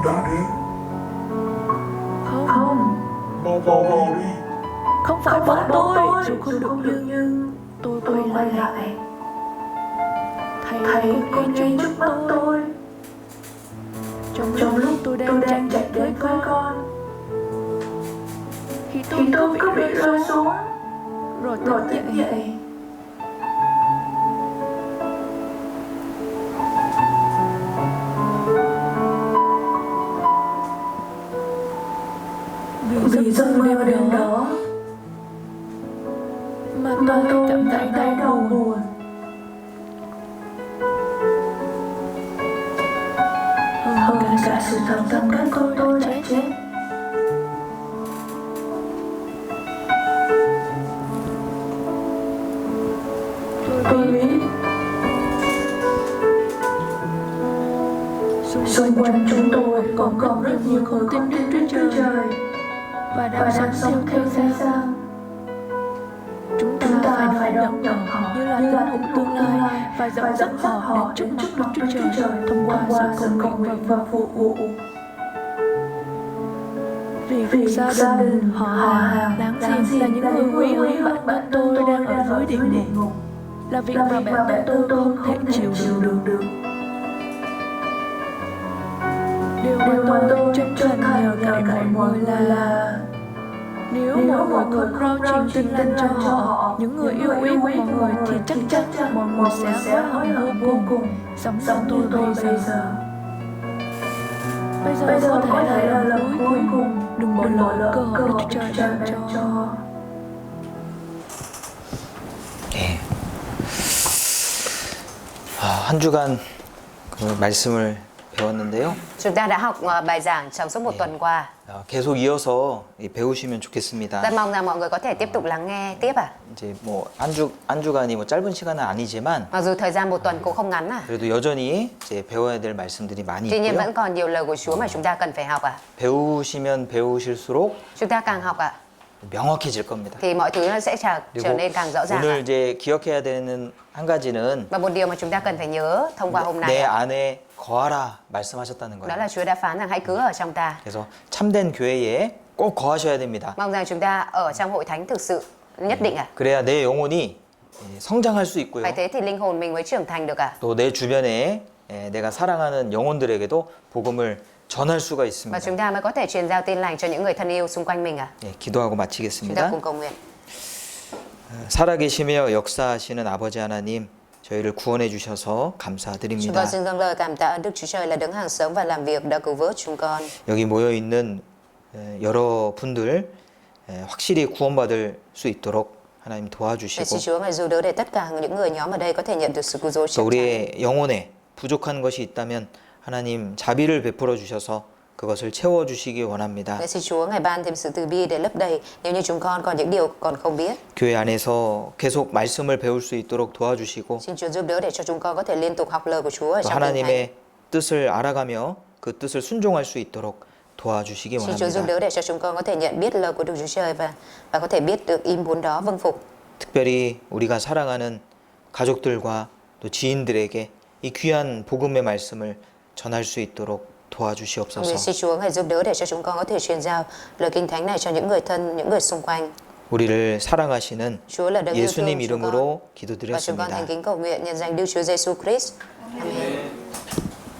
đã đến. Không. Vào đi. Không phải tôi, dù không được nhưng tôi quay lại. Thầy Con ngay trước mắt tôi. Trong lúc tôi đang chạy đến với con Thì tôi cứ bị rơi xuống. rồi Rồi tỉnh tỉnh dậy. dậy. Vì giấc mơ đêm đó mà mà tôi cảm cảm thấy thấy đau buồn. Hơn cả sự thật rằng các con tôi đã chết. Tôi biết xung quanh chúng tôi còn rất nhiều người không tin Đức Chúa Trời và và đang sống theo thế gian. chúng Chúng ta ta phải phải đón đón nhận họ như là như là linh hồn linh tương hồn lai và dẫn dắt họ đến trước mặt Đức Chúa Trời thông qua sự cầu nguyện và phục vụ. vì gia đình họ hàng láng giềng là những người quý hơn bản thân tôi đang ở dưới địa ngục, là việc mà bản thân tôi không thể chịu được. Điều mà tôi chân thành nhờ cậy mọi người là nếu mọi người không rao truyền tin lành cho họ, những người yêu quý của mọi người, thì chắc chắn mọi người sẽ hối hận vô cùng, giống như tôi bây giờ. Bây giờ có thể là lần cuối cùng, đừng bỏ lỡ cơ hội Đức Chúa Trời ban cho. 예. 한 주간 그 말씀을 배웠는데요. Chúng ta đã học bài giảng trong suốt một tuần qua. 계속 이어서 배우시면 좋겠습니다. Rất mong rằng mọi người có thể tiếp tục lắng nghe tiếp ạ. 이제 뭐 한 주간이 뭐 짧은 시간은 아니지만 Mặc dù thời gian một tuần cũng không ngắn 그래도 여전히 이제 배워야 될 말씀들이 많이 Tuy nhiên 있고요. vẫn còn nhiều lời của Chúa mà chúng ta cần phải học ạ. 배우시면 배우실수록 Chúng ta càng học ạ 명확해질 겁니다. thì mọi thứ nó sẽ trở 그리고 nên càng rõ ràng 오늘 ạ. 이제 기억해야 되는 한 가지는 Và một điều mà chúng ta cần phải nhớ thông qua hôm nay 내 ạ, 안에 거하라 말씀하셨다는 đó 거예요. là Chúa đã phán rằng hãy cứ ở trong ta. 그래서 참된 교회에 꼭 거하셔야 됩니다. Mong rằng chúng ta ở trong hội thánh thực sự nhất định ạ. 그래야 내 영혼이 성장할 수 있고요. Phải thế thì linh hồn mình mới trưởng thành được ạ. 또 내 주변에 내가 사랑하는 영혼들에게도 복음을 전할 수가 Và 있습니다. chúng ta mới có thể truyền giao tin lành cho những người thân yêu xung quanh mình ạ. 예, 기도하고 Chúng ta 마치겠습니다. cùng cầu nguyện. 살아계시며 역사하시는 아버지 하나님, 저희를 구원해 주셔서 Chúng 감사드립니다. con xin dâng lời cảm tạ ơn Đức Chúa Trời là đấng hàng sống và làm việc đã cứu vớt chúng con. 여기 모여 있는 여러 분들 확실히 구원받을 수 있도록 하나님 Để xin 도와주시고 Chúa ngài giúp đỡ để tất cả những người nhóm ở đây có thể nhận được sự cứu rỗi 또 chắc chắn. 우리의 영혼에 부족한 것이 있다면 하나님 자비를 베풀어 주셔서 그것을 채워 주시기 원합니다. Để xin Chúa ngài ban thêm sự từ bi để lấp đầy nếu như chúng con còn những điều còn không biết. 교회 안에서 계속 말씀을 배울 수 있도록 도와주시고 Xin Chúa giúp đỡ để cho chúng con có thể liên tục học lời của Chúa ở 또 trong Kinh Thánh. 하나님의 뜻을 알아가며 그 뜻을 순종할 수 있도록 도와주시기 Xin Chúa giúp 원합니다. đỡ để cho chúng con có thể nhận biết lời của Đức Chúa Trời và có thể biết được ý muốn đó vâng phục. 특별히 우리가 사랑하는 가족들과 또 지인들에게 이 귀한 복음의 말씀을 전할 수 있도록 도와주시옵소서. Xin Chúa ngài giúp đỡ để cho chúng con có thể truyền giao lời Kinh Thánh này cho những người thân, những người xung quanh. 우리를 사랑하시는 Chúa là đấng yêu thương 예수님 chúng con. 이름으로 Và chúng con 기도드렸습니다. thành kính cầu nguyện nhân danh Đức Chúa Giêsu Christ. Amen.